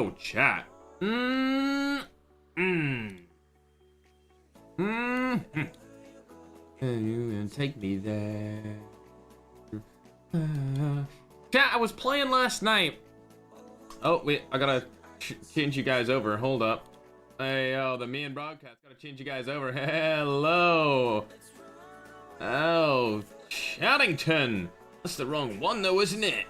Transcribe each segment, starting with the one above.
Oh, chat. Take me there. Chat, I was playing last night. Oh, wait, I gotta change you guys over. Hold up. Hey, oh, the me and broadcast gotta change you guys over. Hello. Oh, Chattington. That's the wrong one, though, isn't it?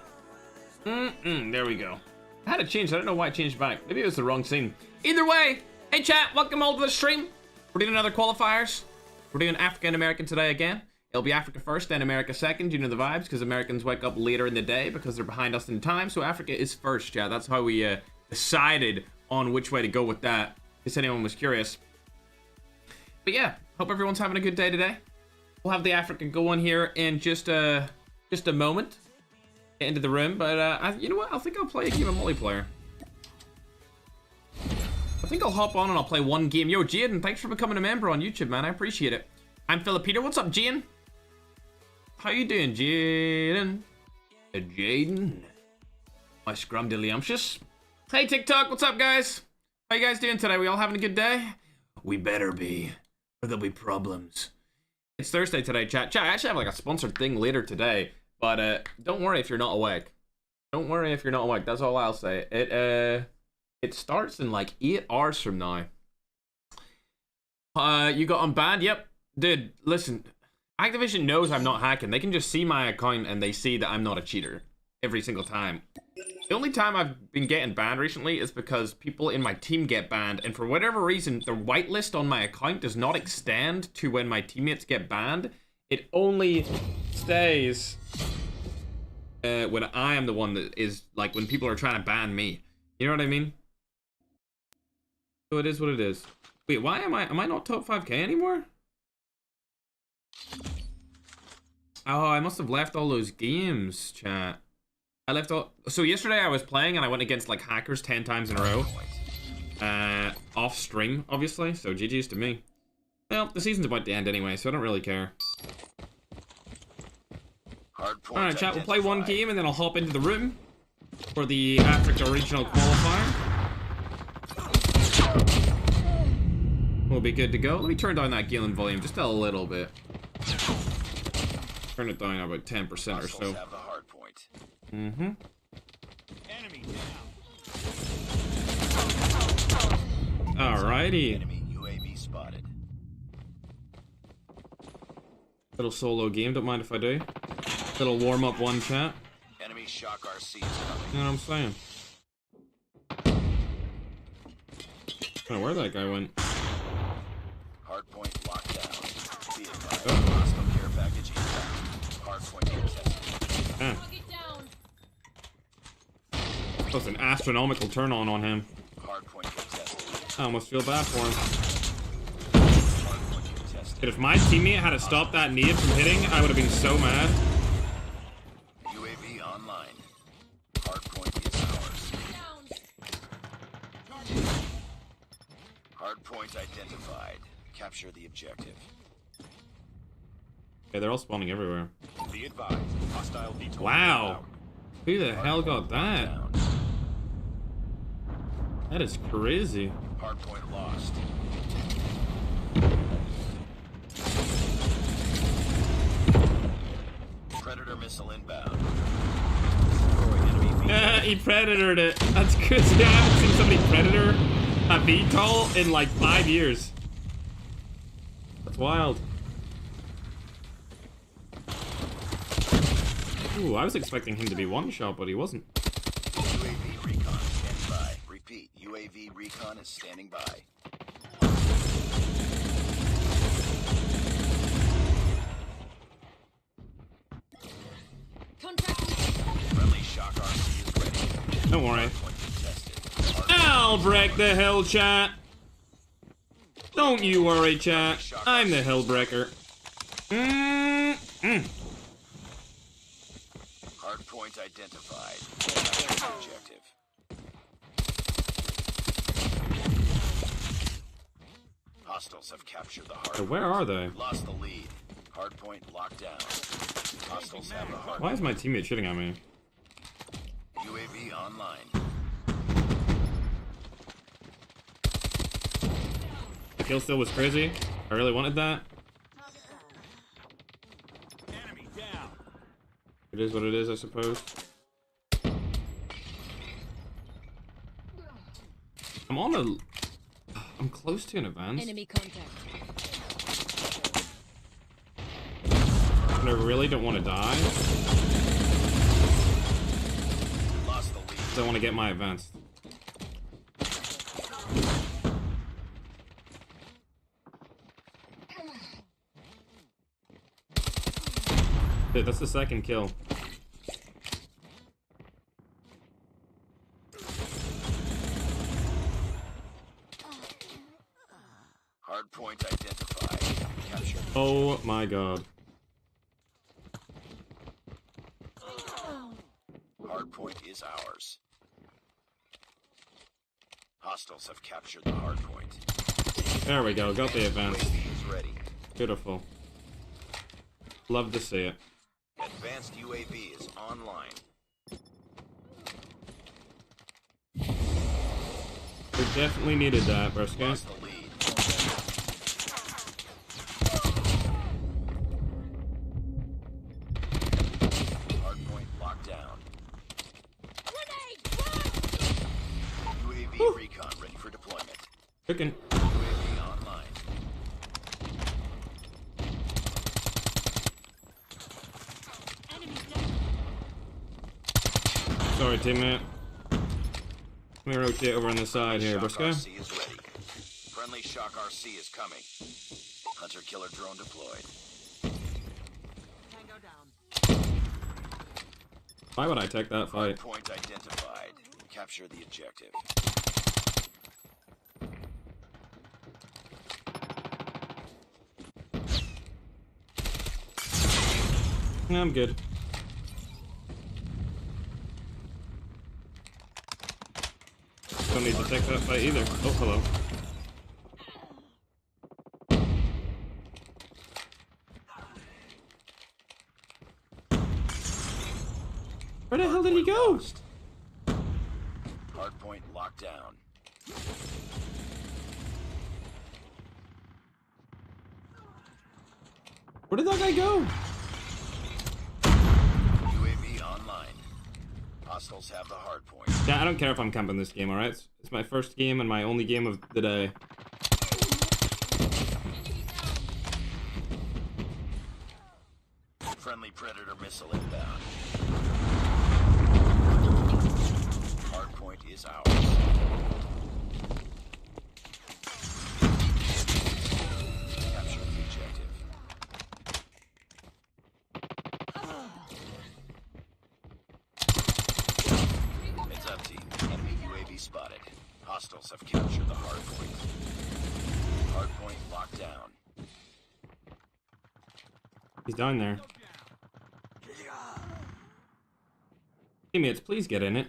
There we go. I had to change. I don't know why I changed back. Maybe it was the wrong scene. Either way, hey chat, welcome all to the stream. We're doing another qualifiers. We're doing Africa and American today again. It'll be Africa first, then America second. You know the vibes, because Americans wake up later in the day because they're behind us in time. So Africa is first, chat. That's how we decided on which way to go with that, if anyone was curious. But yeah, hope everyone's having a good day today. We'll have the Africa go on here in just a moment. Get into the room, but you know what? I think I'll play a game of multiplayer. I think I'll hop on and I'll play one game. Yo, Jaden, thanks for becoming a member on YouTube, man. I appreciate it. I'm Filipino. What's up, Jaden? How you doing, Jaden? Jaden? My scrumdiddlyumptious. Hey, TikTok. What's up, guys? How you guys doing today? We all having a good day? We better be, or there'll be problems. It's Thursday today, chat. Chat, I actually have like a sponsored thing later today. But don't worry if you're not awake. Don't worry if you're not awake. That's all I'll say. It starts in like 8 hours from now. You got unbanned? Yep. Dude, listen. Activision knows I'm not hacking. They can just see my account and they see that I'm not a cheater every single time. The only time I've been getting banned recently is because people in my team get banned, and for whatever reason, the whitelist on my account does not extend to when my teammates get banned. It only stays when I am the one that is, like, when people are trying to ban me. You know what I mean? So it is what it is. Wait, why am I not top 5k anymore? Oh, I must have left all those games, chat. I left all... So yesterday I was playing and I went against, like, hackers 10 times in a row. Off stream, obviously, so GG's to me. Well, the season's about to end anyway, so I don't really care. Alright, chat, we'll play one game and then I'll hop into the room for the Africa Regional Qualifier. We'll be good to go. Let me turn down that Galen volume just a little bit. Turn it down about 10% or so. Alrighty. Enemy UAV spotted. Little solo game, don't mind if I do. Little warm up one, chat. Enemy shock RC is coming. You know what I'm saying? I don't know where that guy went. Hardpoint locked down. Be advised. Hostile care package inbound. Hardpoint contested. That was an astronomical turn on him. Hardpoint contested. I almost feel bad for him. Hardpoint contested. But if my teammate had to stop that nade from hitting, I would have been so mad. UAV online. Hardpoint is ours. Hardpoint identified. Capture the objective. Okay, they're all spawning everywhere. Be advised. Hostile VTOL. Wow. Who the hell got that? Down. That is crazy. Hardpoint lost. Predator missile inbound. Destroy enemy He predatored it. That's crazy. I haven't seen somebody predator a VTOL in like 5 years. That's wild. Ooh, I was expecting him to be one shot, but he wasn't. UAV recon standing by. Repeat, UAV recon is standing by. Friendly shock RC is ready. Don't worry. Hardpoint contested. I'll break the hill, chat. Don't you worry, chat. I'm the hill breaker. Hardpoint identified. Capture objective. Hostiles have captured the So hardpoint. where are they? Lost the lead. Hardpoint locked down. Hostiles have the hardpoint. Why is my teammate shooting at me? UAV online. kill steal was crazy. I really wanted that. Enemy down. It is what it is, I suppose. I'm close to an advance. Enemy contact. And I really don't want to die. Lost the lead. I want to get my advance. Dude, that's the second kill. Hard point identified. Capture. Oh my god. Hard point is ours. Hostiles have captured the hard point. There we go, got the advance. UAV is ready. Beautiful. Love to see it. Advanced UAV is online. We definitely needed that, Briscoe. Lost the lead. Hardpoint locked down. UAV recon ready for deployment. Cooking. UAV online. Sorry, teammate. Let me rotate over on the side here, Shock Briscoe. RC is ready. Friendly Shock RC is coming. Hunter killer drone deployed. Tango down. Why would I take that fight? Point identified. Capture the objective. Yeah, I'm good. Don't need to take that fight either. Oh, hello. Where the hell did he go? Lost. Hardpoint locked down. Where did that guy go? UAV online. Hostiles have the hardpoint. Yeah, I don't care if I'm camping this game, alright? It's my first game and my only game of the day. Friendly Predator missile inbound. Hardpoint is ours. Capture the objective. It's empty. Enemy UAV spotted. Hostiles have captured the hardpoint. Hardpoint locked down. He's down there. Teammates, please get in it.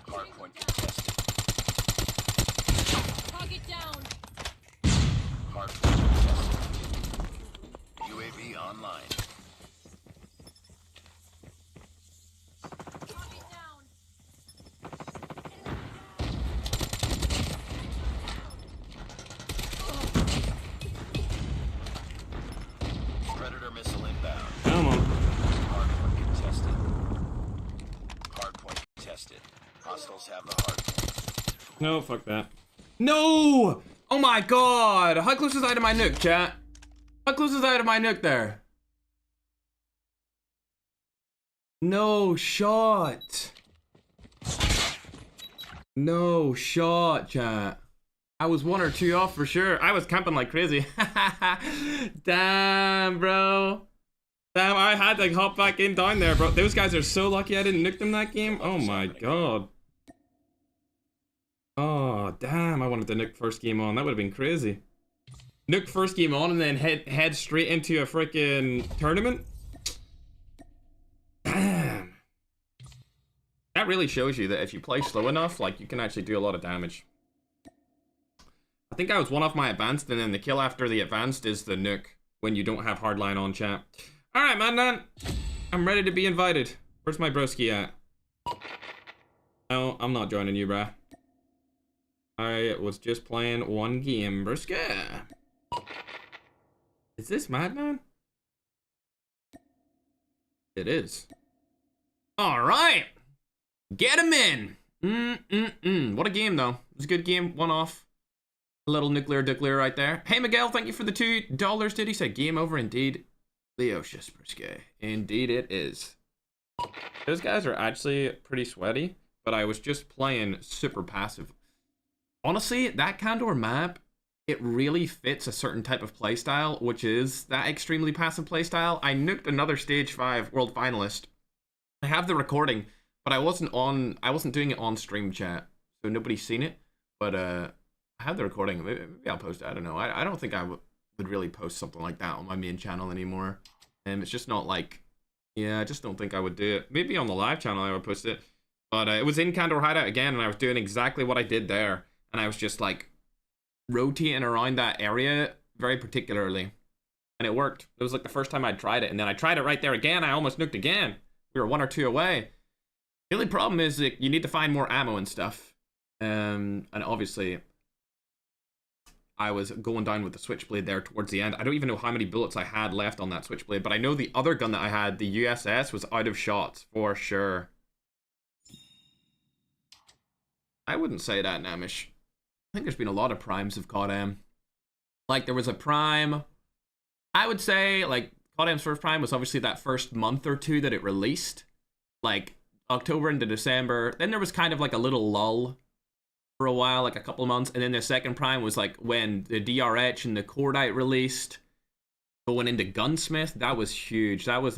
Hardpoint contested. Target down. Hardpoint contested. UAV online. Target down. Predator missile inbound. Come on. Hardpoint contested. Hardpoint contested. Hostiles have the hardpoint. No, fuck that. No! Oh my god! How close is I to my nuke, chat? How close is I to my nuke there? No shot. No shot, chat. I was 1 or 2 off for sure. I was camping like crazy. Damn, bro. Damn, I had to hop back in down there, bro. Those guys are so lucky I didn't nuke them that game. Oh my god. Oh, damn. I wanted to nuke first game on. That would have been crazy. Nuke first game on and then head straight into a freaking tournament. Damn. That really shows you that if you play slow enough, like, you can actually do a lot of damage. I think I was 1 off my advanced, and then the kill after the advanced is the nuke when you don't have hardline on, chat. Alright, man. I'm ready to be invited. Where's my broski at? No, I'm not joining you, bruh. I was just playing one game, broski. Is this Madman? It is. Alright! Get him in! What a game, though. It was a good game. One off. A little nuclear right there. Hey, Miguel, thank you for the $2. Did he say game over? Indeed. Leocious, broski. Indeed it is. Those guys are actually pretty sweaty, but I was just playing super passive. Honestly, that Kandor map, it really fits a certain type of playstyle, which is that extremely passive playstyle. I nuked another Stage 5 World Finalist. I have the recording, but I wasn't doing it on stream chat, so nobody's seen it. But I have the recording. Maybe I'll post it. I don't know. I don't think I would really post something like that on my main channel anymore. And it's just not like, yeah, I just don't think I would do it. Maybe on the live channel I would post it. But it was in Kandor Hideout again, and I was doing exactly what I did there. And I was just like rotating around that area very particularly. And it worked. It was like the first time I tried it. And then I tried it right there again. I almost nuked again. We were 1 or 2 away. The only problem is that you need to find more ammo and stuff. And obviously, I was going down with the switchblade there towards the end. I don't even know how many bullets I had left on that switchblade, but I know the other gun that I had, the USS, was out of shots for sure. I wouldn't say that, Namish. I think there's been a lot of primes of COD. Like, there was a prime. I would say, like, COD's first prime was obviously that first month or 2 that it released. Like, October into December. Then there was kind of like a little lull for a while, like a couple of months. And then the second prime was like when the DRH and the Cordite released. Going into Gunsmith, that was huge. That was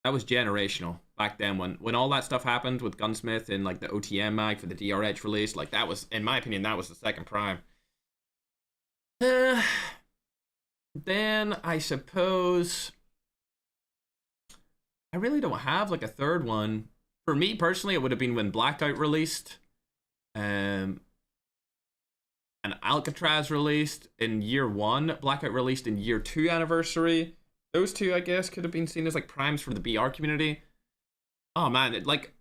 generational back then when all that stuff happened with Gunsmith and like the OTM mag for the DRH release. Like, that was, in my opinion, that was the second prime. Then I suppose I really don't have like a third one. For me personally, it would have been when Blackout released, and Alcatraz released in year 1. Blackout released in year 2 anniversary. Those two, I guess, could have been seen as like primes for the BR community. Oh man, like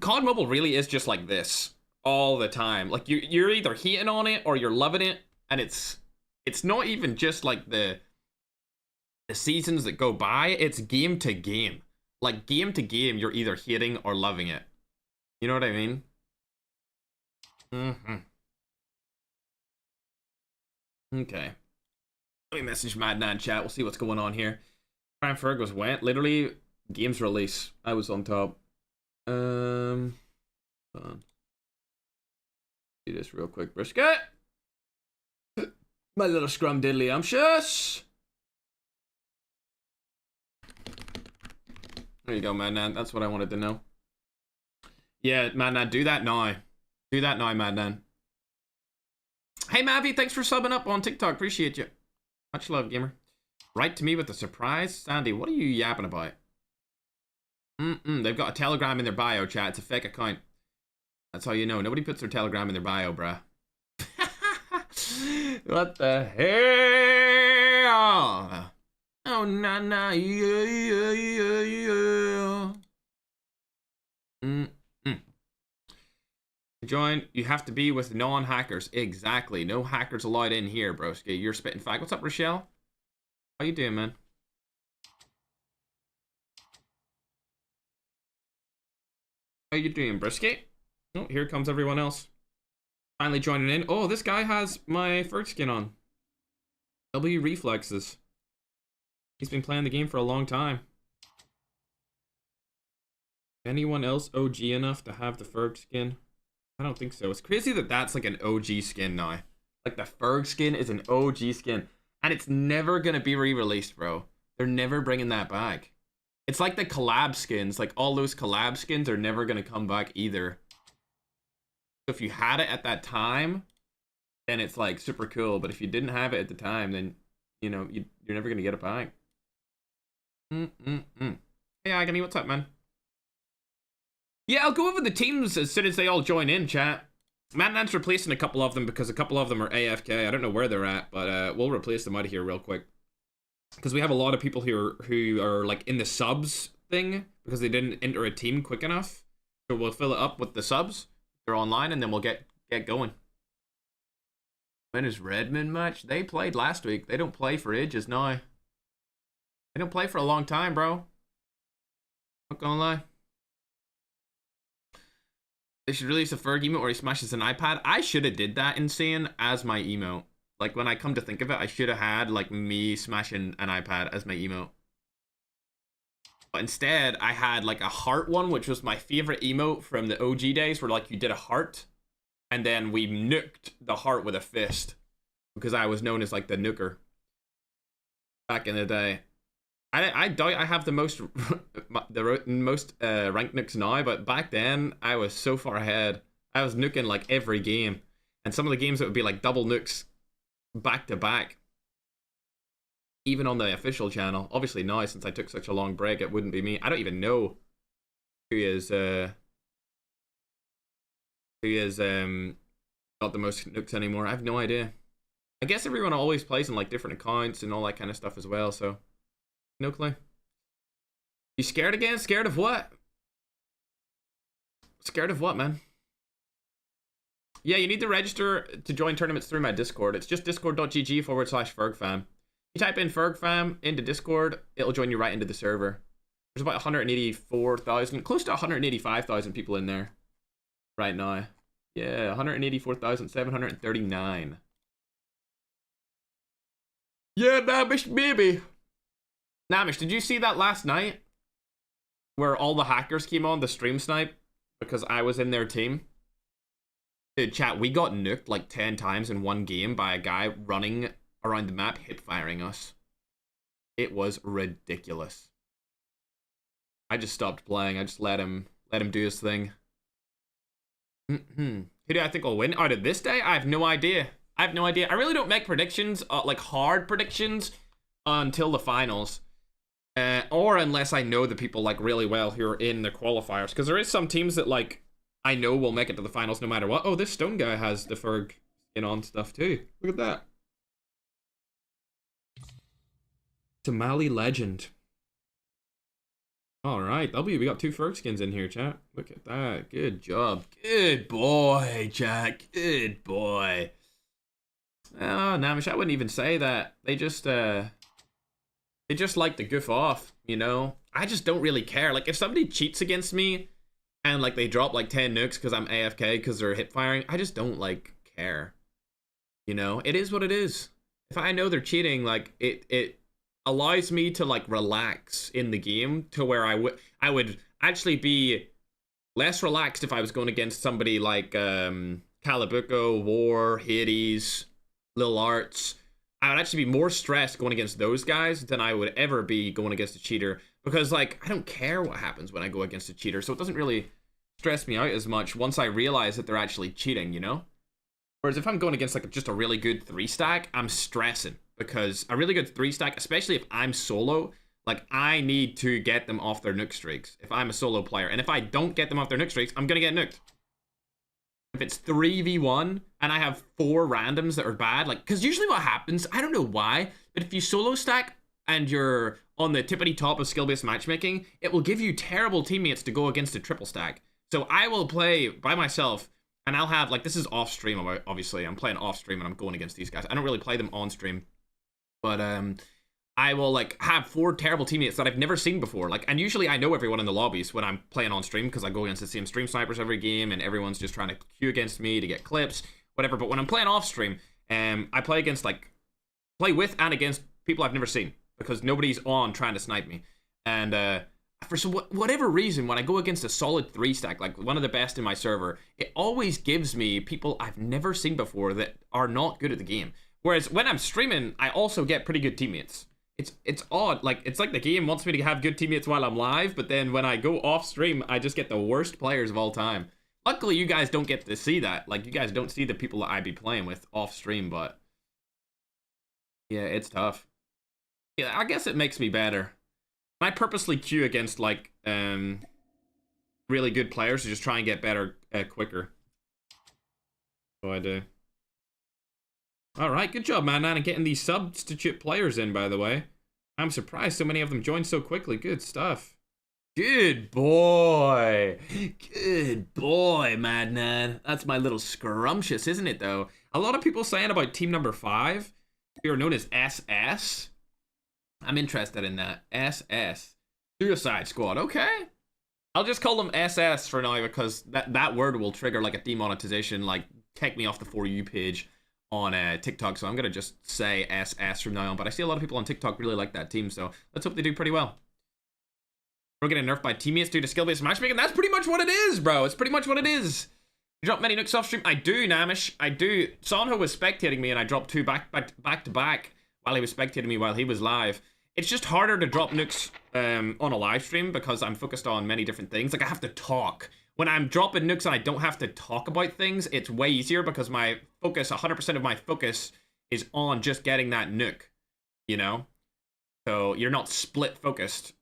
COD Mobile really is just like this all the time. Like, you're either hating on it or you're loving it, and it's not even just like the seasons that go by. It's game to game. Like, game to game, you're either hating or loving it. You know what I mean? Okay. Let me message Madnan chat. We'll see what's going on here. iFerg was went. Literally, game's release. I was on top. Hold on. Do this real quick, brisket. My little scrum diddly umptious. There you go, Madnan. That's what I wanted to know. Yeah, Madnan, do that now. Do that now, Madnan. Hey, Mavi, thanks for subbing up on TikTok. Appreciate you. Much love, gamer. Write to me with a surprise. Sandy, what are you yapping about? They've got a Telegram in their bio, chat. It's a fake account. That's how you know. Nobody puts their Telegram in their bio, bruh. What the hell? Oh, nah, yeah. To join, you have to be with non-hackers. Exactly. No hackers allowed in here, broski. You're spitting fag. What's up, Rochelle? How you doing, man? How you doing, brisket? Oh, here comes everyone else. Finally joining in. Oh, this guy has my Ferg skin on. W reflexes. He's been playing the game for a long time. Anyone else OG enough to have the Ferg skin? I don't think so. It's crazy that that's like an OG skin now. Like, the Ferg skin is an OG skin. And it's never going to be re-released, bro. They're never bringing that back. It's like the collab skins. Like, all those collab skins are never going to come back either. So if you had it at that time, then it's like super cool. But if you didn't have it at the time, then, you know, you're never going to get it back. Hey, Agony, what's up, man? Yeah, I'll go over the teams as soon as they all join in, chat. Madnan's replacing a couple of them because a couple of them are AFK. I don't know where they're at, but we'll replace them out of here real quick. Because we have a lot of people who are like in the subs thing because they didn't enter a team quick enough. So we'll fill it up with the subs. They're online, and then we'll get going. When is Redmond match? They played last week. They don't play for ages now. They don't play for a long time, bro. Not gonna lie. They should release a Ferg emote where he smashes an iPad. I should have did that, Insane, as my emote. Like, when I come to think of it, I should have had, like, me smashing an iPad as my emote. But instead, I had, like, a heart one, which was my favorite emote from the OG days, where, like, you did a heart, and then we nuked the heart with a fist. Because I was known as, like, the nuker. Back in the day. I doubt I have the most ranked nukes now, but back then I was so far ahead. I was nuking like every game, and some of the games that would be like double nukes back to back, even on the official channel. Obviously now, since I took such a long break, it wouldn't be me. I don't even know who is got the most nukes anymore. I have no idea. I guess everyone always plays in like different accounts and all that kind of stuff as well, so. No clue. You scared again? Scared of what? Scared of what, man? Yeah, you need to register to join tournaments through my Discord. It's just discord.gg/FergFam. You type in FergFam into Discord, it'll join you right into the server. There's about 184,000, close to 185,000 people in there right now. Yeah, 184,739. Yeah, Namish, baby. Namish, did you see that last night? Where all the hackers came on the stream snipe because I was in their team? Dude, chat, we got nuked like 10 times in one game by a guy running around the map hip firing us. It was ridiculous. I just stopped playing. I just let him do his thing. Who do I think will win out of this day? I have no idea. I really don't make predictions, like hard predictions, until the finals. Or unless I know the people like really well who are in the qualifiers, because there is some teams that like I know will make it to the finals no matter what. Oh, this stone guy has the Ferg skin on stuff too. Look at that. Somali legend. All right, W, we got 2 Ferg skins in here, chat. Look at that. Good job. Good boy, Jack. Good boy. Oh, Namish, I wouldn't even say that. They just like to goof off, you know? I just don't really care. Like, if somebody cheats against me and, like, they drop, like, 10 nukes because I'm AFK because they're hip firing, I just don't, like, care. You know? It is what it is. If I know they're cheating, like, it allows me to, like, relax in the game to where I would actually be less relaxed if I was going against somebody like, Calibuco, War, Hades, Lil Arts. I would actually be more stressed going against those guys than I would ever be going against a cheater. Because, like, I don't care what happens when I go against a cheater. So it doesn't really stress me out as much once I realize that they're actually cheating, you know? Whereas if I'm going against, like, just a really good 3-stack, I'm stressing. Because a really good 3-stack, especially if I'm solo, like, I need to get them off their nuke streaks if I'm a solo player. And if I don't get them off their nuke streaks, I'm going to get nuked. If it's 3v1 and I have 4 randoms that are bad, like, because usually what happens, I don't know why, but if you solo stack and you're on the tippity top of skill-based matchmaking, it will give you terrible teammates to go against a triple stack. So I will play by myself and I'll have, like, this is off stream, obviously. I'm playing off stream and I'm going against these guys. I don't really play them on stream, but I will, like, have 4 terrible teammates that I've never seen before. Like, and usually I know everyone in the lobbies when I'm playing on stream because I go against the same stream snipers every game and everyone's just trying to queue against me to get clips, whatever. But when I'm playing off stream, I play against, like, play with and against people I've never seen because nobody's on trying to snipe me. And for whatever reason, when I go against a solid 3-stack, like one of the best in my server, it always gives me people I've never seen before that are not good at the game. Whereas when I'm streaming, I also get pretty good teammates. It's odd. Like, it's like the game wants me to have good teammates while I'm live, but then when I go off stream, I just get the worst players of all time. Luckily, you guys don't get to see that. Like, you guys don't see the people that I be playing with off stream, but yeah, it's tough. Yeah, I guess it makes me better. I purposely queue against, like, really good players to just try and get better quicker. So I do. Alright, good job, man, and getting these substitute players in, by the way. I'm surprised so many of them joined so quickly. Good stuff. Good boy. Good boy, Madman. That's my little scrumptious, isn't it, though? A lot of people saying about team number 5, who are known as SS. I'm interested in that. SS. Suicide Squad. Okay. I'll just call them SS for now because that word will trigger like a demonetization, like take me off the For You page on TikTok. So I'm going to just say SS from now on. But I see a lot of people on TikTok really like that team. So let's hope they do pretty well. We're getting nerfed by teammates due to skill-based matchmaking. That's pretty much what it is, bro. It's pretty much what it is. You drop many nukes off stream. I do, Namish. I do. Sonho was spectating me and I dropped 2 back to back while he was spectating me while he was live. It's just harder to drop nukes on a live stream because I'm focused on many different things. Like I have to talk. When I'm dropping nukes and I don't have to talk about things, it's way easier because my focus, 100% of my focus is on just getting that nuke, you know? So you're not split focused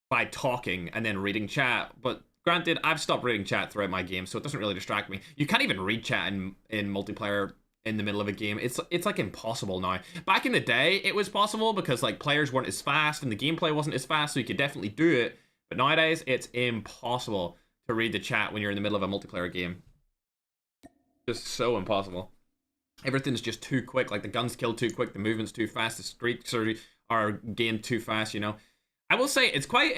by talking and then reading chat. But granted, I've stopped reading chat throughout my game, so it doesn't really distract me. You can't even read chat in multiplayer in the middle of a game. It's like impossible now. Back in the day, it was possible because like players weren't as fast and the gameplay wasn't as fast, so you could definitely do it. But nowadays, it's impossible to read the chat when you're in the middle of a multiplayer game. Just so impossible. Everything's just too quick. Like the guns kill too quick, the movement's too fast, the streaks are gained too fast, you know? I will say it's quite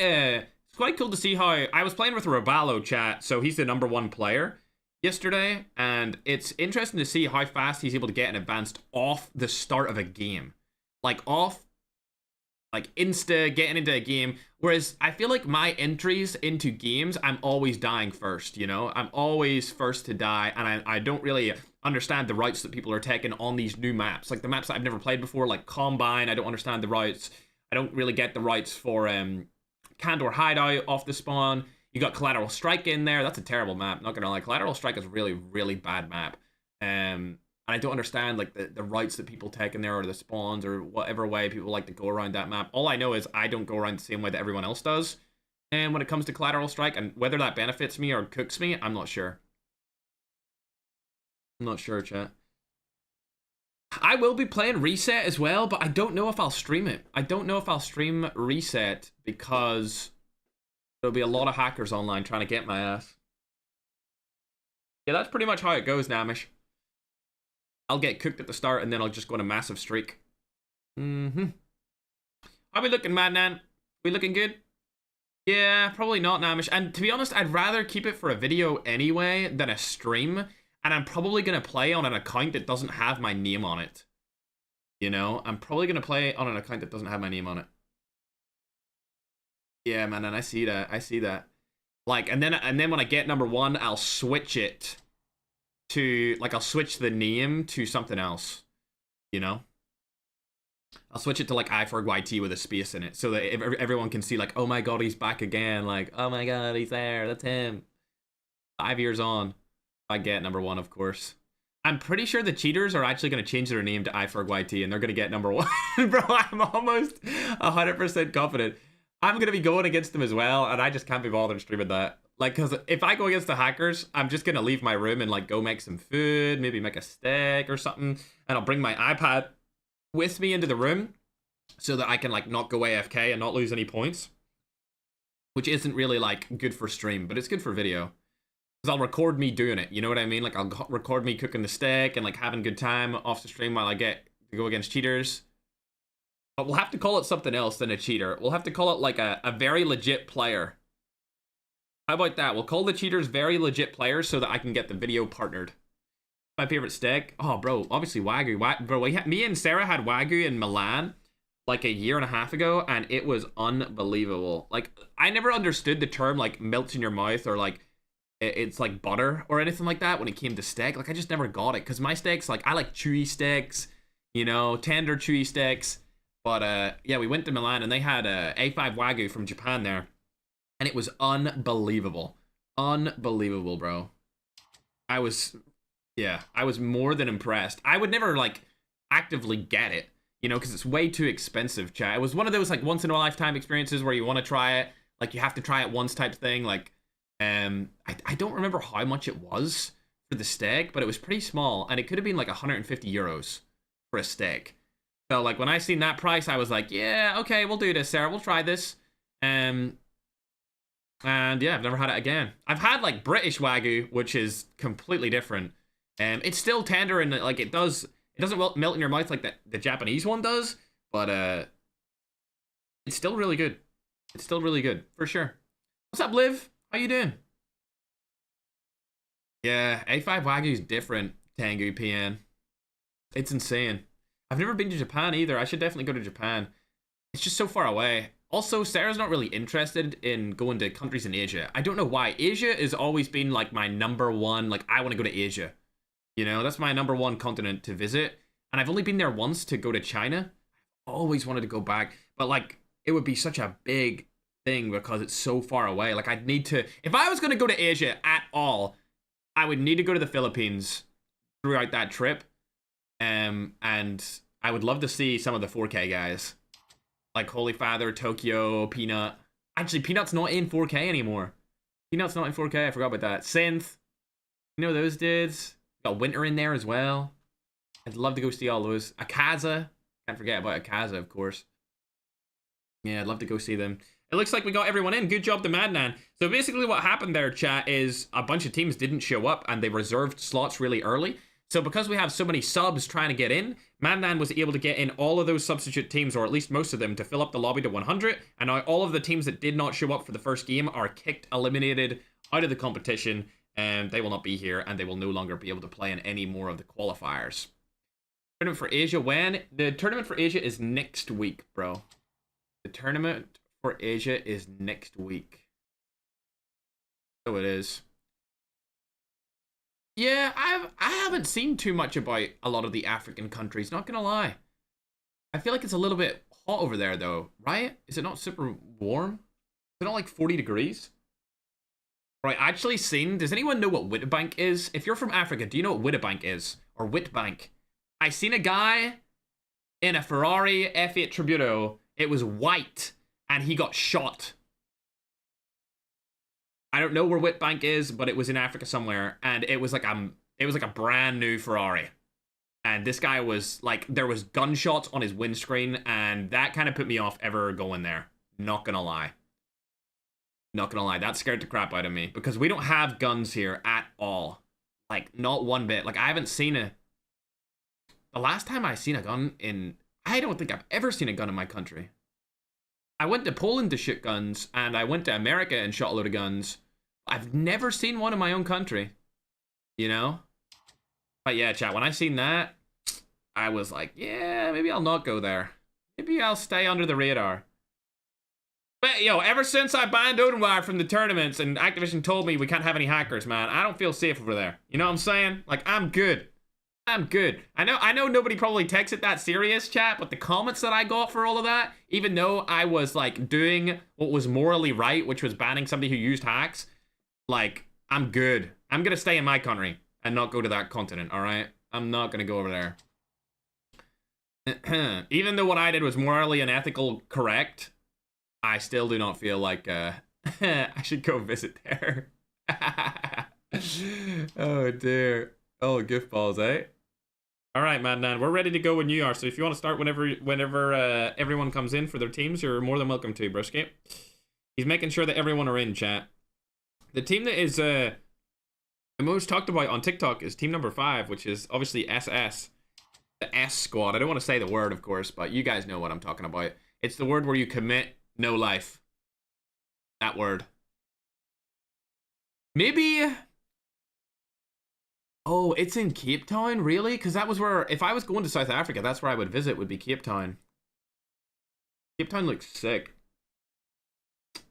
cool to see how I was playing with Roballo chat, so he's the #1 player yesterday, and it's interesting to see how fast he's able to get in advanced off the start of a game, like insta getting into a game. Whereas I feel like my entries into games, I'm always dying first. You know, I'm always first to die, and I don't really understand the routes that people are taking on these new maps, like the maps that I've never played before, like Combine. I don't understand the routes. I don't really get the rights for Candor Hideout off the spawn. You got Collateral Strike in there. That's a terrible map. Not gonna lie, Collateral Strike is a really, really bad map. And I don't understand like the routes that people take in there or the spawns or whatever way people like to go around that map. All I know is I don't go around the same way that everyone else does. And when it comes to Collateral Strike, and whether that benefits me or cooks me, I'm not sure. I'm not sure, chat. I will be playing Reset as well, but I don't know if I'll stream it. I don't know if I'll stream Reset because there'll be a lot of hackers online trying to get my ass. Yeah, that's pretty much how it goes, Namish. I'll get cooked at the start and then I'll just go on a massive streak. How we looking, Madnan? We looking good? Yeah, probably not, Namish. And to be honest, I'd rather keep it for a video anyway than a stream. And I'm probably going to play on an account that doesn't have my name on it. You know? I'm probably going to play on an account that doesn't have my name on it. Yeah, man, and I see that. I see that. Like, and then when I get #1, I'll switch it to, like, I'll switch the name to something else. You know? I'll switch it to, like, iFerg YT with a space in it. So that everyone can see, like, oh my god, he's back again. Like, oh my god, he's there. That's him. 5 years on. I get #1, of course. I'm pretty sure the cheaters are actually going to change their name to iFerg YT and they're going to get #1. Bro, I'm almost 100% confident. I'm going to be going against them as well, and I just can't be bothered streaming that. Like, because if I go against the hackers, I'm just going to leave my room and, like, go make some food, maybe make a steak or something, and I'll bring my iPad with me into the room so that I can, like, not go AFK and not lose any points. Which isn't really, like, good for stream, but it's good for video. Because I'll record me doing it, you know what I mean? Like, I'll record me cooking the steak and, like, having a good time off the stream while I get to go against cheaters. But we'll have to call it something else than a cheater. We'll have to call it, like, a very legit player. How about that? We'll call the cheaters very legit players so that I can get the video partnered. My favorite steak? Oh, bro, obviously Wagyu. Bro, me and Sarah had Wagyu in Milan, like, 1.5 years ago, and it was unbelievable. Like, I never understood the term, like, melts in your mouth or, like, it's like butter or anything like that when it came to steak. Like, I just never got it because my steaks, like, I like chewy steaks, you know, tender chewy steaks. But yeah, we went to Milan and they had A5 Wagyu from Japan there, and it was unbelievable. Unbelievable, bro. I was more than impressed. I would never, like, actively get it, you know, because it's way too expensive, chat. It was one of those, like, once in a lifetime experiences where you want to try it, like, you have to try it once type thing. Like, I don't remember how much it was for the steak, but it was pretty small, and it could have been like 150 euros for a steak. So, like, when I seen that price, I was like, yeah, okay, we'll do this, Sarah. We'll try this. And yeah, I've never had it again. I've had like British Wagyu, which is completely different. It's still tender and like it doesn't melt in your mouth like the Japanese one does, but it's still really good. It's still really good, for sure. What's up, Liv? How you doing? Yeah, A5 Wagyu is different, Tengu PN. It's insane. I've never been to Japan either. I should definitely go to Japan. It's just so far away. Also, Sarah's not really interested in going to countries in Asia. I don't know why. Asia has always been like my number one, like I want to go to Asia. You know, that's my number one continent to visit. And I've only been there once to go to China. I always wanted to go back. But like, it would be such a big thing because it's so far away. Like I'd need to, if I was going to go to Asia at all, I would need to go to the Philippines throughout that trip. And I would love to see some of the 4K guys. Like Holy Father, Tokyo, Peanut. Actually, Peanut's not in 4K anymore. Peanut's not in 4K. I forgot about that. Synth. You know those dudes? Got Winter in there as well. I'd love to go see all those. Akaza. Can't forget about Akaza, of course. Yeah, I'd love to go see them. It looks like we got everyone in. Good job to Madnan. So basically what happened there, chat, is a bunch of teams didn't show up and they reserved slots really early. So because we have so many subs trying to get in, Madnan was able to get in all of those substitute teams, or at least most of them, to fill up the lobby to 100. And now all of the teams that did not show up for the first game are kicked, eliminated out of the competition, and they will not be here, and they will no longer be able to play in any more of the qualifiers. Tournament for Asia, when? The tournament for Asia is next week, bro. The tournament for Asia is next week. So it is. Yeah, I haven't seen too much about a lot of the African countries, not gonna lie. I feel like it's a little bit hot over there though, right? Is it not super warm? Is it not like 40 degrees? Right, actually seen, does anyone know what Witbank is? If you're from Africa, do you know what Witbank is? Or Witbank? I seen a guy in a Ferrari F8 Tributo. It was white, and he got shot. I don't know where Witbank is, but it was in Africa somewhere, and it was like a brand new Ferrari. And this guy was like, there was gunshots on his windscreen, and that kind of put me off ever going there. Not gonna lie. Not gonna lie, that scared the crap out of me, because we don't have guns here at all. Like, not one bit. Like, I haven't seen the last time I seen a gun I don't think I've ever seen a gun in my country. I went to Poland to shoot guns, and I went to America and shot a load of guns. I've never seen one in my own country, you know? But yeah, chat, when I seen that, I was like, yeah, maybe I'll not go there. Maybe I'll stay under the radar. But, yo, ever since I banned Odenwire from the tournaments and Activision told me we can't have any hackers, man, I don't feel safe over there. You know what I'm saying? Like, I'm good. I'm good. I know nobody probably takes it that serious, chat, but the comments that I got for all of that, even though I was, like, doing what was morally right, which was banning somebody who used hacks, like, I'm good. I'm gonna stay in my country and not go to that continent, alright? I'm not gonna go over there. Even though what I did was morally and ethical correct, I still do not feel like, I should go visit there. Oh, dear. Oh, gift balls, eh? All right, Madnan, we're ready to go when you are. So if you want to start whenever everyone comes in for their teams, you're more than welcome to, broski. He's making sure that everyone are in, chat. The team that is the most talked about on TikTok is team number 5, which is obviously SS. The S squad. I don't want to say the word, of course, but you guys know what I'm talking about. It's the word where you commit no life. That word. Maybe... Oh, it's in Cape Town, really? Because that was where, if I was going to South Africa, that's where I would visit, would be Cape Town. Cape Town looks sick.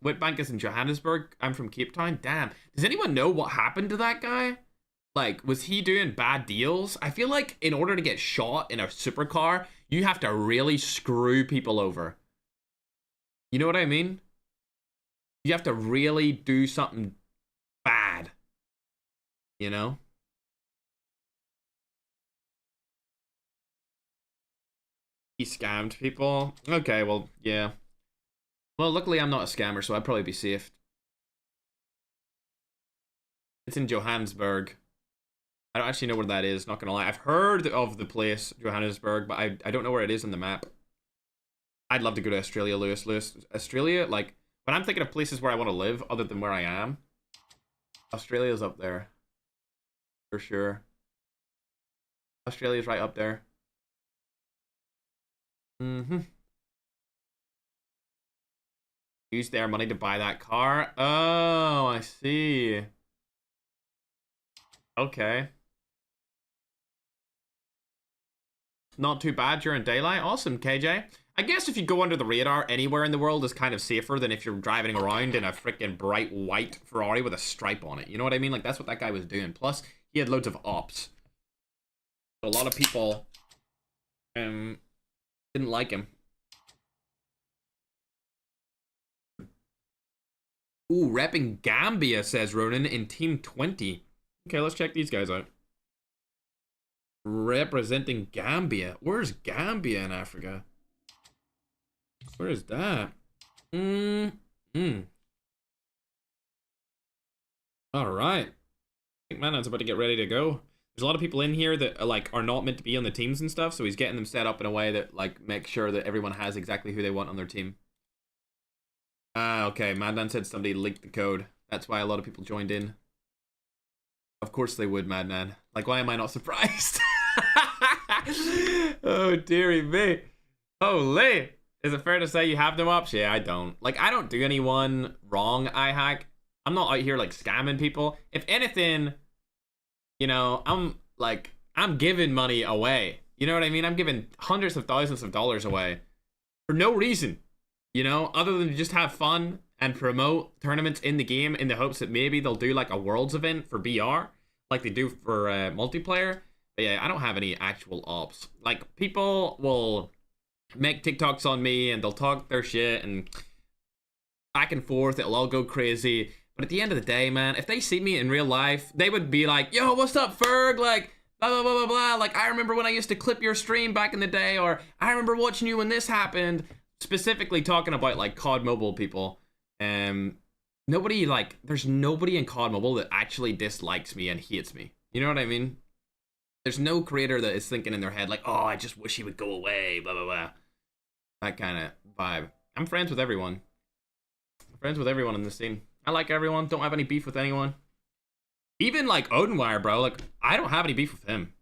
Witbank is in Johannesburg. I'm from Cape Town. Damn. Does anyone know what happened to that guy? Like, was he doing bad deals? I feel like in order to get shot in a supercar, you have to really screw people over. You know what I mean? You have to really do something bad. You know? He scammed people. Okay, well, yeah. Well, luckily I'm not a scammer, so I'd probably be safe. It's in Johannesburg. I don't actually know where that is, not gonna lie. I've heard of the place, Johannesburg, but I don't know where it is on the map. I'd love to go to Australia, Lewis. Australia, like, When I'm thinking of places where I want to live, other than where I am, Australia's up there. For sure. Australia's right up there. Use their money to buy that car. Oh, I see. Okay. Not too bad during daylight. Awesome, KJ. I guess if you go under the radar anywhere in the world is kind of safer than if you're driving around in a freaking bright white Ferrari with a stripe on it. You know what I mean? Like, that's what that guy was doing. Plus, he had loads of ops. So a lot of people didn't like him. Ooh, repping Gambia, says Ronan, in Team 20. Okay, let's check these guys out. Representing Gambia. Where's Gambia in Africa? Where is that? Alright. I think Manon's about to get ready to go. There's a lot of people in here that are not meant to be on the teams and stuff, so he's getting them set up in a way that makes sure that everyone has exactly who they want on their team. Okay, Madman said somebody leaked the code. That's why a lot of people joined in. Of course they would, Madman. Like, why am I not surprised? Oh, dearie me. Holy. Is it fair to say you have no ops? Yeah, I don't. Like, I don't do anyone wrong, iHack. I'm not out here, scamming people. If anything, you know, I'm giving money away. You know what I mean? I'm giving hundreds of thousands of dollars away for no reason. You know, other than to just have fun and promote tournaments in the game in the hopes that maybe they'll do a Worlds event for BR like they do for multiplayer. But yeah, I don't have any actual ops. People will make TikToks on me and they'll talk their shit and back and forth. It'll all go crazy. But at the end of the day, man, if they see me in real life, they would be like, yo, what's up, Ferg? Blah, blah, blah, blah, blah. I remember when I used to clip your stream back in the day, or I remember watching you when this happened. Specifically talking about COD Mobile people. Nobody there's nobody in COD Mobile that actually dislikes me and hates me. You know what I mean? There's no creator that is thinking in their head oh, I just wish he would go away, blah blah blah. That kind of vibe. I'm friends with everyone. I'm friends with everyone in the scene. I like everyone. Don't have any beef with anyone. Even Odenwire, bro. I don't have any beef with him.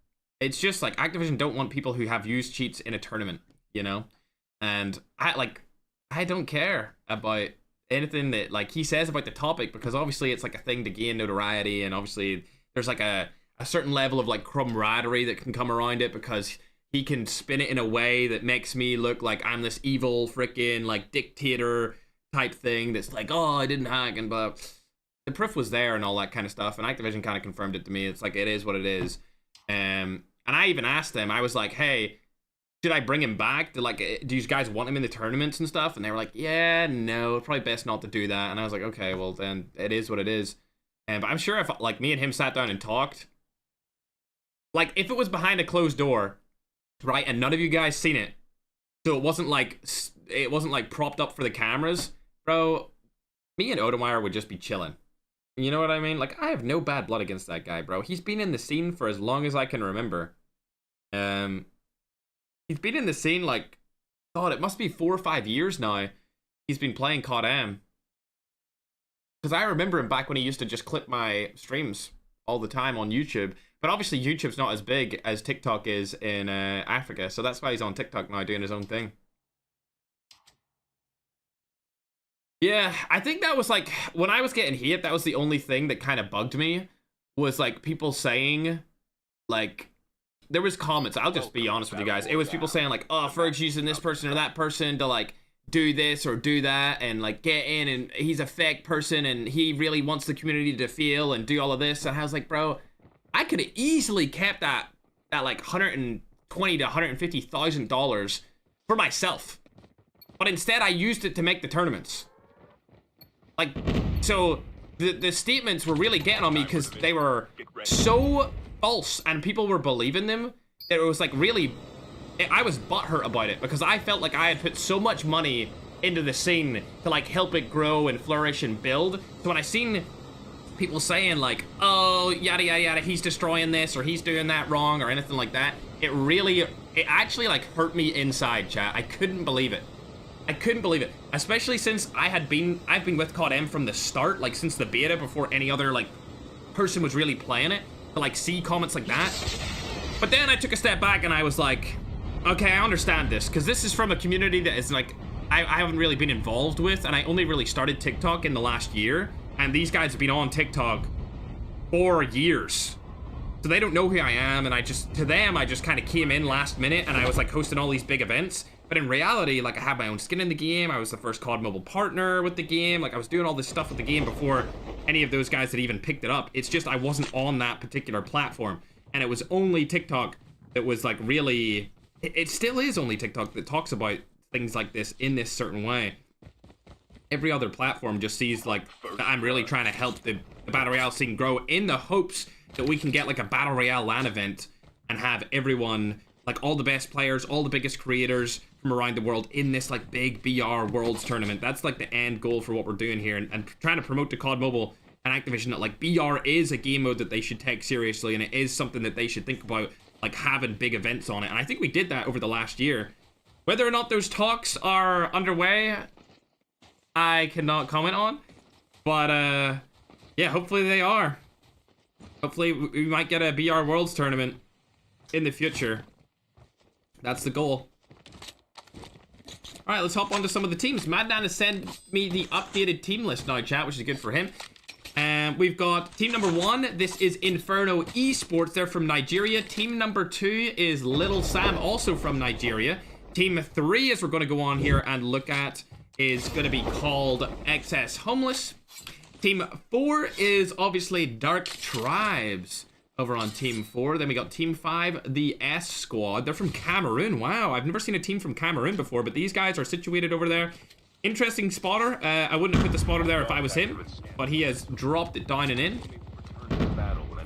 It's just Activision don't want people who have used cheats in a tournament. You know. And I don't care about anything that he says about the topic, because obviously it's a thing to gain notoriety, and obviously there's a certain level of camaraderie that can come around it, because he can spin it in a way that makes me look like I'm this evil freaking dictator type thing that's oh, I didn't hack, and but the proof was there and all that kind of stuff, and Activision kind of confirmed it to me. It's it is what it is. And I even asked them, I was like, hey, should I bring him back? Do you guys want him in the tournaments and stuff? And they were like, yeah, no, it's probably best not to do that. And I was like, okay, well then it is what it is. But I'm sure if me and him sat down and talked, if it was behind a closed door, right, and none of you guys seen it, so it wasn't propped up for the cameras, bro, me and Odemeyer would just be chilling. You know what I mean? I have no bad blood against that guy, bro. He's been in the scene for as long as I can remember. He's been in the scene God, it must be 4 or 5 years now. He's been playing COD M. Because I remember him back when he used to just clip my streams all the time on YouTube. But obviously YouTube's not as big as TikTok is in Africa, so that's why he's on TikTok now doing his own thing. Yeah, I think that was when I was getting hit, that was the only thing that kind of bugged me, was people saying there was comments. I'll just be honest with you guys. It was people saying oh, Ferg's using this person or that person to do this or do that and get in, and he's a fake person and he really wants the community to feel and do all of this. And I was like, bro, I could have easily kept that $120,000 to $150,000 for myself, but instead I used it to make the tournaments. So the statements were really getting on me because they were so false and people were believing them that it was really, I was butthurt about it, because I felt I had put so much money into the scene to help it grow and flourish and build. So when I seen people saying oh, yada yada yada, he's destroying this or he's doing that wrong or anything like that, it actually hurt me inside, chat. I couldn't believe it. I couldn't believe it, especially since I've been with COD M from the start, like since the beta, before any other like person was really playing it, to like see comments like that. But then I took a step back and I was like, okay, I understand this, because this is from a community that is like I haven't really been involved with, and I only really started TikTok in the last year, and these guys have been on TikTok for years. So they don't know who I am, and to them, I just kind of came in last minute, and I was like hosting all these big events. But in reality, like I had my own skin in the game, I was the first COD Mobile partner with the game, like I was doing all this stuff with the game before any of those guys had even picked it up. It's just I wasn't on that particular platform, and it was only TikTok that was like really, it still is only TikTok that talks about things like this in this certain way. Every other platform just sees like that I'm really trying to help the Battle Royale scene grow, in the hopes that we can get like a Battle Royale LAN event and have everyone, like all the best players, all the biggest creators from around the world in this like big BR Worlds tournament. That's like the end goal for what we're doing here, and trying to promote to COD Mobile and Activision that like BR is a game mode that they should take seriously, and it is something that they should think about, like having big events on it. And I think we did that over the last year. Whether or not those talks are underway, I cannot comment on, but yeah, hopefully they are. Hopefully we might get a BR Worlds tournament in the future. That's the goal. All right, let's hop on to some of the teams. Madman has sent me the updated team list now, chat, which is good for him. We've got team number 1. This is Inferno Esports. They're from Nigeria. Team number 2 is Little Sam, also from Nigeria. Team 3, as we're going to go on here and look at, is going to be called XS Homeless. Team 4 is obviously Dark Tribes over on Team 4. Then we got Team 5, the S Squad. They're from Cameroon. Wow, I've never seen a team from Cameroon before, but these guys are situated over there. Interesting spotter. I wouldn't have put the spotter there if I was him, but he has dropped it down and in. You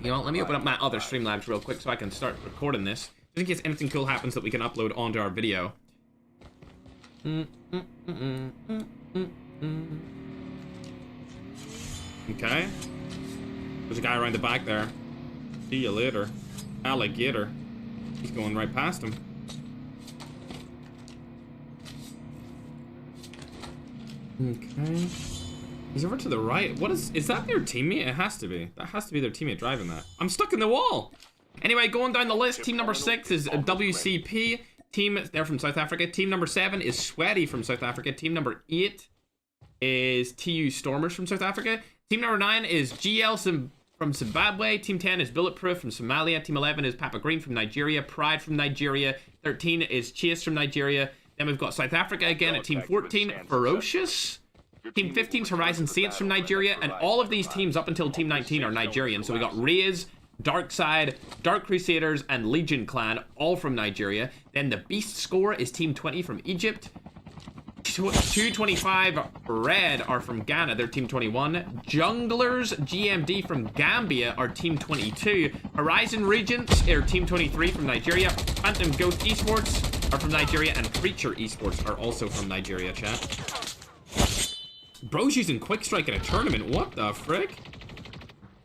know what, let me open up my other Streamlabs real quick so I can start recording this, just in case anything cool happens that we can upload onto our video. Okay. There's a guy around the back there. See you later. Alligator. He's going right past him. Okay. He's over to the right. What is that their teammate? It has to be. That has to be their teammate driving that. I'm stuck in the wall. Anyway, going down the list, team number 6 is WCP. They're from South Africa. Team number 7 is Sweaty from South Africa. Team number 8 is TU Stormers from South Africa. Team number 9 is GL from Zimbabwe. Team 10 is Bulletproof from Somalia. Team 11 is Papa Green from Nigeria. Pride from Nigeria. 13 is Chase from Nigeria. Then we've got South Africa again at Team 14, Ferocious. Team 15 is Horizon Saints from Nigeria. And all of these teams up until Team 19 are Nigerian. So we got Raze, Darkside, Dark Crusaders, and Legion Clan, all from Nigeria. Then the Beast Score is Team 20 from Egypt. 225 Red are from Ghana, they're Team 21. Junglers GMD from Gambia are Team 22. Horizon Regents are Team 23 from Nigeria. Phantom Ghost Esports are from Nigeria, and Preacher Esports are also from Nigeria, chat. Bro's using Quick Strike in a tournament, what the frick?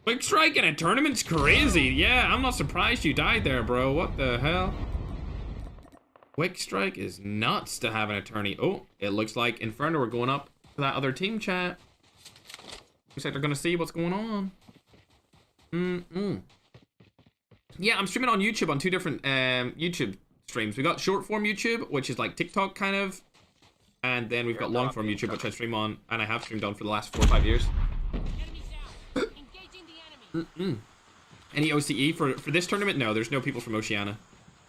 Quick Strike in a tournament's crazy. Yeah, I'm not surprised you died there, bro. What the hell? Quick Strike is nuts to have an attorney. Oh, it looks like Inferno are going up to that other team, chat. Looks like they're gonna see what's going on. Yeah, I'm streaming on YouTube on 2 different YouTube streams. We got short form YouTube, which is like TikTok kind of, and then we've got long form YouTube, which I stream on, and I have streamed on for the last 4 or 5 years. Any OCE for this tournament? No, there's no people from Oceania.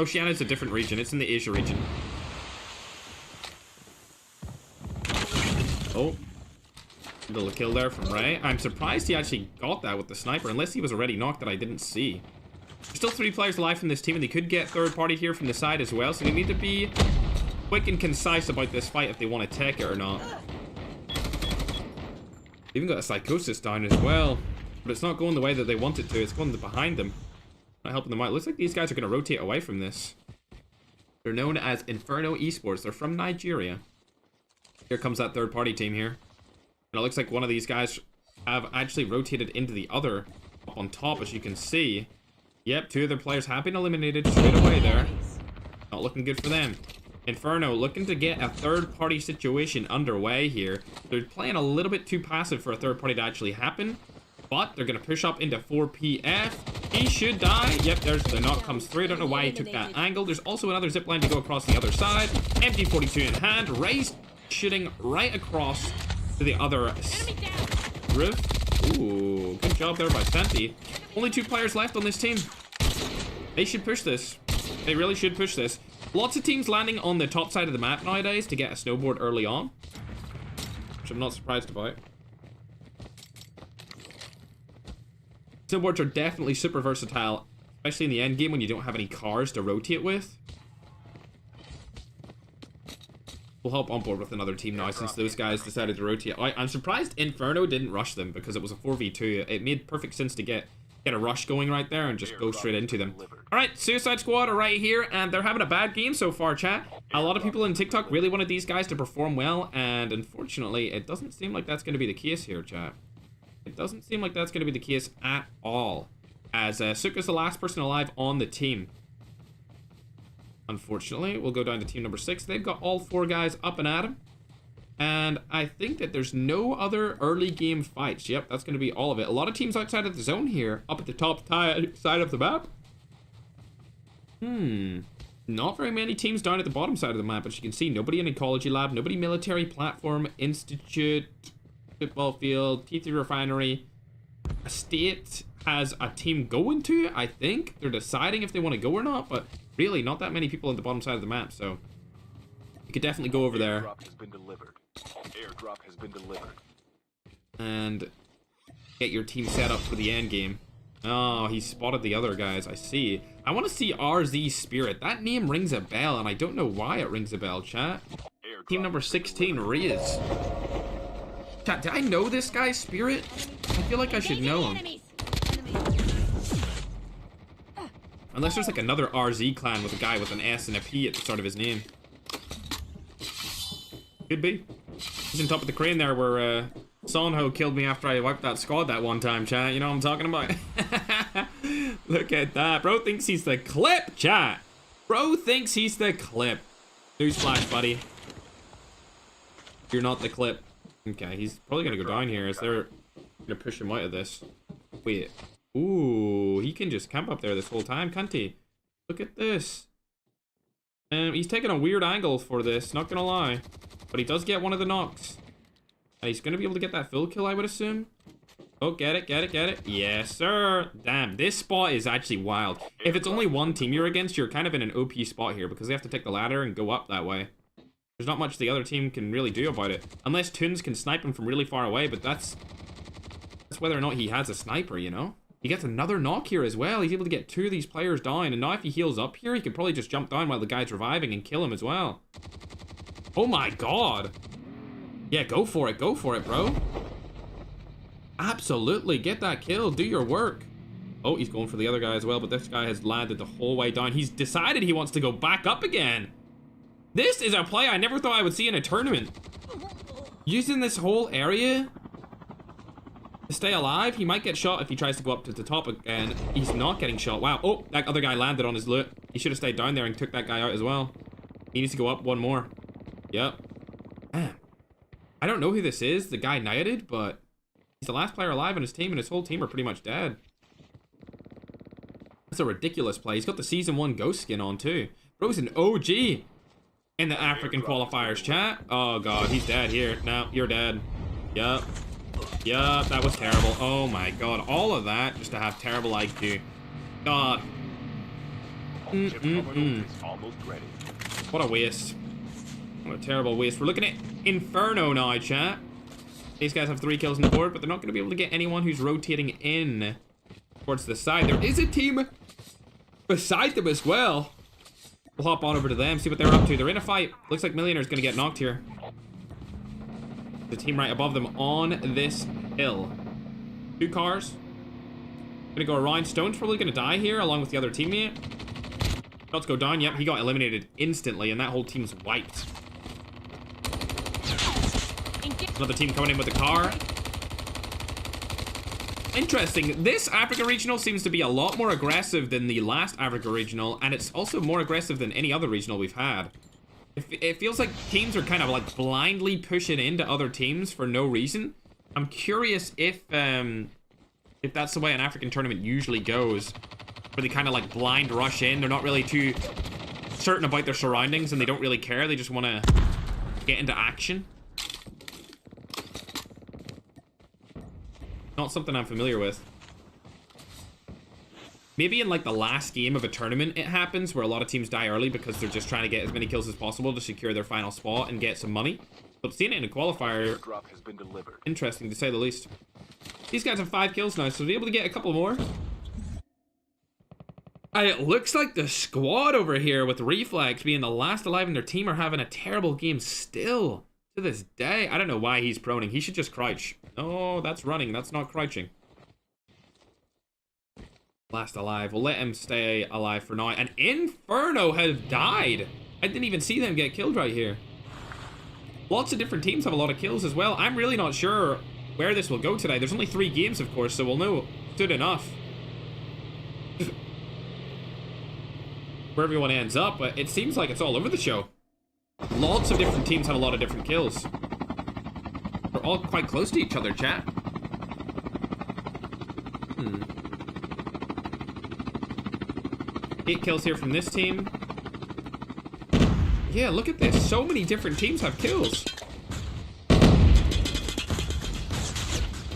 Oceania is a different region. It's in the Asia region. Oh. Little kill there from Ray. I'm surprised he actually got that with the sniper, unless he was already knocked that I didn't see. There's still 3 players alive from this team, and they could get third party here from the side as well, so they need to be quick and concise about this fight if they want to take it or not. They even got a Psychosis down as well, but it's not going the way that they want it to. It's going behind them. Not helping them out. Looks like these guys are going to rotate away from this. They're known as Inferno Esports. They're from Nigeria. Here comes that third party team here. And it looks like one of these guys have actually rotated into the other up on top, as you can see. Yep, 2 of their players have been eliminated straight away there. Not looking good for them. Inferno looking to get a third-party situation underway here. They're playing a little bit too passive for a third party to actually happen. But they're going to push up into 4PF. He should die. Yep, there's the knock comes through. I don't know why he took that angle. There's also another zip line to go across the other side. MG42 in hand. Raised, shooting right across to the other roof. Ooh, good job there by Santi. Only 2 players left on this team. They should push this. They really should push this. Lots of teams landing on the top side of the map nowadays to get a snowboard early on, which I'm not surprised about. Snowboards are definitely super versatile, especially in the end game when you don't have any cars to rotate with. We'll hop on board with another team now since those guys decided to rotate. I'm surprised Inferno didn't rush them because it was a 4v2. It made perfect sense to get a rush going right there and just go straight into them. Alright, Suicide Squad are right here, and they're having a bad game so far, chat. A lot of people in TikTok really wanted these guys to perform well, and unfortunately, it doesn't seem like that's going to be the case here, chat. It doesn't seem like that's going to be the case at all, as Suka's the last person alive on the team. Unfortunately, we'll go down to team number 6. They've got all 4 guys up and at him. And I think that there's no other early game fights. Yep, that's going to be all of it. A lot of teams outside of the zone here, up at the top side of the map. Not very many teams down at the bottom side of the map. As you can see, nobody in Ecology Lab, nobody Military Platform, Institute, Football Field, T3 Refinery. Estate has a team going to, I think. They're deciding if they want to go or not, but really not that many people on the bottom side of the map, so you could definitely go over there. Airdrop has been delivered. And get your team set up for the end game. Oh, he spotted the other guys. I see. I want to see RZ Spirit. That name rings a bell, and I don't know why it rings a bell, chat. Team number 16, Riz. Chat, did I know this guy, Spirit? I feel like I should know him. Unless there's like another RZ clan with a guy with an S and a P at the start of his name. Could be. He's on top of the crane there where Sonho killed me after I wiped that squad that one time, chat. You know what I'm talking about? Look at that. Bro thinks he's the clip, chat. Bro thinks he's the clip. Newsflash, buddy. You're not the clip. Okay, he's probably gonna go down here as they're gonna push him out of this. Wait. Ooh, he can just camp up there this whole time, can't he? Look at this. He's taking a weird angle for this, not gonna lie. But he does get one of the knocks. And he's gonna be able to get that full kill, I would assume. Oh, get it, get it, get it. Yes, sir. Damn, this spot is actually wild. If it's only one team you're against, you're kind of in an OP spot here because they have to take the ladder and go up that way. There's not much the other team can really do about it. Unless Toons can snipe him from really far away, but that's whether or not he has a sniper, you know? He gets another knock here as well. He's able to get 2 of these players down, and now if he heals up here, he could probably just jump down while the guy's reviving and kill him as well. Oh my god. Yeah, go for it, bro. Absolutely, get that kill, do your work. Oh, he's going for the other guy as well, but this guy has landed the whole way down. He's decided he wants to go back up again. This is a play I never thought I would see in a tournament. Using this whole area to stay alive. He might get shot if he tries to go up to the top again. He's not getting shot. Wow. Oh, that other guy landed on his loot. He should have stayed down there and took that guy out as well. He needs to go up one more. Yep. Man. I don't know who this is, the guy knighted, but he's the last player alive in his team, and his whole team are pretty much dead. That's a ridiculous play. He's got the Season 1 Ghost skin on, too. Bro's an OG in the African qualifiers, chat. Oh, God. He's dead here. No, you're dead. Yup. Yup, that was terrible. Oh, my God. All of that just to have terrible IQ. God. What a waste. What a terrible waste. We're looking at Inferno now, chat. These guys have 3 kills on the board, but they're not going to be able to get anyone who's rotating in towards the side. There is a team beside them as well. We'll hop on over to them, see what they're up to. They're in a fight. Looks like Millionaire's going to get knocked here. The team right above them on this hill. 2 cars. Gonna go around. Stone's probably going to die here along with the other teammate. Shots go down. Yep, he got eliminated instantly, and that whole team's wiped. Another team coming in with a car. Interesting. This Africa Regional seems to be a lot more aggressive than the last Africa Regional, and it's also more aggressive than any other regional we've had. It feels like teams are kind of like blindly pushing into other teams for no reason. I'm curious if that's the way an African tournament usually goes, where they kind of like blind rush in. They're not really too certain about their surroundings and they don't really care. They just want to get into action. Not something I'm familiar with. Maybe in like the last game of a tournament it happens where a lot of teams die early because they're just trying to get as many kills as possible to secure their final spot and get some money. But seeing it in a qualifier, Has been delivered. interesting to say the least. These guys have 5 kills now, so they'll be able to get a couple more. It looks like the squad over here with Reflex being the last alive in their team are having a terrible game still to this day. I don't know why he's proning. He should just crouch. No, that's running. That's not crouching. Last alive. We'll let him stay alive for now. And Inferno has died. I didn't even see them get killed right here. Lots of different teams have a lot of kills as well. I'm really not sure where this will go today. There's only 3 games, of course, so we'll know soon enough where everyone ends up. But it seems like it's all over the show. Lots of different teams have a lot of different kills. They're all quite close to each other, chat. 8 kills here from this team. Yeah, look at this. So many different teams have kills.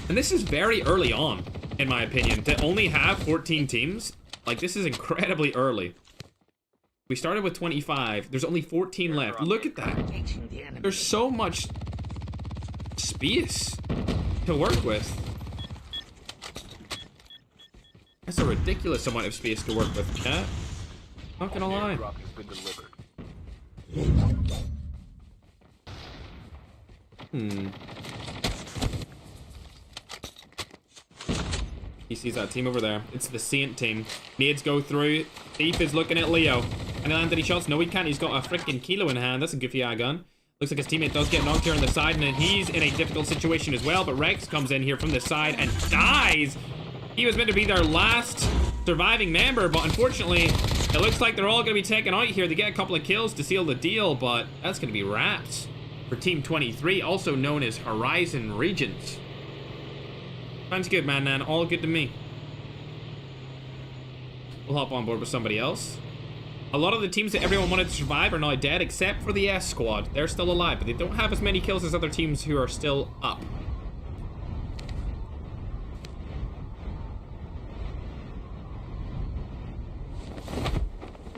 And this is very early on, in my opinion. To only have 14 teams, like, this is incredibly early. We started with 25. There's only 14 left. Look at that. There's so much space to work with. That's a ridiculous amount of space to work with, chat. Not gonna lie. He sees that team over there. It's the Saint team. Nades go through. Thief is looking at Leo. Can he land any shots? No, he can't. He's got a freaking kilo in hand. That's a goofy eye gun. Looks like his teammate does get knocked here on the side, and then he's in a difficult situation as well. But Rex comes in here from the side and dies. He was meant to be their last surviving member, but unfortunately, it looks like they're all going to be taken out here. They get a couple of kills to seal the deal, but that's going to be wraps for Team 23, also known as Horizon Regents. Sounds good, man, man. All good to me. We'll hop on board with somebody else. A lot of the teams that everyone wanted to survive are now dead, except for the S squad. They're still alive, but they don't have as many kills as other teams who are still up.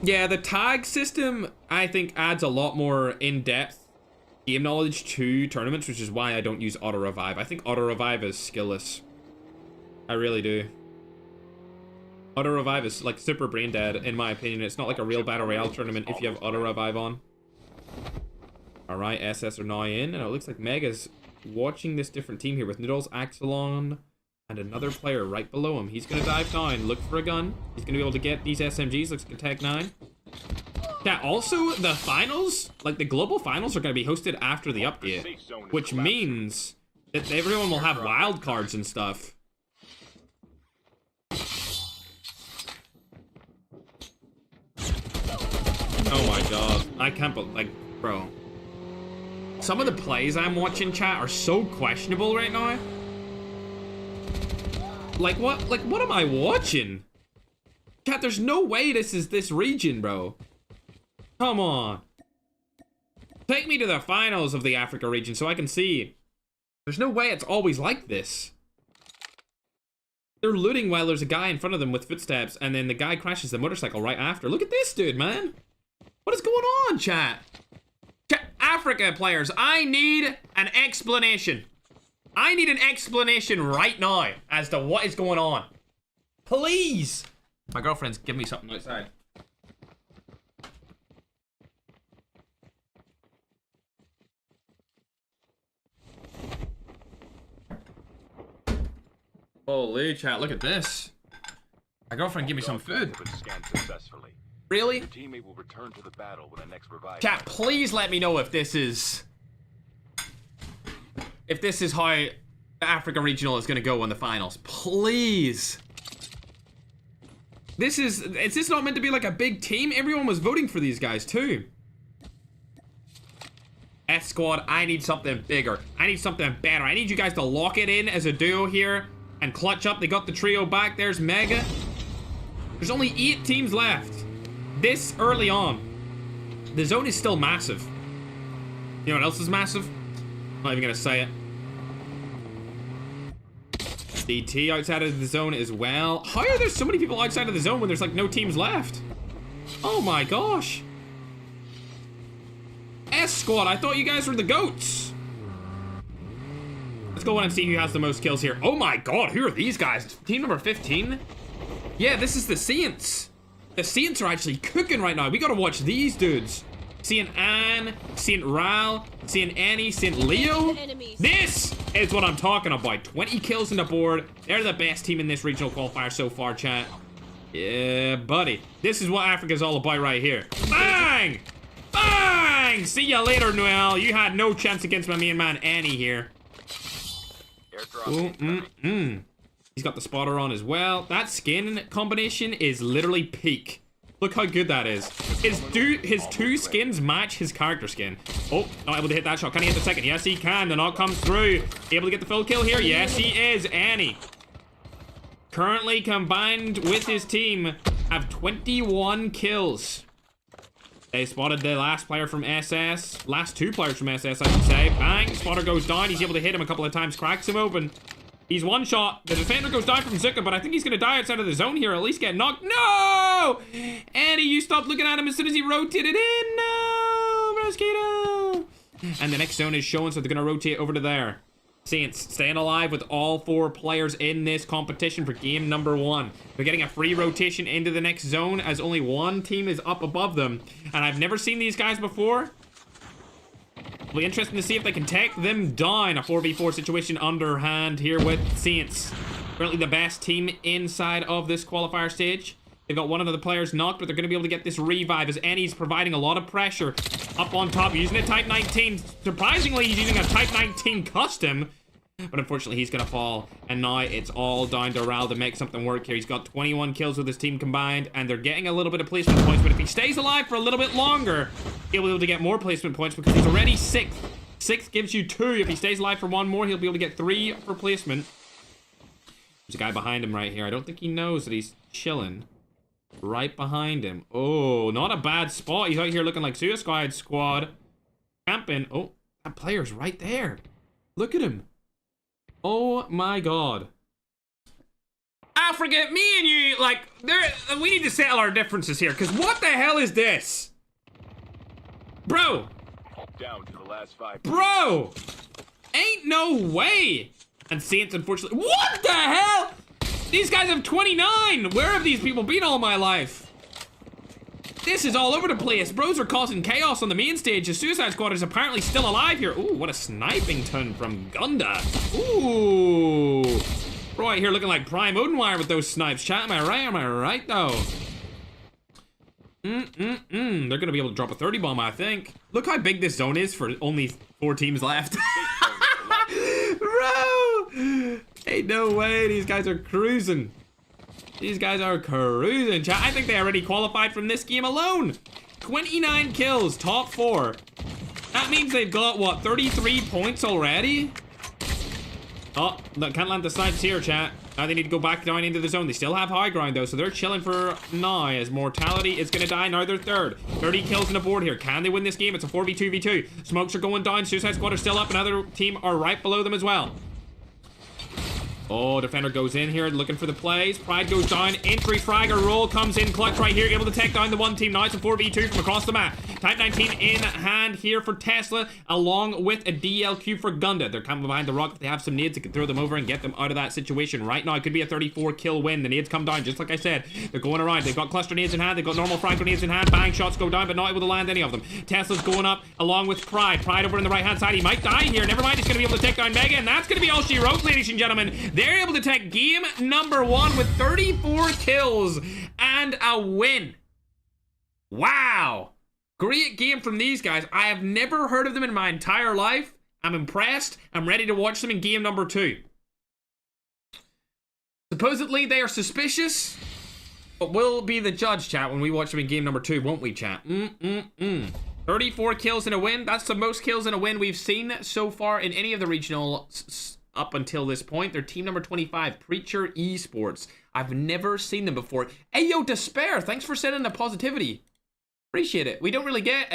Yeah, the tag system, I think, adds a lot more in-depth game knowledge to tournaments, which is why I don't use auto-revive. I think auto-revive is skillless. I really do. Auto-revive is, like, super brain-dead, in my opinion. It's not like a real Battle Royale tournament if you have auto-revive on. Alright, SS are now in, and it looks like Mega's watching this different team here with Noodles, Axelon, and another player right below him. He's gonna dive down, look for a gun. He's gonna be able to get these SMGs. Looks like a Tech 9. Yeah, also, the finals, like the global finals, are gonna be hosted after the update, which means that everyone will have wild cards and stuff. Oh my god. I can't believe, like, bro. Some of the plays I'm watching, chat, are so questionable right now. Like, what am I watching? Chat, there's no way this is this region, bro. Come on. Take me to the finals of the Africa region so I can see. There's no way it's always like this. They're looting while there's a guy in front of them with footsteps, and then the guy crashes the motorcycle right after. Look at this dude, man. What is going on, chat? Africa players, I need an explanation. I need an explanation right now as to what is going on. Please. My girlfriend's giving me something outside. Holy chat, look at this. My girlfriend gave me some food. Really? Your teammate will return to the battle when the next revive. Chat, please let me know if this is how the Africa Regional is gonna go in the finals. Please. Is this not meant to be like a big team? Everyone was voting for these guys too. S squad, I need something bigger. I need something better. I need you guys to lock it in as a duo here and clutch up. They got the trio back. There's Mega. There's only 8 teams left. This early on. The zone is still massive. You know what else is massive? I'm not even gonna say it. DT outside of the zone as well. How are there so many people outside of the zone when there's like no teams left? Oh my gosh. S squad, I thought you guys were the goats. Let's go on and see who has the most kills here. Oh my god, who are these guys? Team number 15? Yeah, this is the Saints. The Saints are actually cooking right now. We gotta watch these dudes. Saint Anne, Saint Ral, Saint Annie, Saint Leo. This is what I'm talking about. 20 kills on the board. They're the best team in this regional qualifier so far, chat. Yeah, buddy. This is what Africa's all about right here. Bang! Bang! See ya later, Noel. You had no chance against my main man, Annie here. He's got the spotter on as well. That skin combination is literally peak. Look how good that is. His 2 skins match his character skin. Oh, not able to hit that shot. Can he hit the second? Yes, he can. The knock comes through. Able to get the full kill here? Yes, he is. Annie. Currently combined with his team have 21 kills. They spotted the last player from SS. Last 2 players from SS, I should say. Bang. Spotter goes down. He's able to hit him a couple of times. Cracks him open. He's one shot. The defender goes down from Zuka, but I think he's going to die outside of the zone here. At least get knocked. No! Annie, you stopped looking at him as soon as he rotated in. No! Mosquito! And the next zone is showing, so they're going to rotate over to there. Saints staying alive with all 4 players in this competition for game number 1. They're getting a free rotation into the next zone as only 1 team is up above them. And I've never seen these guys before. It'll be interesting to see if they can take them down. A 4v4 situation underhand here with Saints. Currently the best team inside of this qualifier stage. They've got one of the players knocked, but they're going to be able to get this revive as Annie's providing a lot of pressure up on top. Using a Type 19. Surprisingly, he's using a Type 19 custom. But unfortunately, he's going to fall. And now it's all down to Ral to make something work here. He's got 21 kills with his team combined. And they're getting a little bit of placement points. But if he stays alive for a little bit longer, he'll be able to get more placement points because he's already 6th. 6th gives you 2. If he stays alive for 1 more, he'll be able to get 3 for placement. There's a guy behind him right here. I don't think he knows that he's chilling. Right behind him. Oh, not a bad spot. He's out here looking like Suicide Squad. Camping. Oh, that player's right there. Look at him. Oh my god. Africa, me and you, like, we need to settle our differences here, because what the hell is this? Bro. Down to the last 5. Bro. Ain't no way. And Saints, unfortunately. What the hell? These guys have 29. Where have these people been all my life? This is all over the place. Bros are causing chaos on the main stage. The Suicide Squad is apparently still alive here. Ooh, what a sniping turn from Gunda. Ooh. Right here looking like Prime Odenwire with those snipes. Chat, am I right? Am I right, though? They're going to be able to drop a 30 bomb, I think. Look how big this zone is for only 4 teams left. Bro! Ain't no way. These guys are cruising. These guys are cruising, chat. I think they already qualified from this game alone. 29 kills, top 4. That means they've got, what, 33 points already? Oh, can't land the snipes here, chat. Now they need to go back down into the zone. They still have high ground, though, so they're chilling for now as Mortality is going to die. Now they're 3rd. 30 kills on the board here. Can they win this game? It's a 4v2v2. Smokes are going down. Suicide Squad are still up. Another team are right below them as well. Oh, defender goes in here looking for the plays. Pride goes down. Entry fragger roll comes in clutch right here. Able to take down the 1 team. Now it's a 4v2 from across the map. Type 19 in hand here for Tesla, along with a DLQ for Gunda. They're coming behind the rock. If they have some nades, they can throw them over and get them out of that situation. Right now, it could be a 34 kill win. The nades come down, just like I said. They're going around. They've got cluster nades in hand. They've got normal frag grenades in hand. Bang, shots go down, but not able to land any of them. Tesla's going up along with Pride. Pride over on the right-hand side. He might die here. Never mind. He's going to be able to take down Mega, and that's going to be all she wrote, ladies and gentlemen. They're able to take game number 1 with 34 kills and a win. Wow. Great game from these guys. I have never heard of them in my entire life. I'm impressed. I'm ready to watch them in game number 2. Supposedly they are suspicious, but we'll be the judge, chat, when we watch them in game number 2, won't we, chat? 34 kills in a win. That's the most kills in a win we've seen so far in any of the regionals up until this point. They're team number 25, Preacher Esports. I've never seen them before. Hey, yo, Despair, thanks for sending the positivity. Appreciate it. We don't really get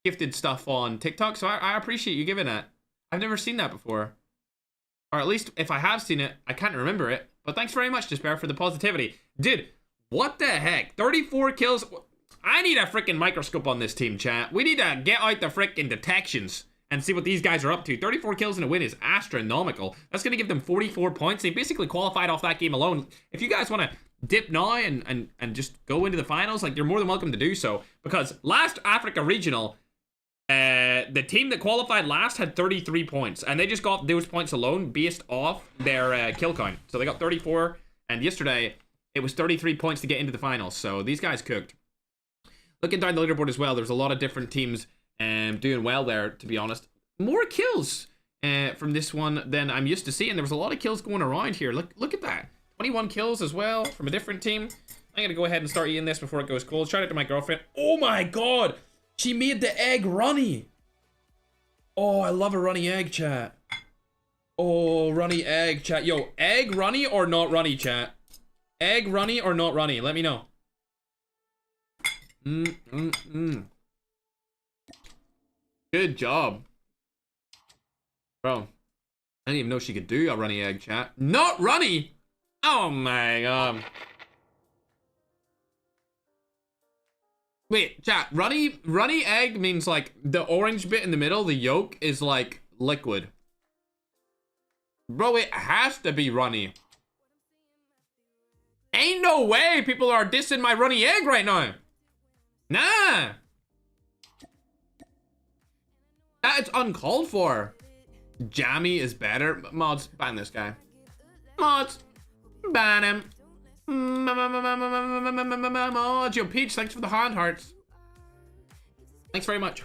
gifted stuff on TikTok, so I appreciate you giving that. I've never seen that before. Or at least, if I have seen it, I can't remember it. But thanks very much, Despair, for the positivity. Dude, what the heck? 34 kills. I need a freaking microscope on this team, chat. We need to get out the freaking detections and see what these guys are up to. 34 kills in a win is astronomical. That's going to give them 44 points. They basically qualified off that game alone. If you guys want to dip now and just go into the finals, like, you're more than welcome to do so. Because last Africa Regional, the team that qualified last had 33 points. And they just got those points alone based off their kill count. So they got 34. And yesterday, it was 33 points to get into the finals. So these guys cooked. Looking down the leaderboard as well, there's a lot of different teams doing well there, to be honest. More kills from this one than I'm used to seeing. There was a lot of kills going around here. Look at that. 21 kills as well from a different team. I'm going to go ahead and start eating this before it goes cold. Shout out to my girlfriend. Oh my god! She made the egg runny. Oh, I love a runny egg, chat. Oh, runny egg, chat. Yo, egg runny or not runny, chat? Egg runny or not runny? Let me know. Good job. Bro, I didn't even know she could do a runny egg, chat. Not runny! Oh my god. Wait, chat, runny egg means like the orange bit in the middle, the yolk, is like liquid. Bro, it has to be runny. Ain't no way people are dissing my runny egg right now. Nah. That's uncalled for. Jammy is better. Mods, ban this guy. Mods, ban him. Mods, yo, Peach, thanks for the hand hearts. Thanks very much.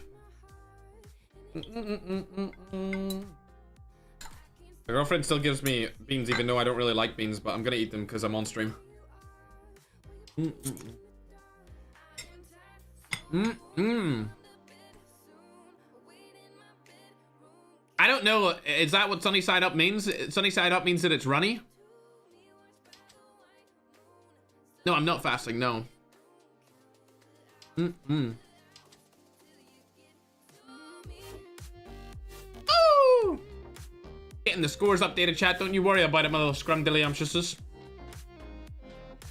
My girlfriend still gives me beans even though I don't really like beans, but I'm gonna eat them because I'm on stream. I don't know. Is that what sunny side up means? Sunny side up means that it's runny? No, I'm not fasting. No. Oh! Getting the scores updated, chat. Don't you worry about it, my little scrumdiddlyumptiouses.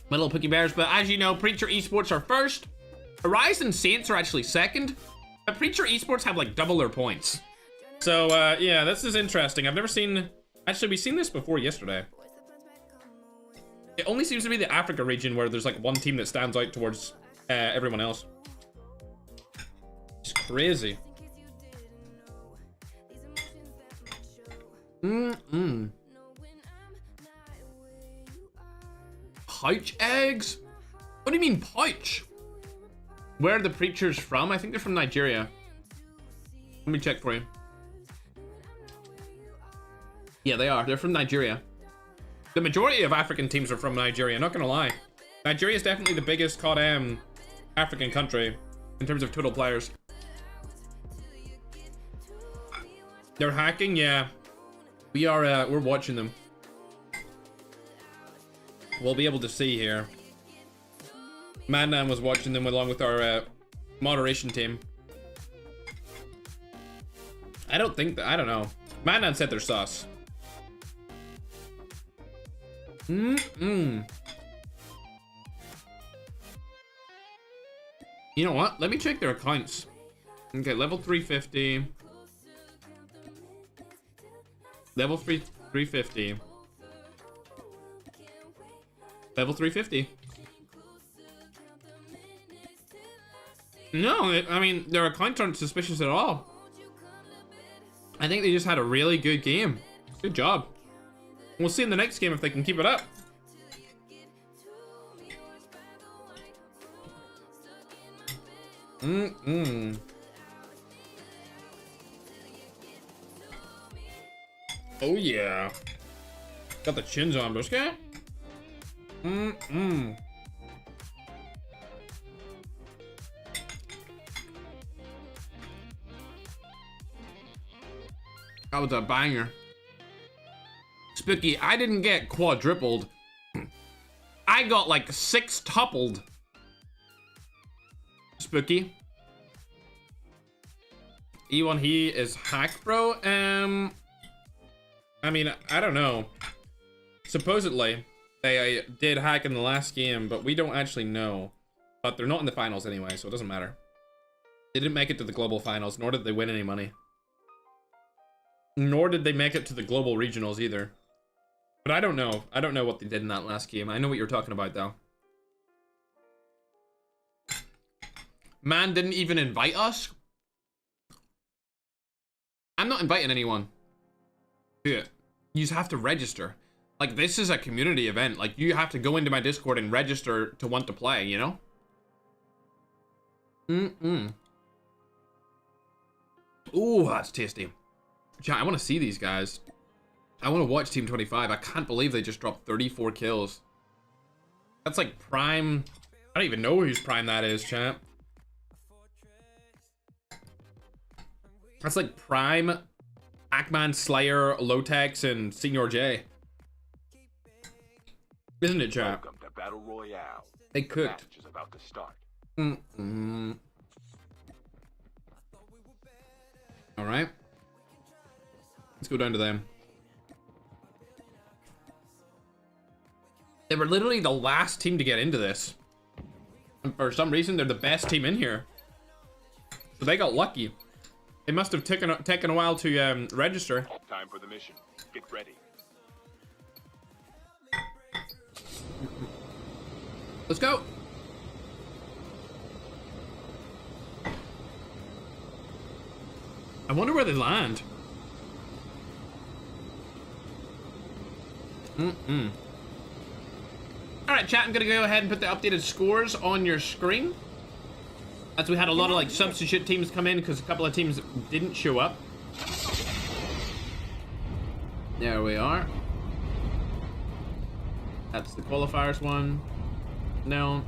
My little Pookie Bears. But as you know, Preacher Esports are first. Horizon Saints are actually second. But Preacher Esports have like double their points. So, yeah, this is interesting. I've never seen... Actually, we've seen this before yesterday. It only seems to be the Africa region where there's like one team that stands out towards everyone else. It's crazy. Pouch eggs? What do you mean pouch? Where are the preachers from? I think they're from Nigeria. Let me check for you. Yeah, they are. They're from Nigeria. The majority of African teams are from Nigeria, not gonna lie. Nigeria is definitely the biggest COD African country in terms of total players. They're hacking, yeah. We are, we're watching them. We'll be able to see here. Madnan was watching them along with our moderation team. I don't think that, I don't know. Madnan said they're sus. You know what? Let me check their accounts. Okay, level 350. Level 350. Level 350. No, I mean, their accounts aren't suspicious at all. I think they just had a really good game. Good job. We'll see in the next game if they can keep it up. Oh yeah. Got the chins on, broska. That was a banger. Spooky, I didn't get quadrupled. I got like sextupled. Spooky. E1, he is hack, bro. I mean, I don't know. Supposedly, they did hack in the last game, but we don't actually know. But they're not in the finals anyway, so it doesn't matter. They didn't make it to the global finals, nor did they win any money. Nor did they make it to the global regionals either. But I don't know. I don't know what they did in that last game. I know what you're talking about, though. Man didn't even invite us? I'm not inviting anyone. Yeah. You just have to register. Like, this is a community event. Like, you have to go into my Discord and register to want to play, you know? Ooh, that's tasty. Chat, I want to see these guys. I want to watch Team 25. I can't believe they just dropped 34 kills. That's like prime. I don't even know whose prime that is, chat. That's like prime Pac-Man, Slayer, Lotex, and Senior J. Isn't it, chat? Welcome to Battle Royale. They cooked. Match is about to start. All right. Let's go down to them. They were literally the last team to get into this. And for some reason, they're the best team in here. So they got lucky. It must have taken a while to register. Time for the mission. Get ready. Let's go. I wonder where they land. Alright, chat, I'm gonna go ahead and put the updated scores on your screen. As we had a lot of like substitute teams come in because a couple of teams didn't show up. There we are. That's the qualifiers one. No.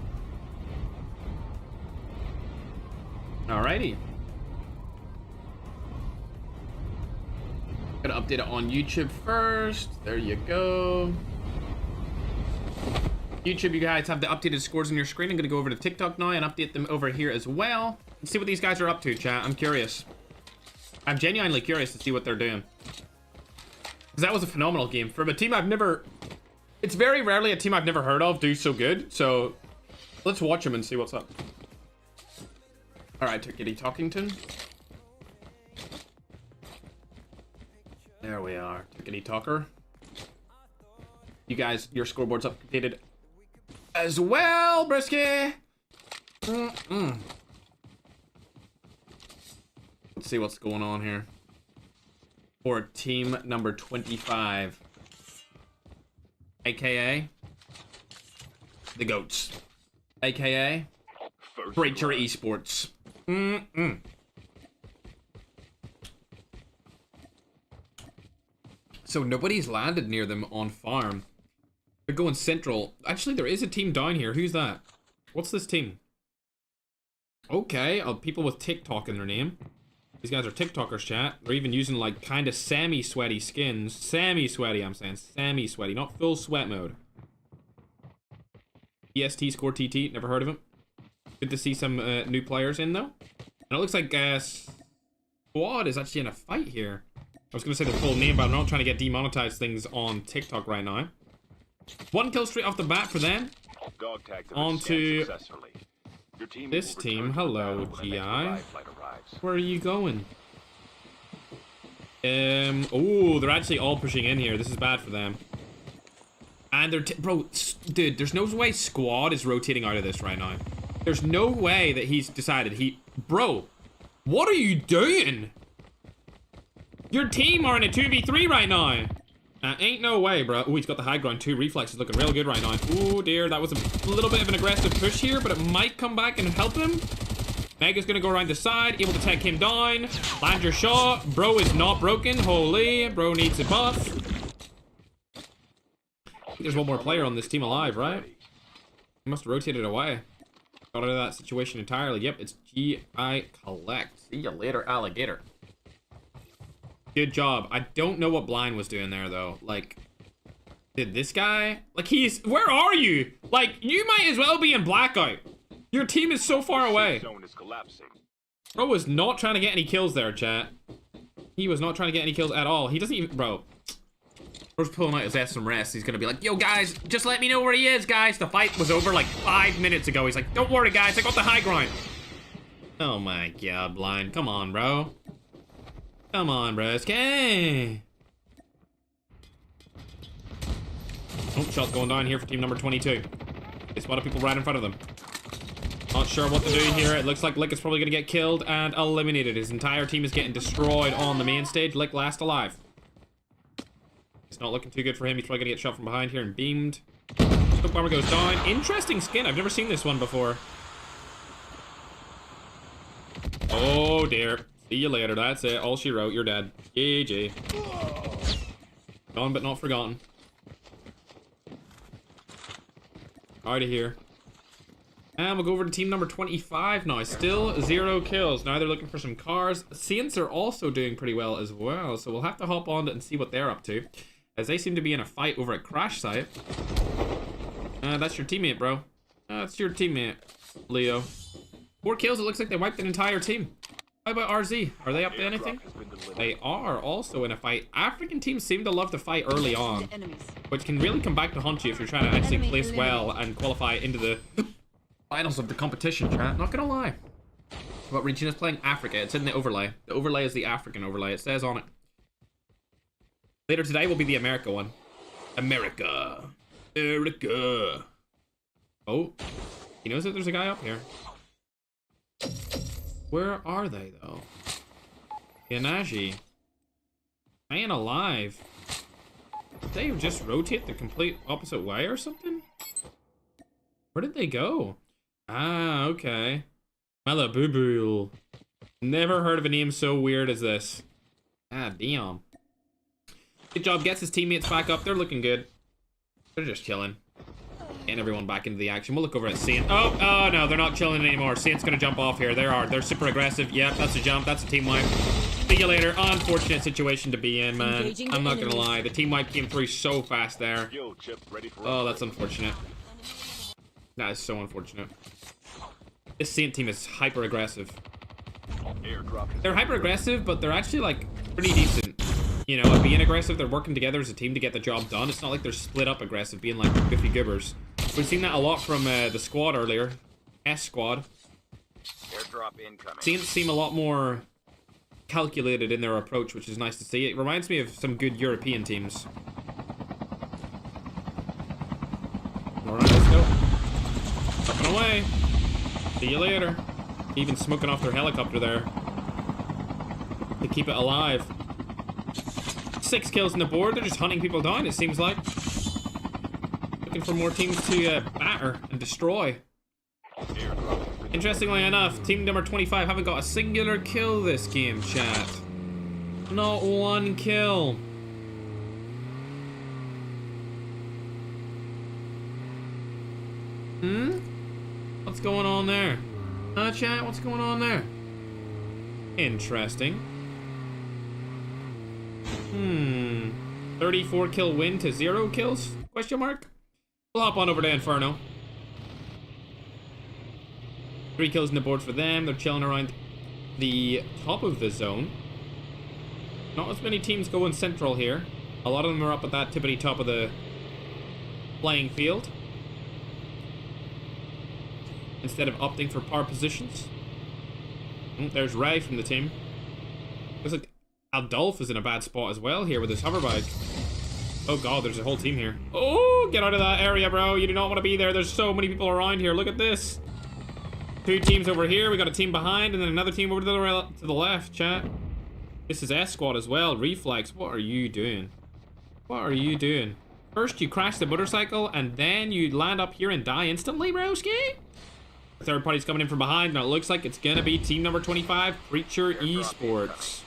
Alrighty. Gotta update it on YouTube first. There you go. YouTube, you guys have the updated scores on your screen. I'm gonna go over to TikTok now and update them over here as well. Let's see what these guys are up to, chat. I'm curious. I'm genuinely curious to see what they're doing. Because that was a phenomenal game. From a team I've never... It's very rarely a team I've never heard of do so good. So, let's watch them and see what's up. Alright, Tickety Talkington. There we are. Tickety Talker. You guys, your scoreboard's updated as well, Brisky. Let's see what's going on here. For team number 25. AKA the GOATs. AKA Breakout Esports. So nobody's landed near them on farm. They're going central. Actually, there is a team down here. Who's that? What's this team? Okay, people with TikTok in their name. These guys are TikTokers, chat. They're even using like kind of semi-sweaty skins. Semi-sweaty, I'm saying. Semi-sweaty, not full sweat mode. EST score TT. Never heard of him. Good to see some new players in though. And it looks like Squad is actually in a fight here. I was gonna say the full name, but I'm not trying to get demonetized things on TikTok right now. One kill straight off the bat for them. Dog tag on to your team this team. Hello, GI. Where are you going? Oh, they're actually all pushing in here. This is bad for them. And they're bro, dude, there's no way Squad is rotating out of this right now. There's no way that he's decided bro, what are you doing? Your team are in a 2v3 right now. Ain't no way, bro. Oh, he's got the high ground too. Reflex is looking real good right now. Oh, dear. That was a little bit of an aggressive push here, but it might come back and help him. Mega's going to go around the side, able to take him down. Land your shot. Bro is not broken. Holy. Bro needs a buff. I think there's one more player on this team alive, right? He must have rotated away. Got out of that situation entirely. Yep, it's GI Collect. See you later, alligator. Good job. I don't know what Blind was doing there, though. Like, did this guy... Like, he's... Where are you? Like, you might as well be in Blackout. Your team is so far away. Zone is collapsing. Bro was not trying to get any kills there, chat. He was not trying to get any kills at all. He doesn't even... Bro. Bro's pulling out his ass some rest. He's gonna be like, yo, guys, just let me know where he is, guys. The fight was over like 5 minutes ago. He's like, don't worry, guys. I got the high ground. Oh, my God, Blind. Come on, bro. Come on, broski. Oh, shot going down here for team number 22. They spotted people right in front of them. Not sure what to do here. It looks like Lick is probably going to get killed and eliminated. His entire team is getting destroyed on the main stage. Lick last alive. It's not looking too good for him. He's probably going to get shot from behind here and beamed. Smoke bomber goes down. Interesting skin. I've never seen this one before. Oh, dear. See you later. That's it. All she wrote. You're dead. GG. Gone but not forgotten. Out of here. And we'll go over to team number 25 now. Still 0 kills. Now they're looking for some cars. Saints are also doing pretty well as well. So we'll have to hop on and see what they're up to, as they seem to be in a fight over at Crash Site. That's your teammate, bro. That's your teammate, Leo. 4 kills. It looks like they wiped an entire team. How about RZ? Are they up to anything? They are also in a fight. African teams seem to love to fight early on, which can really come back to haunt you if you're trying to actually place well and qualify into the finals of the competition, chat. Not gonna lie. What region is playing? Africa. It's in the overlay. The overlay is the African overlay. It says on it. Later today will be the America one. America. America. Oh. He knows that there's a guy up here. Where are they, though? Yanaji. Man alive. Did they just rotate the complete opposite way or something? Where did they go? Ah, okay. Malabubul. Never heard of a name so weird as this. Ah, damn. Good job. Gets his teammates back up. They're looking good. They're just chilling. Getting everyone back into the action. We'll look over at Saint. Oh, no, they're not chilling anymore. Saint's gonna jump off here. They're super aggressive. Yep, that's a jump. That's a team wipe. See you later. Unfortunate situation to be in, man. I'm not gonna lie. The team wipe came through so fast there. Oh, that's unfortunate. That is so unfortunate. This Saint team is hyper aggressive. They're hyper aggressive, but they're actually like pretty decent. You know, at being aggressive, they're working together as a team to get the job done. It's not like they're split up aggressive, being like goofy gibbers. We've seen that a lot from the squad earlier. S squad. Airdrop incoming. Saints seem a lot more calculated in their approach, which is nice to see. It reminds me of some good European teams. Alright, let's go. Up and away. See you later. Even smoking off their helicopter there to keep it alive. 6 kills on the board. They're just hunting people down, it seems like. Looking for more teams to batter and destroy. Interestingly enough, team number 25 haven't got a singular kill this game, chat. Not 1 kill. What's going on there? Chat, what's going on there? Interesting. 34 kill win to 0 kills? Question mark? We'll hop on over to Inferno. 3 kills on the board for them. They're chilling around the top of the zone. Not as many teams going central here. A lot of them are up at that tippity top of the playing field, instead of opting for par positions. There's Ray from the team. Looks like Aldolf is in a bad spot as well here with his hoverbike. Oh god, there's a whole team here. Oh, get out of that area, bro. You do not want to be there. There's so many people around here. Look at this. 2 teams over here. We got a team behind and then another team over to the left, chat. This is S squad as well. Reflex, what are you doing? What are you doing? First you crash the motorcycle and then you land up here and die instantly, broski? The third party's coming in from behind and it looks like it's gonna be team number 25, Preacher Esports.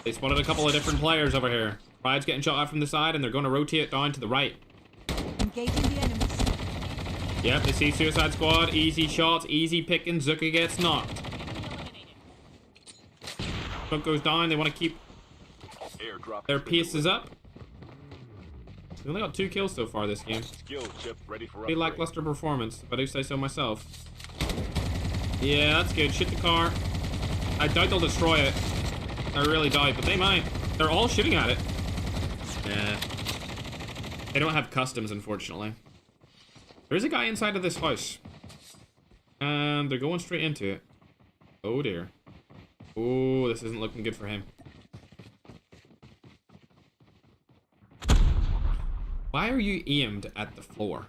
They spotted a couple of different players over here. Pride's getting shot out from the side and they're going to rotate down to the right. Engaging the enemies. Yep, they see Suicide Squad. Easy shots, easy picking. Zuka gets knocked. Smoke goes down. They want to keep Airdrop their has been paces delivered. up. We only got 2 kills so far this game. Skill chip ready for Pretty upgrade. lackluster performance, if I do say so myself. Yeah, that's good. Shoot the car. I doubt they'll destroy it. I really doubt, but they might. They're all shooting at it. Yeah. They don't have customs, unfortunately. There's a guy inside of this house. And they're going straight into it. Oh, dear. Oh, this isn't looking good for him. Why are you aimed at the floor?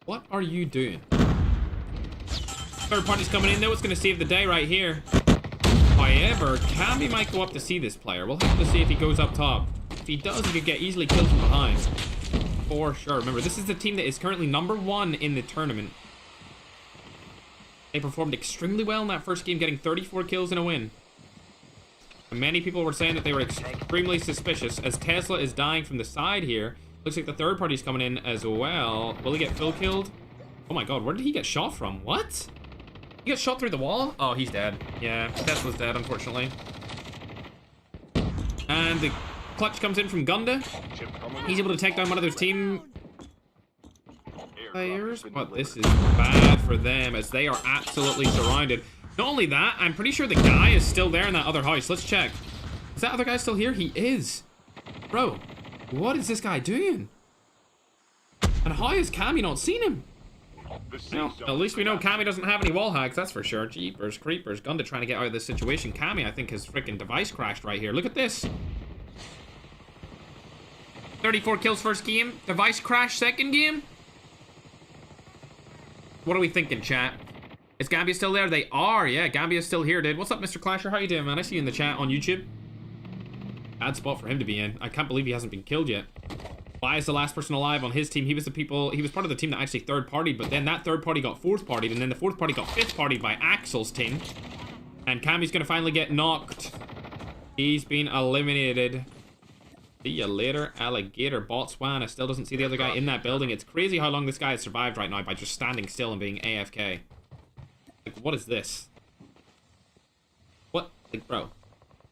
What are you doing? Third party's coming in though. It's going to save the day right here. However, Camby might go up to see this player. We'll have to see if he goes up top. If he does, he could get easily killed from behind. For sure. Remember, this is the team that is currently #1 in the tournament. They performed extremely well in that first game, getting 34 kills in a win. And many people were saying that they were extremely suspicious, as Tesla is dying from the side here. Looks like the third party's coming in as well. Will he get full killed? Oh my god, where did he get shot from? What? He got shot through the wall? Oh, he's dead. Yeah, Tesla's dead, unfortunately. And the clutch comes in from Gunda. He's able to take down one of their team players, but this is bad for them as they are absolutely surrounded. Not only that, I'm pretty sure the guy is still there in that other house. Let's check. Is that other guy still here? He is. Bro, what is this guy doing? And how has Cammy not seen him? Well, at least we know Cammy doesn't have any wall hacks, that's for sure. Jeepers, creepers. Gunda trying to get out of this situation. Cammy, I think, his freaking device crashed right here. Look at this. 34 kills first game. Device crash second game. What are we thinking, chat? Is Gambia still there? They are. Yeah, Gambia's still here, dude. What's up, Mr. Clasher? How you doing, man? I see you in the chat on YouTube. Bad spot for him to be in. I can't believe he hasn't been killed yet. Why is the last person alive on his team? He was part of the team that actually third partied, but then that third party got fourth partied, and then the fourth party got fifth partied by Axel's team. And Cammy's gonna finally get knocked. He's been eliminated. See ya later, alligator. Botswana still doesn't see the other guy in that building. It's crazy how long this guy has survived right now by just standing still and being AFK. Like, what is this? What? Like, bro.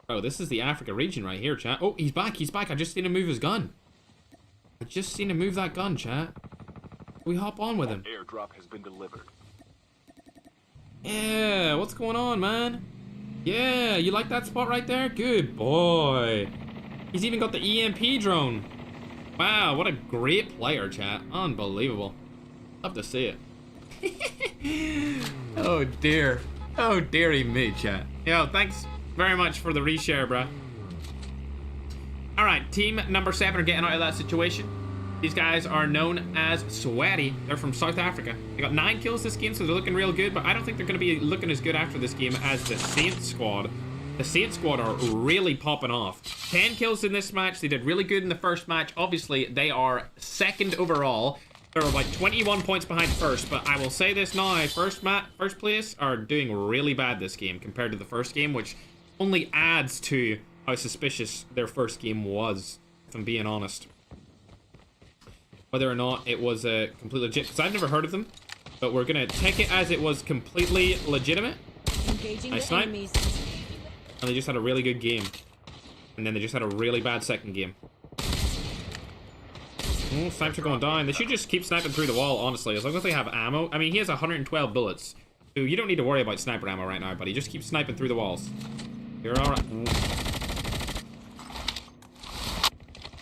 Bro, this is the Africa region right here, chat. Oh, he's back. He's back. I just seen him move his gun. I just seen him move that gun, chat. We hop on with him. Airdrop has been delivered. Yeah, what's going on, man? Yeah, you like that spot right there? Good boy. He's even got the EMP drone. Wow, what a great player, chat. Unbelievable. Love to see it. Oh, dear. Oh, dearie me, chat. Yo, thanks very much for the reshare, bruh. Alright, team #7 are getting out of that situation. These guys are known as Sweaty. They're from South Africa. They got 9 kills this game, so they're looking real good, but I don't think they're going to be looking as good after this game as the Saints squad. The Saints squad are really popping off. 10 kills in this match. They did really good in the first match. Obviously, they are second overall. They're like 21 points behind first, but I will say this now. First place are doing really bad this game compared to the first game, which only adds to how suspicious their first game was, if I'm being honest. Whether or not it was completely legit, because I've never heard of them, but we're going to take it as it was completely legitimate. Nice snipe. And they just had a really good game. And then they just had a really bad second game. Oh, snipes are going down. They should just keep sniping through the wall, honestly, as long as they have ammo. I mean, he has 112 bullets. So you don't need to worry about sniper ammo right now, buddy. Just keep sniping through the walls. You're alright.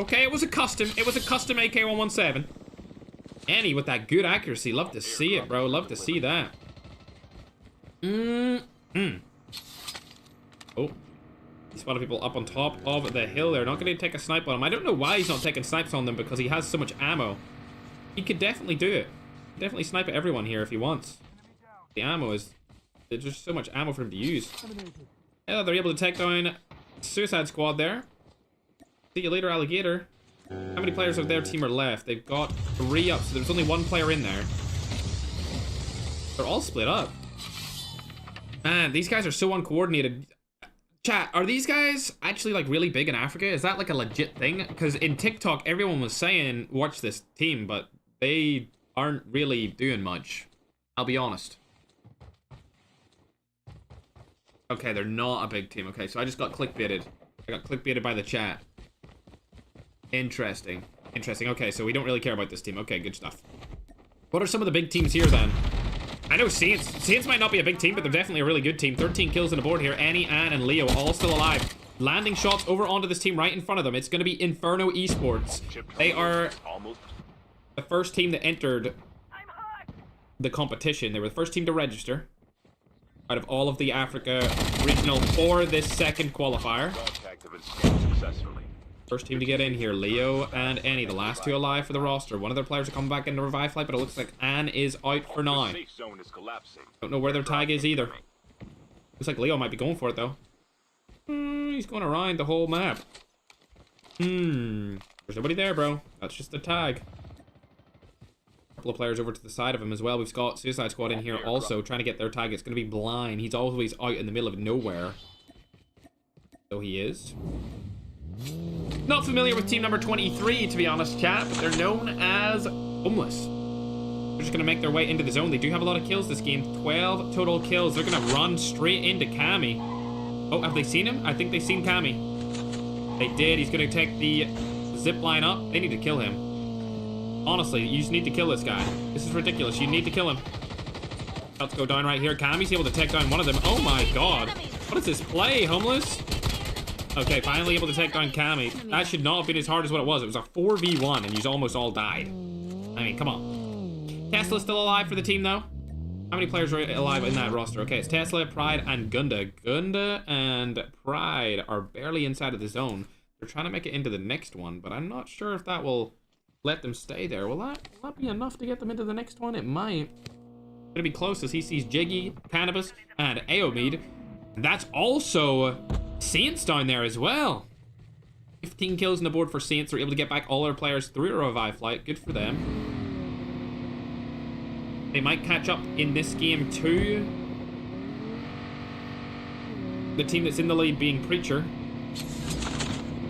Okay, it was a custom. It was a custom AK-117. Annie with that good accuracy. Love to see it, bro. Love to see that. Oh. He's spotted people up on top of the hill. They're not going to take a snipe on him. I don't know why he's not taking snipes on them, because he has so much ammo. He could definitely do it. Definitely snipe at everyone here if he wants. The ammo is... There's just so much ammo for him to use. Yeah, they're able to take down Suicide Squad there. See you later, alligator. How many players of their team are left? They've got 3 up, so there's only 1 player in there. They're all split up. Man, these guys are so uncoordinated. Chat, are these guys actually like really big in Africa? Is that like a legit thing? Because in TikTok, everyone was saying, watch this team, but they aren't really doing much. I'll be honest. Okay, they're not a big team. Okay, so I just got clickbaited. I got clickbaited by the chat. Interesting. Interesting. Okay, so we don't really care about this team. Okay, good stuff. What are some of the big teams here, then? I know Saints. Saints might not be a big team, but they're definitely a really good team. 13 kills on the board here. Annie, Ann, and Leo all still alive. Landing shots over onto this team right in front of them. It's going to be Inferno Esports. They are the first team that entered the competition. They were the first team to register out of all of the Africa regional for this second qualifier. First team to get in here, Leo and Annie, the last two alive for the roster. One of their players are coming back into revive flight, but it looks like Anne is out for now. Don't know where their tag is either. Looks like Leo might be going for it though. He's going around the whole map. There's nobody there, bro. That's just the tag. Couple of players over to the side of him as well. We've got Suicide Squad in here also trying to get their tag. It's going to be Blind. He's always out in the middle of nowhere. So he is. Not familiar with team number 23, to be honest, chat, but they're known as Homeless. They're just going to make their way into the zone. They do have a lot of kills this game. 12 total kills. They're going to run straight into Cammy. Oh, have they seen him? I think they've seen Cammy. They did. He's going to take the zip line up. They need to kill him. Honestly, you just need to kill this guy. This is ridiculous. You need to kill him. Let's go down right here. Cammy's able to take down one of them. Oh my god. What is this play, Homeless? Okay, finally able to take down Cammy. That should not have been as hard as what it was. It was a 4v1 and you almost all died. I mean, come on. Tesla's still alive for the team, though. How many players are alive in that roster? Okay, it's Tesla, Pride, and Gunda. Gunda and Pride are barely inside of the zone. They're trying to make it into the next one, but I'm not sure if that will let them stay there. Will that be enough to get them into the next one? It might. Gonna be close as he sees Jiggy, Cannabis, and Aomid. That's also Saints down there as well. 15 kills on the board for Saints. They're able to get back all their players through a revive flight. Good for them. They might catch up in this game too. The team that's in the lead being Preacher.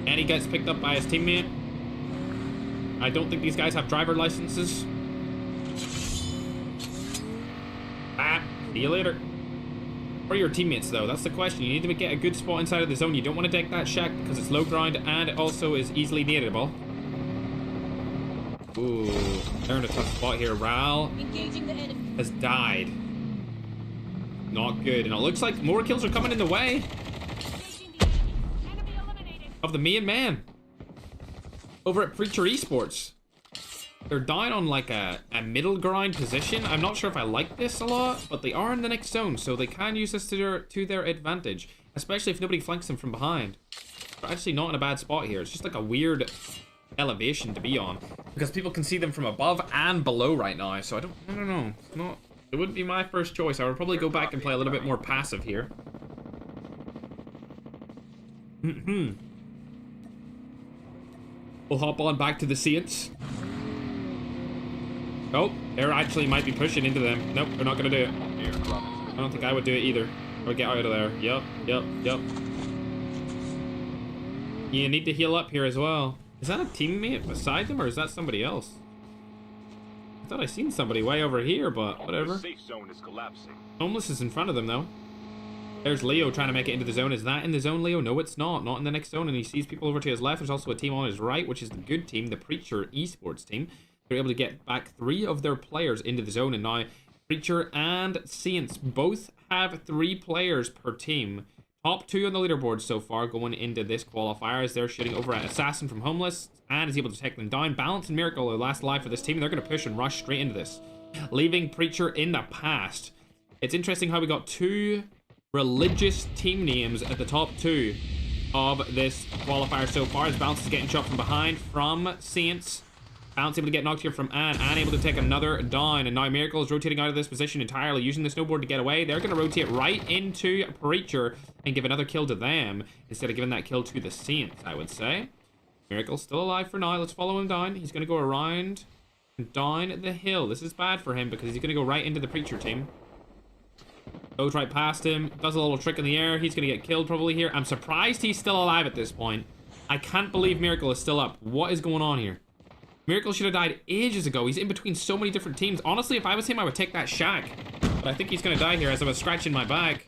And he gets picked up by his teammate. I don't think these guys have driver licenses. See you later. Where are your teammates though? That's the question. You need to get a good spot inside of the zone. You don't want to take that shack because it's low ground and it also is easily nadable. Ooh, they're in a tough spot here. Ral has died. Not good. And it looks like more kills are coming in the way of the main man over at Preacher Esports. They're down on like a middle ground position. I'm not sure if I like this a lot, but they are in the next zone, so they can use this to their advantage, especially if nobody flanks them from behind. They're actually not in a bad spot here. It's just like a weird elevation to be on because people can see them from above and below right now. So I don't know. It wouldn't be my first choice. I would probably go back and play a little bit more passive here. We'll hop on back to the Saints. Oh, they actually might be pushing into them. Nope, they're not gonna do it. I don't think I would do it either. I would get out of there. Yup. You need to heal up here as well. Is that a teammate beside them or is that somebody else? I thought I seen somebody way over here, but whatever. The safe zone is collapsing. Homeless is in front of them though. There's Leo trying to make it into the zone. Is that in the zone, Leo? No, it's not. Not in the next zone. And he sees people over to his left. There's also a team on his right, which is the good team, the Preacher Esports team. They're able to get back 3 of their players into the zone. And now Preacher and Saints both have 3 players per team. Top 2 on the leaderboard so far going into this qualifier as they're shooting over at Assassin from Homeless and is able to take them down. Balance and Miracle are the last alive for this team. They're going to push and rush straight into this, leaving Preacher in the past. It's interesting how we got 2 religious team names at the top 2 of this qualifier so far as Balance is getting shot from behind from Saints. Balance able to get knocked here from Anne able to take another down, and now Miracle is rotating out of this position entirely, using the snowboard to get away. They're going to rotate right into Preacher and give another kill to them instead of giving that kill to the Saints, I would say. Miracle's still alive for now. Let's follow him down. He's going to go around and down the hill. This is bad for him because he's going to go right into the Preacher team. Goes right past him, does a little trick in the air. He's going to get killed probably here. I'm surprised he's still alive at this point. I can't believe Miracle is still up. What is going on here? Miracle should have died ages ago. He's in between so many different teams. Honestly, if I was him, I would take that shack. But I think he's going to die here as I was scratching my back.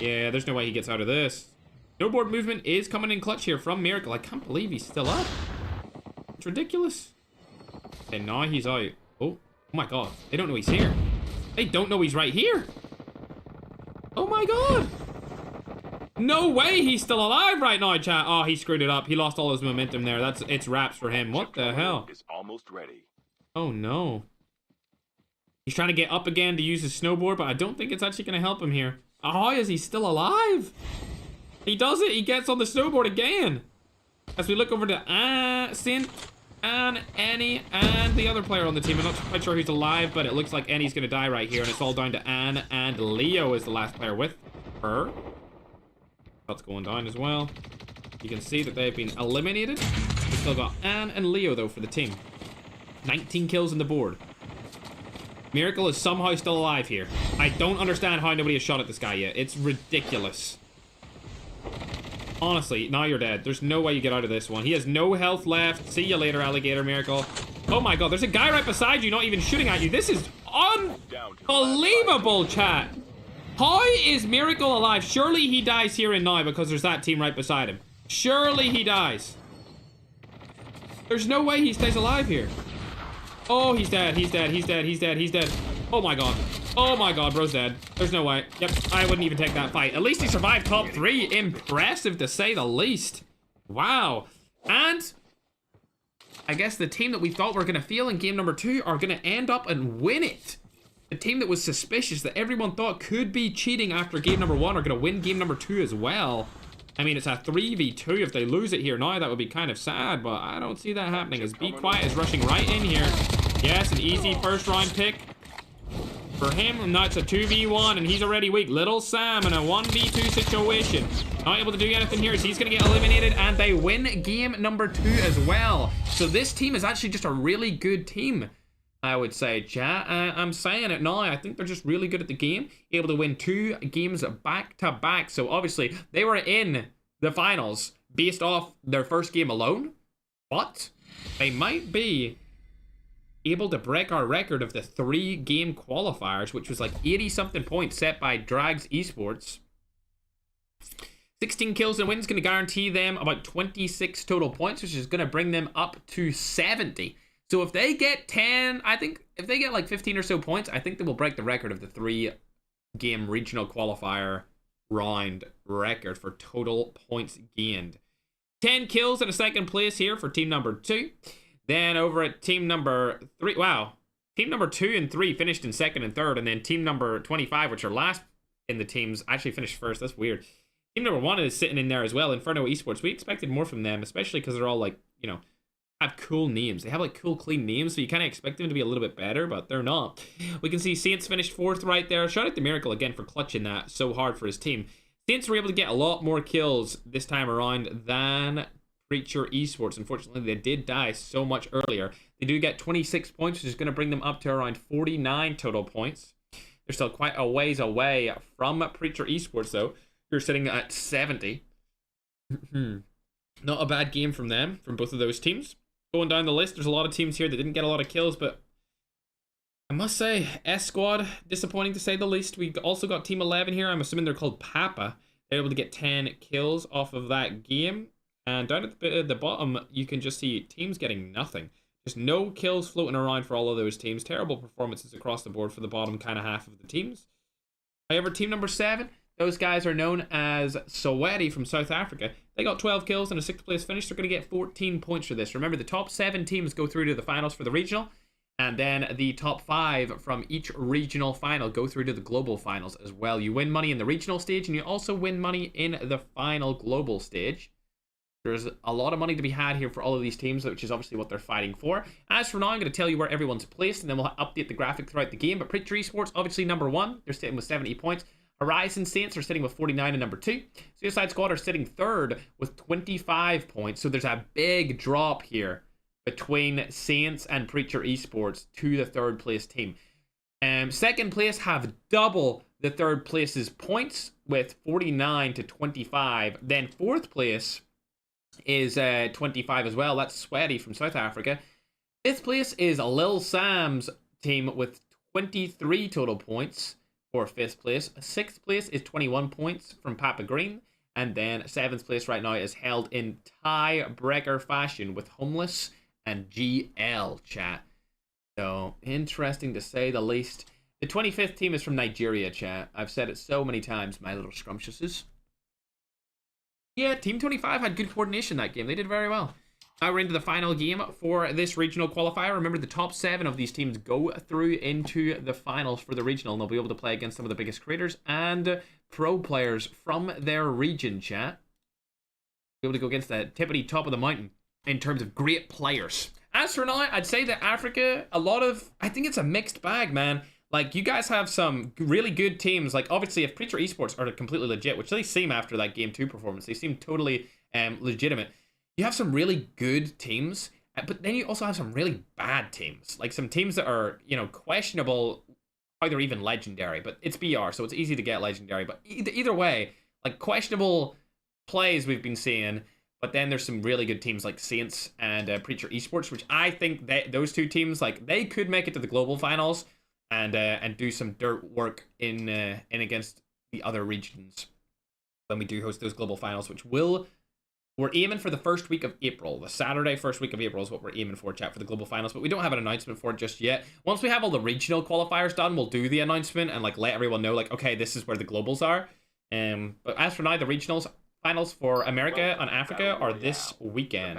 Yeah, there's no way he gets out of this. Snowboard movement is coming in clutch here from Miracle. I can't believe he's still up. It's ridiculous. And now he's out. Oh my god. They don't know he's here. They don't know he's right here. Oh my god. No way he's still alive right now, chat. Oh, he screwed it up. He lost all his momentum there. It's wraps for him. What the hell? Is almost ready. Oh no. He's trying to get up again to use his snowboard, but I don't think it's actually going to help him here. How is he still alive? He does it. He gets on the snowboard again. As we look over to Sint and Annie and the other player on the team. I'm not quite sure who's alive, but it looks like Annie's going to die right here. And it's all down to Anne and Leo is the last player with her. That's going down as well. You can see that they've been eliminated. We've still got Anne and Leo, though, for the team. 19 kills on the board. Miracle is somehow still alive here. I don't understand how nobody has shot at this guy yet. It's ridiculous. Honestly, now you're dead. There's no way you get out of this one. He has no health left. See you later, Alligator Miracle. Oh my god, there's a guy right beside you not even shooting at you. This is unbelievable, chat. How is Miracle alive? Surely he dies here and now because there's that team right beside him. Surely he dies. There's no way he stays alive here. Oh, he's dead. He's dead. He's dead. He's dead. He's dead. Oh my god. Oh my god, bro's dead. There's no way. Yep, I wouldn't even take that fight. At least he survived top 3. Impressive to say the least. Wow. And I guess the team that we thought were going to fail in game number 2 are going to end up and win it. The team that was suspicious, that everyone thought could be cheating after game number 1, are going to win game number 2 as well. I mean, it's a 3v2. If they lose it here now, that would be kind of sad, but I don't see that happening as Be Quiet is rushing right in here. Yes, an easy first round pick for him. Now it's a 2v1, and he's already weak. Little Sam in a 1v2 situation. Not able to do anything here, so he's going to get eliminated, and they win game number 2 as well. So this team is actually just a really good team, I would say, chat. I'm saying it now. I think they're just really good at the game. Able to win 2 games back to back. So obviously, they were in the finals based off their first game alone. But they might be able to break our record of the 3-game qualifiers, which was like 80-something points set by Drags Esports. 16 kills and wins going to guarantee them about 26 total points, which is going to bring them up to 70. So if they get 10, I think if they get like 15 or so points, I think they will break the record of the 3-game regional qualifier round record for total points gained. 10 kills in a second place here for team number 2. Then over at team number 3, wow. Team number 2 and 3 finished in second and third, and then team number 25, which are last in the teams, actually finished first. That's weird. Team number 1 is sitting in there as well, Inferno Esports. We expected more from them, especially because they're all like, you know, have cool names. They have like cool, clean names, so you kind of expect them to be a little bit better, but they're not. We can see Saints finished 4th right there. Shout out to Miracle again for clutching that so hard for his team. Saints were able to get a lot more kills this time around than Preacher Esports. Unfortunately, they did die so much earlier. They do get 26 points, which is going to bring them up to around 49 total points. They're still quite a ways away from Preacher Esports, though. You're sitting at 70. Not a bad game from them, from both of those teams. Going down the list, there's a lot of teams here that didn't get a lot of kills, but I must say, S Squad, disappointing to say the least. We also got Team 11 here. I'm assuming they're called Papa. They're able to get 10 kills off of that game. And down at the bottom, you can just see teams getting nothing. Just no kills floating around for all of those teams. Terrible performances across the board for the bottom kind of half of the teams. However, team number 7, those guys are known as Sweaty from South Africa. They got 12 kills and a 6th place finish. They're going to get 14 points for this. Remember, the top 7 teams go through to the finals for the regional. And then the top 5 from each regional final go through to the global finals as well. You win money in the regional stage, and you also win money in the final global stage. There's a lot of money to be had here for all of these teams, which is obviously what they're fighting for. As for now, I'm going to tell you where everyone's placed, and then we'll update the graphic throughout the game. But Preacher Esports, obviously number 1. They're sitting with 70 points. Horizon Saints are sitting with 49 and number 2. Suicide Squad are sitting 3rd with 25 points. So there's a big drop here between Saints and Preacher Esports to the 3rd place team. 2nd place have double the 3rd place's points with 49 to 25. Then 4th place is 25 as well. That's Sweaty from South Africa. 5th place is Lil Sam's team with 23 total points. for 5th place. 6th place is 21 points from Papa Green. And then 7th place right now is held in tiebreaker fashion with Homeless and GL, chat. So, interesting to say the least. The 25th team is from Nigeria, chat. I've said it so many times, my little scrumptiouses. Yeah, Team 25 had good coordination that game. They did very well. Now we're into the final game for this regional qualifier. Remember, the top 7 of these teams go through into the finals for the regional, and they'll be able to play against some of the biggest creators and pro players from their region, chat. Be able to go against the tippity top of the mountain in terms of great players. As for now, I'd say that Africa, I think it's a mixed bag, man. Like, you guys have some really good teams. Like, obviously, if Preacher Esports are completely legit, which they seem after that Game 2 performance, they seem totally legitimate. You have some really good teams, but then you also have some really bad teams. Like, some teams that are, you know, questionable, how they're even legendary. But it's BR, so it's easy to get legendary. But either way, like, questionable plays we've been seeing. But then there's some really good teams like Saints and Preacher Esports, which I think those two teams, like, they could make it to the global finals and do some dirt work in against the other regions when we do host those global finals, which we're aiming for the first week of April. The Saturday first week of April is what we're aiming for, chat, for the global finals, but we don't have an announcement for it just yet. Once we have all the regional qualifiers done, we'll do the announcement and, like, let everyone know, like, okay, this is where the globals are. But as for now, the regionals finals for America and Africa are this weekend.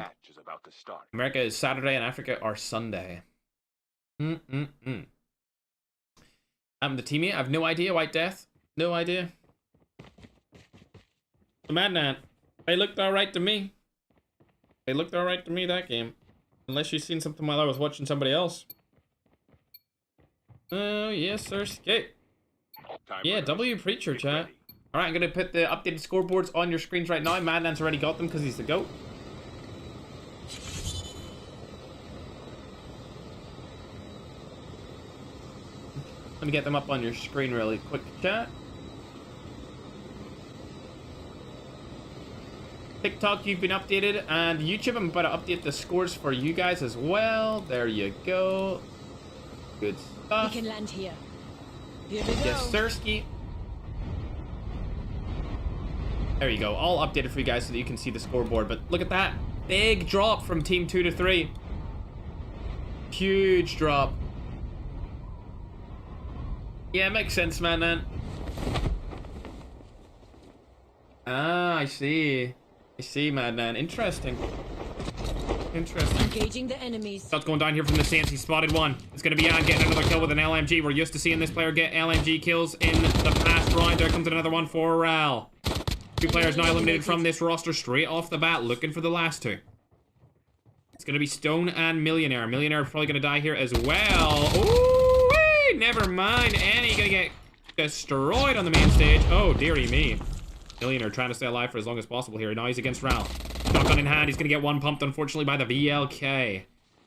America is Saturday and Africa are Sunday. The teammate, I have no idea. White Death, no idea. The Madman, they looked alright to me. They looked alright to me that game. Unless you've seen something while I was watching somebody else. Oh, yes, sir. Skate. Yeah, W Preacher, chat. Alright, I'm going to put the updated scoreboards on your screens right now. Madman's already got them because he's the GOAT. Let me get them up on your screen really quick, chat. TikTok, you've been updated, and YouTube, I'm about to update the scores for you guys as well. There you go. Good stuff. We can land here. Here we go. Yes, Sirski. There you go. All updated for you guys so that you can see the scoreboard. But look at that. Big drop from Team 2 to 3. Huge drop. Yeah, makes sense, man. Ah, I see. I see, man. Interesting. Engaging the enemies. Shots going down here from the Saints. He spotted one. It's going to be on getting another kill with an LMG. We're used to seeing this player get LMG kills in the past round. There comes another one for Ral. 2 players now eliminated from this roster straight off the bat, looking for the last 2. It's going to be Stone and Millionaire. Millionaire probably going to die here as well. Ooh, never mind. And he's going to get destroyed on the main stage. Oh, dearie me. Millionaire trying to stay alive for as long as possible here. Now he's against Ral. Shotgun in hand. He's going to get one pumped, unfortunately, by the VLK.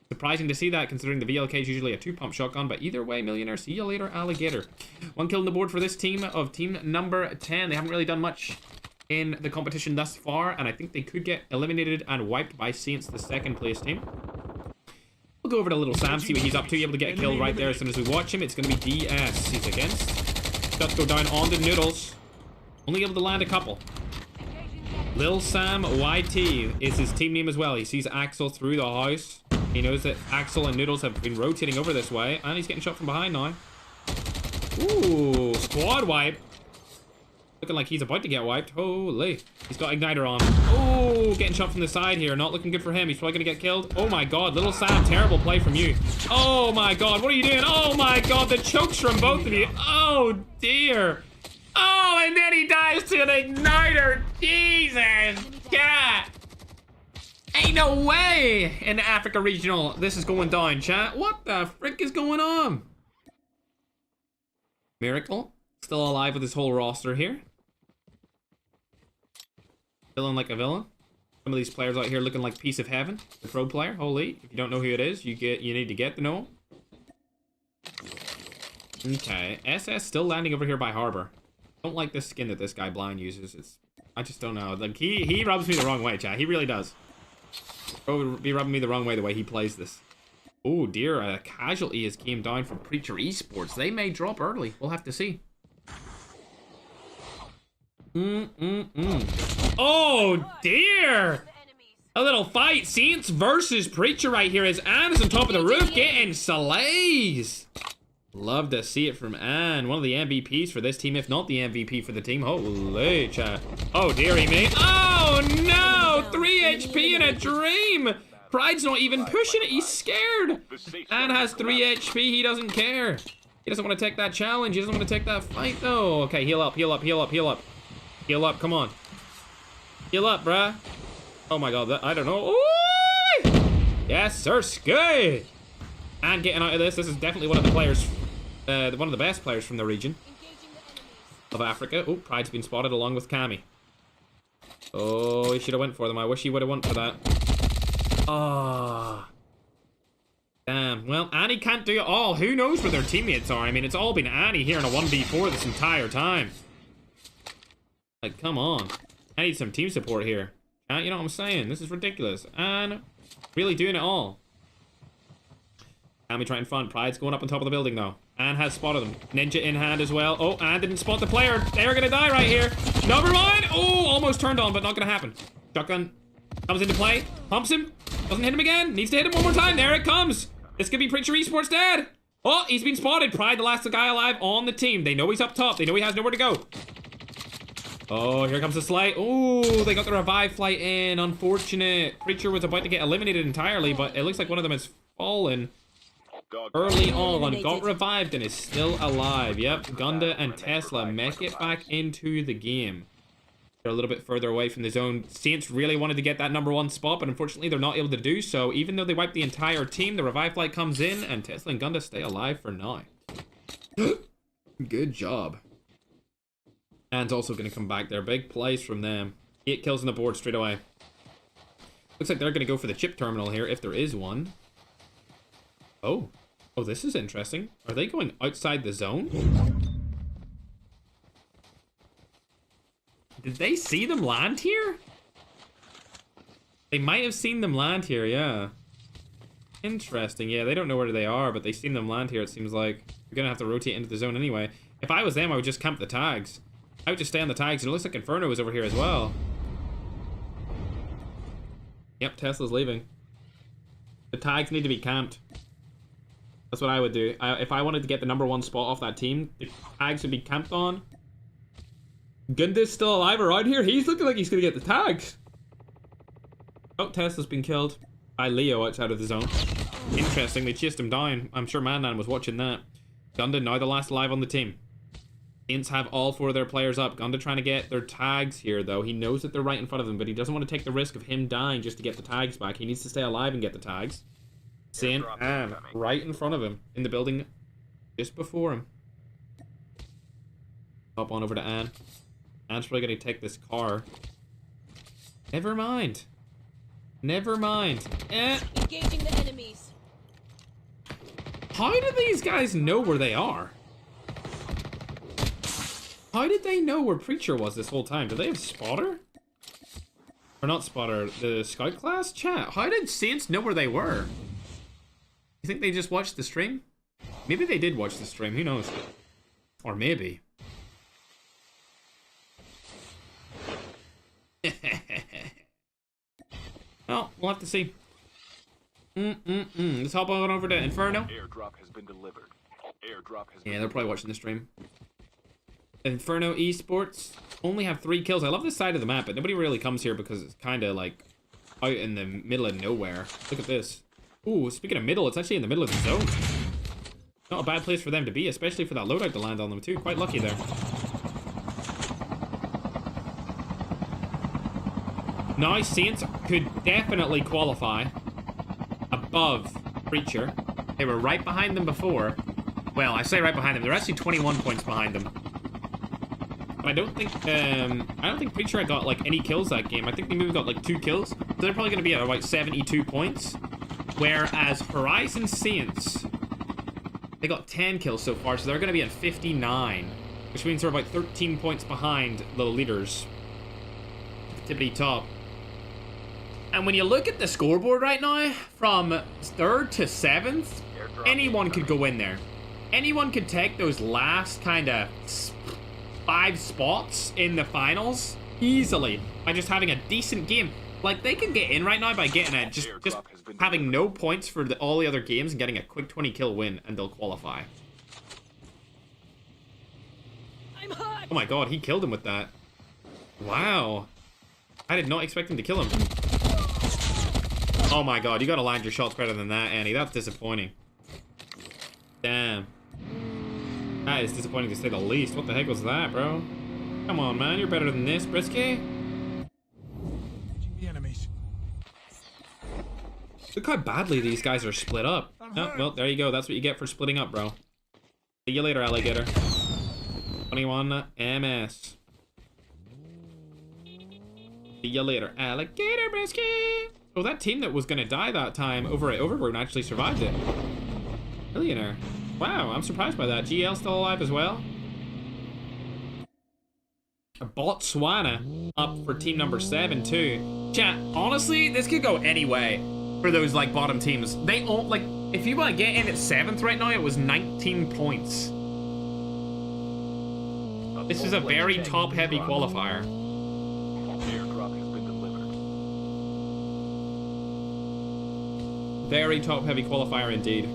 Surprising to see that, considering the VLK is usually a 2-pump shotgun. But either way, Millionaire, see you later, alligator. 1 kill on the board for this team of team number 10. They haven't really done much in the competition thus far, and I think they could get eliminated and wiped by Saints, the 2nd place team. We'll go over to Little Sam, see what he's up to. Able to get a kill right there as soon as we watch him. It's going to be DS he's against. Shots go down on the Noodles. Only able to land a couple. Lil Sam YT is his team name as well. He sees Axel through the house. He knows that Axel and Noodles have been rotating over this way, and he's getting shot from behind now. Ooh, squad wipe. Looking like he's about to get wiped. Holy. He's got Igniter on. Oh, getting shot from the side here. Not looking good for him. He's probably going to get killed. Oh my god. Little Sam, terrible play from you. Oh my god. What are you doing? Oh my god. The chokes from both of you. Oh dear. Oh, and then he dies to an Igniter. Jesus. God. Ain't no way in the Africa Regional this is going down, chat. What the frick is going on? Miracle. Still alive with his whole roster here. Villain like a villain. Some of these players out here looking like piece of heaven. The pro player, holy. If you don't know who it is, you need to get to know him. Okay. SS still landing over here by Harbor. Don't like this skin that this guy Blind uses. I just don't know. Like he rubs me the wrong way, chat. He really does. Bro would be rubbing me the wrong way the way he plays this. Oh dear, a casualty has came down from Preacher Esports. They may drop early. We'll have to see. Oh, dear. A little fight. Saints versus Preacher right here as Anne is on top of the roof getting slays. Love to see it from Anne. One of the MVPs for this team, if not the MVP for the team. Holy chat. Oh, dearie me. Oh, no. 3 HP in a dream. Pride's not even pushing it. He's scared. Anne has 3 HP. He doesn't care. He doesn't want to take that challenge. He doesn't want to take that fight, though. Okay, heal up, heal up, heal up, heal up. Heal up, come on. Heal up, bruh. Oh my god, I don't know. Ooh! Yes, sir, skate. And getting out of this is definitely one of the players, one of the best players from the region of Africa. Oh, Pride's been spotted along with Cammy. Oh, he should have went for them. I wish he would have went for that. Ah. Oh. Damn. Well, Annie can't do it all. Who knows where their teammates are? I mean, it's all been Annie here in a 1v4 this entire time. Like, come on. I need some team support here. You know what I'm saying? This is ridiculous. And really doing it all. Cammy trying fun. Pride's going up on top of the building, though. Anne has spotted them. Ninja in hand as well. Oh, Anne didn't spot the player. They're going to die right here. Never mind. Oh, almost turned on, but not going to happen. Shotgun comes into play. Pumps him. Doesn't hit him again. Needs to hit him one more time. There it comes. This could be Preacher Esports dead. Oh, he's been spotted. Pride, the last guy alive on the team. They know he's up top. They know he has nowhere to go. Oh, here comes the slide. Oh, they got the revive flight in. Unfortunate. Preacher was about to get eliminated entirely, but it looks like one of them has fallen early on. Got revived and is still alive. Yep, Gunda and Tesla make it back into the game. They're a little bit further away from the zone. Saints really wanted to get that #1 spot, but unfortunately they're not able to do so. Even though they wiped the entire team, the revive flight comes in, and Tesla and Gunda stay alive for now. Good job. And also going to come back there. Big plays from them. 8 kills on the board straight away. Looks like they're going to go for the chip terminal here, if there is one. Oh. Oh, this is interesting. Are they going outside the zone? Did they see them land here? They might have seen them land here, yeah. Interesting. Yeah, they don't know where they are, but they've seen them land here, it seems like. You're going to have to rotate into the zone anyway. If I was them, I would just camp the tags. I would just stay on the tags, and it looks like Inferno is over here as well. Yep, Tesla's leaving. The tags need to be camped. That's what I would do. If I wanted to get the #1 spot off that team, the tags would be camped on. Gunda's still alive around here. He's looking like he's going to get the tags. Oh, Tesla's been killed by Leo outside of the zone. Interesting, they chased him down. I'm sure Mandan was watching that. Gunda now the last alive on the team. Saints have all 4 of their players up. Gunda trying to get their tags here, though. He knows that they're right in front of him, but he doesn't want to take the risk of him dying just to get the tags back. He needs to stay alive and get the tags. Seeing Anne right in front of him in the building just before him. Hop on over to Anne. Anne's probably going to take this car. Never mind. Never mind. Engaging the enemies. How do these guys know where they are? How did they know where Preacher was this whole time? Do they have spotter? Or not spotter, the scout class? Chat, how did Saints know where they were? You think they just watched the stream? Maybe they did watch the stream, who knows? Or maybe. Well, we'll have to see. Let's hop on over to Inferno. Airdrop has been delivered. Airdrop has Yeah, they're probably watching the stream. Inferno Esports only have 3 kills. I love this side of the map, but nobody really comes here because it's kind of like out in the middle of nowhere. Look at this. Ooh, speaking of middle, it's actually in the middle of the zone. Not a bad place for them to be, especially for that loadout to land on them too. Quite lucky there. Now, Saints could definitely qualify above Preacher. They were right behind them before. Well, I say right behind them. They're actually 21 points behind them. But I don't think Preacher had got like any kills that game. I think they maybe got like 2 kills. So they're probably going to be at about 72 points. Whereas Horizon Saints, they got 10 kills so far, so they're going to be at 59. Which means they're about 13 points behind the leaders. Tippity top. And when you look at the scoreboard right now, from 3rd to 7th, anyone could go in there. Anyone could take those last kind of 5 spots in the finals easily by just having a decent game. Like, they can get in right now by getting a just having no points for all the other games and getting a quick 20 kill win, and they'll qualify. I'm hot. Oh my god, he killed him with that. Wow. I did not expect him to kill him. Oh my god, you gotta land your shots better than that, Annie. That's disappointing. Damn. That is disappointing to say the least. What the heck was that, bro? Come on, man. You're better than this, Brisky. The enemies. Look how badly these guys are split up. Oh, well, there you go. That's what you get for splitting up, bro. See you later, alligator. 21 MS. See you later, alligator, Brisky. Oh, that team that was gonna die that time over at Overburn actually survived it. Millionaire. Wow, I'm surprised by that. GL still alive as well. Botswana up for team number 7 too. Chat, honestly, this could go any way for those like bottom teams. They all like, if you want to get in at 7th right now, it was 19 points. This is a very top-heavy qualifier. Airdrop has been delivered. Very top-heavy qualifier indeed.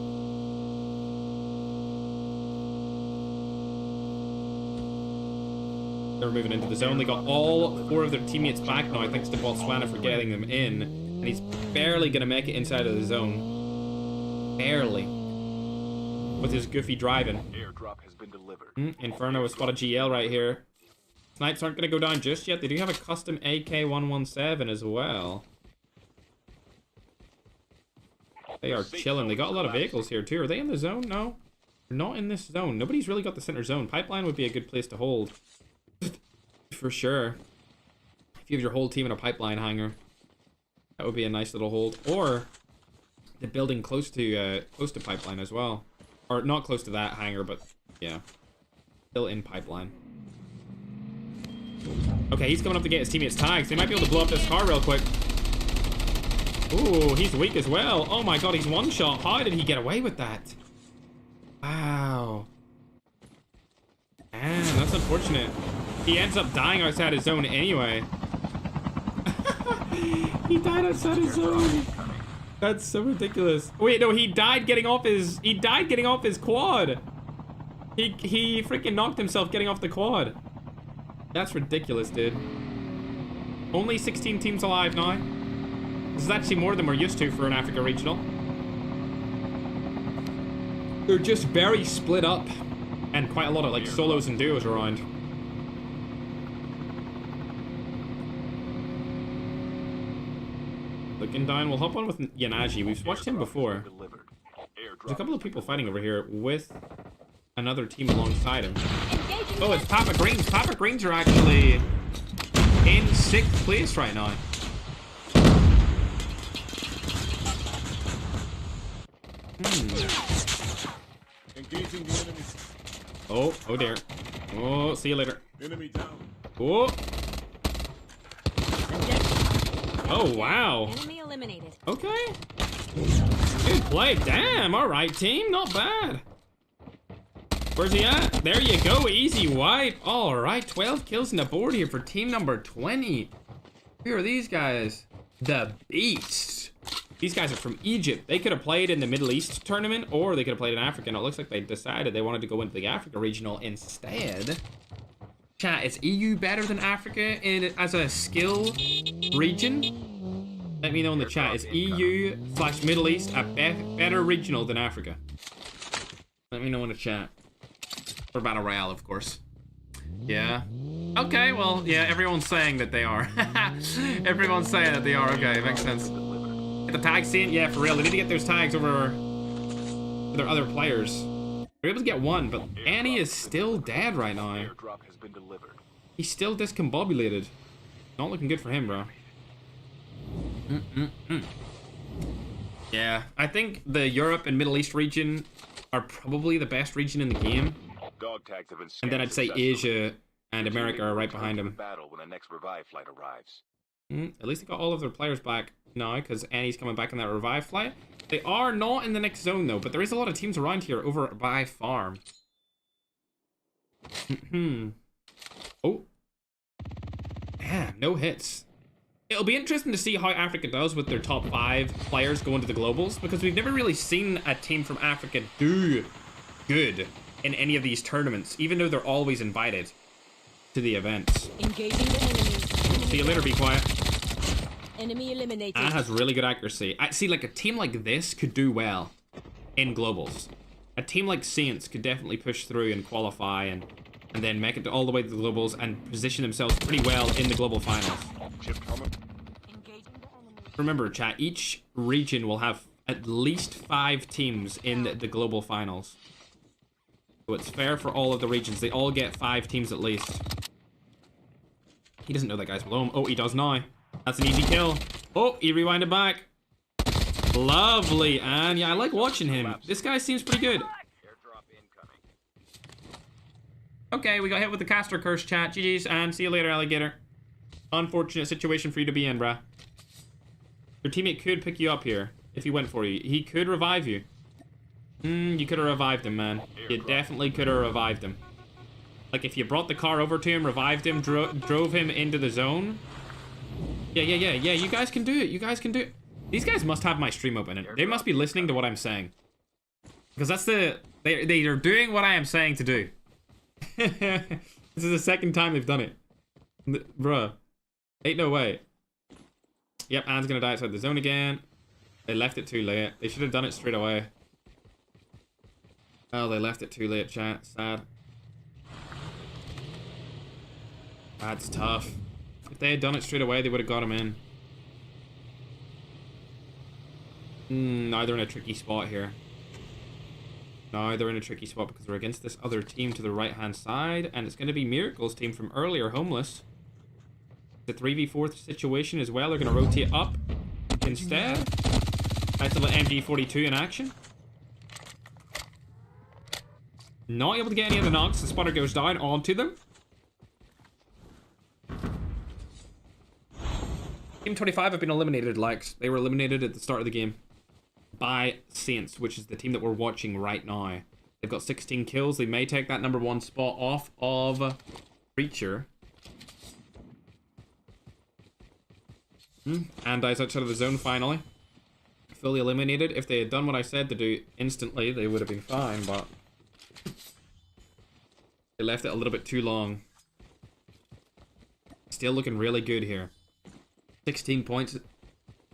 They're moving into the zone. They got all 4 of their teammates back now, thanks to Botswana for getting them in. And he's barely going to make it inside of the zone. Barely. With his goofy driving. Airdrop has been delivered. Inferno has spotted GL right here. Snipes aren't going to go down just yet. They do have a custom AK-117 as well. They are chilling. They got a lot of vehicles here too. Are they in the zone? No. They're not in this zone. Nobody's really got the center zone. Pipeline would be a good place to hold. For sure. If you have your whole team in a pipeline hangar, that would be a nice little hold. Or the building close to pipeline as well. Or not close to that hangar, but yeah. Still in pipeline. Okay, he's coming up to get his teammates tags. They might be able to blow up this car real quick. Ooh, he's weak as well. Oh my god, he's one shot. How did he get away with that? Wow. Damn, that's unfortunate. He ends up dying outside his zone anyway. He died outside his zone. That's so ridiculous. Wait, no, he died getting off his quad. He freaking knocked himself getting off the quad. That's ridiculous, dude. Only 16 teams alive now. This is actually more than we're used to for an Africa regional. They're just very split up. And quite a lot of like solos and duos around. Looking down, we'll hop on with Yanaji. We've watched him before. There's a couple of people fighting over here with another team alongside him. Oh, it's Papa Greens. Papa Greens are actually in 6th place right now. Engaging the enemies. Oh dear. Oh, see you later. Enemy down. Oh. Oh, wow. Enemy eliminated. Okay. Good play. Damn. All right, team. Not bad. Where's he at? There you go. Easy wipe. All right. 12 kills on the board here for team number 20. Who are these guys? The Beasts. These guys are from Egypt. They could have played in the Middle East tournament, or they could have played in Africa. And it looks like they decided they wanted to go into the Africa regional instead. Chat, is EU better than Africa as a skill region? Let me know in the chat. Is EU/Middle East a better regional than Africa? Let me know in the chat. For Battle Royale, of course. Yeah. Okay, well, yeah, everyone's saying that they are. Everyone's saying that they are. Okay, makes sense. Get the tags seen? Yeah, for real. They need to get those tags over their other players. They're able to get one, but Annie is still dead right now. Airdrop has been delivered. He's still discombobulated. Not looking good for him, bro. Yeah, I think the Europe and Middle East region are probably the best region in the game. Dog tags have been scanned And then I'd say successfully. Asia and America are right behind them. Battle when the next revive flight arrives. At least they got all of their players back now, because Annie's coming back on that revive flight. They are not in the next zone, though, but there is a lot of teams around here over by farm. Oh. Damn, no hits. It'll be interesting to see how Africa does with their top 5 players going to the globals, because we've never really seen a team from Africa do good in any of these tournaments, even though they're always invited to the events. Engaging the enemy. See you later, be quiet. Enemy eliminated. And has really good accuracy. I see, like, a team like this could do well in globals. A team like Saints could definitely push through and qualify and then make it all the way to the globals and position themselves pretty well in the global finals. Remember, chat, each region will have at least 5 teams in the global finals. So it's fair for all of the regions. They all get 5 teams at least. He doesn't know that guy's below him. Oh, he does now. That's an easy kill. Oh, he rewinded back. Lovely, and yeah, I like watching him. This guy seems pretty good. Okay, we got hit with the caster curse, chat. GG's, and see you later, alligator. Unfortunate situation for you to be in, bruh. Your teammate could pick you up here if he went for you. He could revive you. You could have revived him, man. You definitely could have revived him. Like, if you brought the car over to him, revived him, drove him into the zone. Yeah, you guys can do it. You guys can do it. These guys must have my stream open, and they must be listening to what I'm saying. Because that's they are doing what I am saying to do. This is the second time they've done it. Bruh. Ain't no way. Yep, Anne's gonna die outside the zone again. They left it too late. They should have done it straight away. Oh, they left it too late, chat. Sad. That's tough. If they had done it straight away, they would have got him in. Now they're in a tricky spot here. Now they're in a tricky spot because they're against this other team to the right-hand side, and it's going to be Miracle's team from earlier, Homeless. The 3v4 situation as well. They're going to rotate up instead. Nice little MG42 in action. Not able to get any of the knocks. The spotter goes down onto them. Team 25 have been eliminated, likes. They were eliminated at the start of the game by Saints, which is the team that we're watching right now. They've got 16 kills. They may take that #1 spot off of Preacher. And dies outside of the zone finally. Fully eliminated. If they had done what I said to do instantly, they would have been fine, but they left it a little bit too long. Still looking really good here. 16 points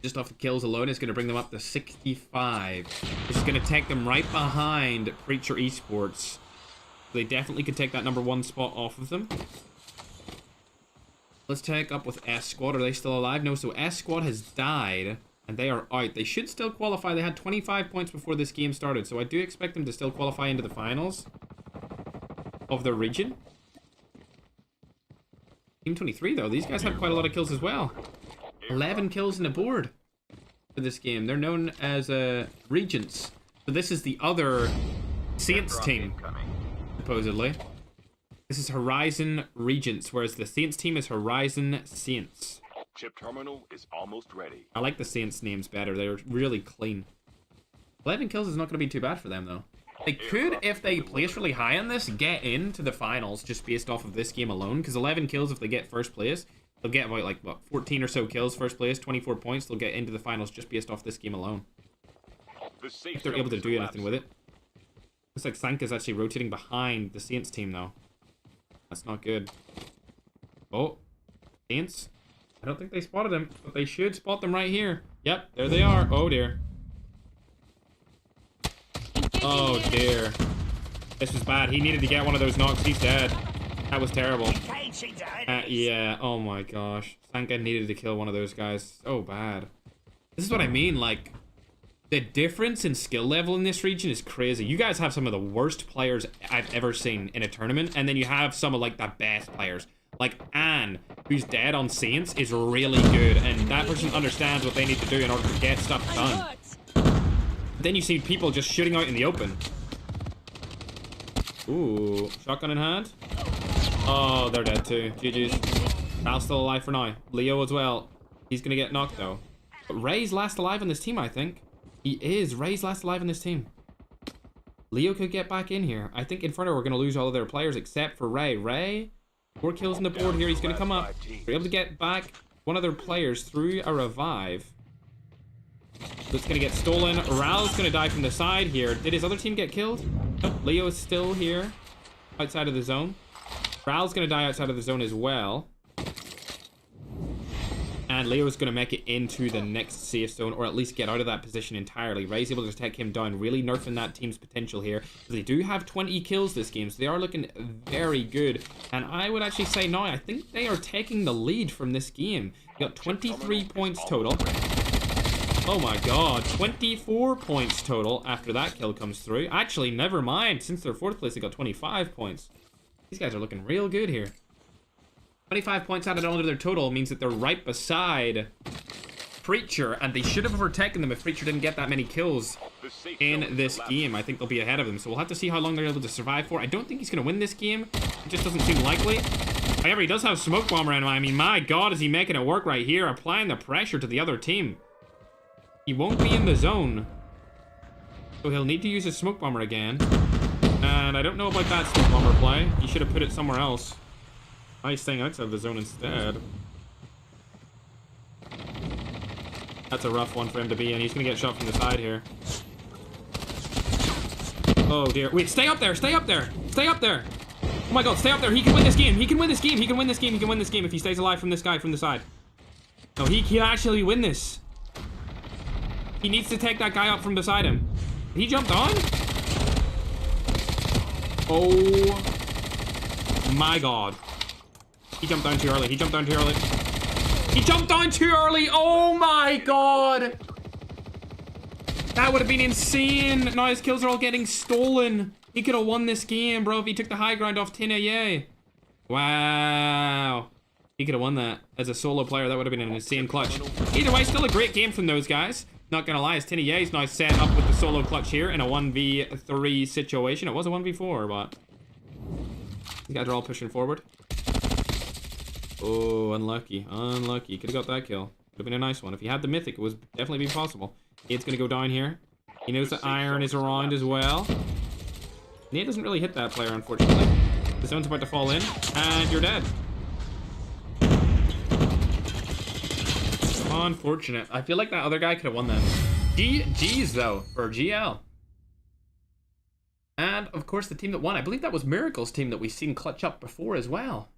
just off the kills alone is going to bring them up to 65. This is going to take them right behind Preacher Esports. They definitely could take that #1 spot off of them. Let's take up with S Squad. Are they still alive? No, so S Squad has died, and they are out. They should still qualify. They had 25 points before this game started, so I do expect them to still qualify into the finals of their region. Team 23, though. These guys have quite a lot of kills as well. 11 kills in the board for this game. They're known as Regents. So this is the other Saints team, supposedly. This is Horizon Regents, whereas the Saints team is Horizon Saints. Chip terminal is almost ready. I like the Saints names better. They're really clean. 11 kills is not going to be too bad for them, though. They could, if they place really high on this, get into the finals just based off of this game alone. Because 11 kills, if they get first place, they'll get about, like, what, 14 or so kills first place, 24 points. They'll get into the finals just based off this game alone. If they're able to do anything with it. Looks like Sanka's actually rotating behind the Saints team, though. That's not good. Oh, Saints. I don't think they spotted him, but they should spot them right here. Yep, there they are. Oh, dear. Oh, dear. This was bad. He needed to get one of those knocks. He's dead. That was terrible. Yeah, oh my gosh. Sanka needed to kill one of those guys. So bad. This is what I mean, like, the difference in skill level in this region is crazy. You guys have some of the worst players I've ever seen in a tournament, and then you have some of, like, the best players. Like, Anne, who's dead on Saints, is really good, and that person understands what they need to do in order to get stuff done. Then you see people just shooting out in the open. Ooh, shotgun in hand. Oh, they're dead too. GG's. Val's still alive for now. Leo as well. He's gonna get knocked though. But Ray's last alive on this team, I think. He is. Ray's last alive on this team. Leo could get back in here. I think Inferno are gonna lose all of their players except for Ray. Ray 4 kills on the board here. He's going to come up. We're able to get back one of their players through a revive. So it's going to get stolen. Ral's going to die from the side here. Did his other team get killed? Nope. Leo is still here outside of the zone. Ral's going to die outside of the zone as well. And Leo is going to make it into the next safe zone, or at least get out of that position entirely. Ray's able to take him down, really nerfing that team's potential here. They do have 20 kills this game, so they are looking very good. And I would actually say now, I think they are taking the lead from this game. They got 23 points total. Oh my god, 24 points total after that kill comes through. Actually, never mind. Since they're 4th place, they got 25 points. These guys are looking real good here. 25 points added onto their total means that they're right beside Preacher, and they should have overtaken them if Preacher didn't get that many kills in this game. I think they'll be ahead of them, so we'll have to see how long they're able to survive for. I don't think he's going to win this game. It just doesn't seem likely. However, he does have Smoke Bomber in him. I mean, my god, is he making it work right here, applying the pressure to the other team. He won't be in the zone, so he'll need to use his Smoke Bomber again. And I don't know about that Smoke Bomber play. He should have put it somewhere else. He's staying outside of the zone instead. That's a rough one for him to be in. He's gonna get shot from the side here. Oh dear. Wait, stay up there! Stay up there! Stay up there! Oh my god, stay up there! He can win this game! He can win this game! He can win this game! He can win this game if he stays alive from this guy from the side. No, he can actually win this. He needs to take that guy up from beside him. He jumped on? Oh my god. He jumped down too early. He jumped down too early. He jumped down too early. Oh my god. That would have been insane. Now his kills are all getting stolen. He could have won this game, bro, if he took the high ground off 10 Wow. He could have won that. As a solo player, that would have been an insane clutch. Either way, still a great game from those guys. Not gonna lie, as 10 is now set up with the solo clutch here in a 1v3 situation. It was a 1v4, but these guys are all pushing forward. Oh, unlucky. Unlucky. Could have got that kill. Could have been a nice one. If he had the mythic, it was definitely be possible. Nade's going to go down here. He knows that iron is around as well. Nade doesn't really hit that player, unfortunately. The zone's about to fall in, and you're dead. Unfortunate. I feel like that other guy could have won that. GG's, though, for GL. And, of course, the team that won. I believe that was Miracle's team that we've seen clutch up before as well.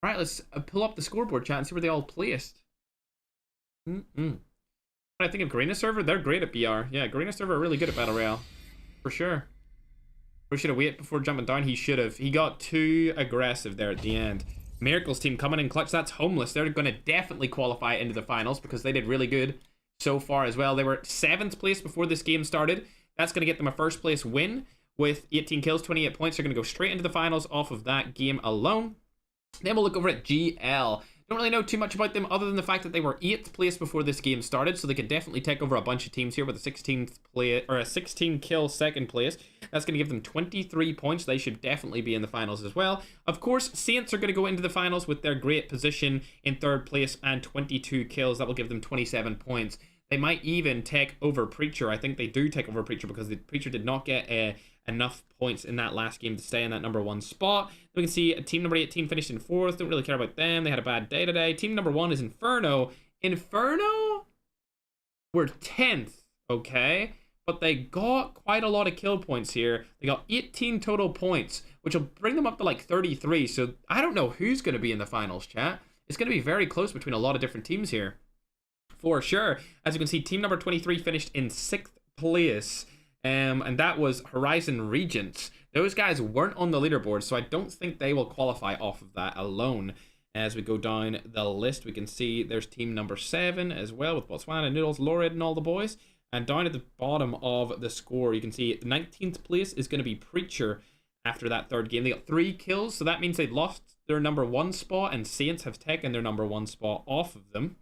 Alright, let's pull up the scoreboard chat and see where they all placed. What I think of Garena server, they're great at BR. Yeah, Garena server are really good at Battle Royale. For sure. We should have waited before jumping down. He should have. He got too aggressive there at the end. Miracle's team coming in clutch. That's Homeless. They're going to definitely qualify into the finals because they did really good so far as well. They were 7th place before this game started. That's going to get them a 1st place win with 18 kills, 28 points. They're going to go straight into the finals off of that game alone. Then we'll look over at GL. Don't really know too much about them other than the fact that they were 8th place before this game started, so they could definitely take over a bunch of teams here with a 16th play or a 16 kill 2nd place. That's going to give them 23 points. They should definitely be in the finals as well. Of course, Saints are going to go into the finals with their great position in 3rd place and 22 kills. That will give them 27 points. They might even take over Preacher. I think they do take over Preacher because the Preacher did not get enough points in that last game to stay in that number 1 spot. We can see team number 18 finished in 4th. Don't really care about them. They had a bad day today. Team number 1 is Inferno. Inferno were 10th, okay? But they got quite a lot of kill points here. They got 18 total points, which will bring them up to like 33. So I don't know who's going to be in the finals, chat. It's going to be very close between a lot of different teams here. For sure. As you can see, team number 23 finished in 6th place. And that was Horizon Regents. Those guys weren't on the leaderboard, so I don't think they will qualify off of that alone. As we go down the list, we can see there's team number 7 as well, with Botswana, Noodles, Lorid, and all the boys. And down at the bottom of the score, you can see the 19th place is going to be Preacher after that 3rd game. They got 3 kills, so that means they lost their number 1 spot, and Saints have taken their number 1 spot off of them.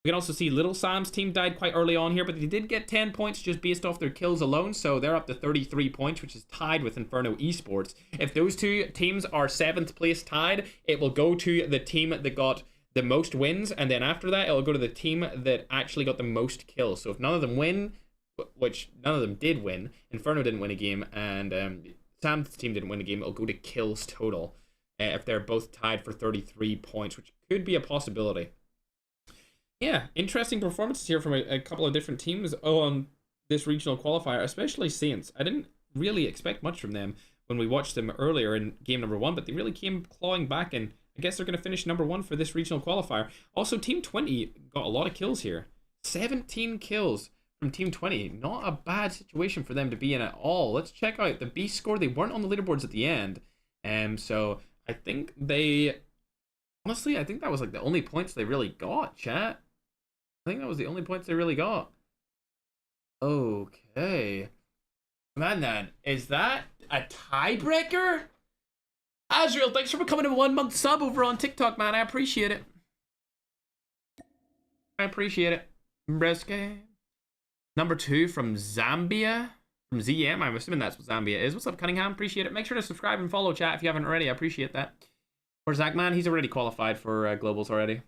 We can also see Little Sam's team died quite early on here, but they did get 10 points just based off their kills alone, so they're up to 33 points, which is tied with Inferno Esports. If those two teams are 7th place tied, it will go to the team that got the most wins, and then after that, it'll go to the team that actually got the most kills. So if none of them win, which none of them did win, Inferno didn't win a game, and Sam's team didn't win a game, it'll go to kills total. if they're both tied for 33 points, which could be a possibility. Yeah, interesting performances here from a couple of different teams on this regional qualifier, especially Saints. I didn't really expect much from them when we watched them earlier in game number 1, but they really came clawing back, and I guess they're going to finish number 1 for this regional qualifier. Also, Team 20 got a lot of kills here. 17 kills from Team 20. Not a bad situation for them to be in at all. Let's check out the B score. They weren't on the leaderboards at the end. So I think they... Honestly, I think that was like the only points they really got, chat. I think that was the only points they really got. Okay. Man, is that a tiebreaker? Azrael, thanks for becoming a 1-month sub over on TikTok, man. I appreciate it. I appreciate it. Breske. Number 2 from Zambia. From ZM. I'm assuming that's what Zambia is. What's up, Cunningham? Appreciate it. Make sure to subscribe and follow chat if you haven't already. I appreciate that. Or Zachman, he's already qualified for globals already.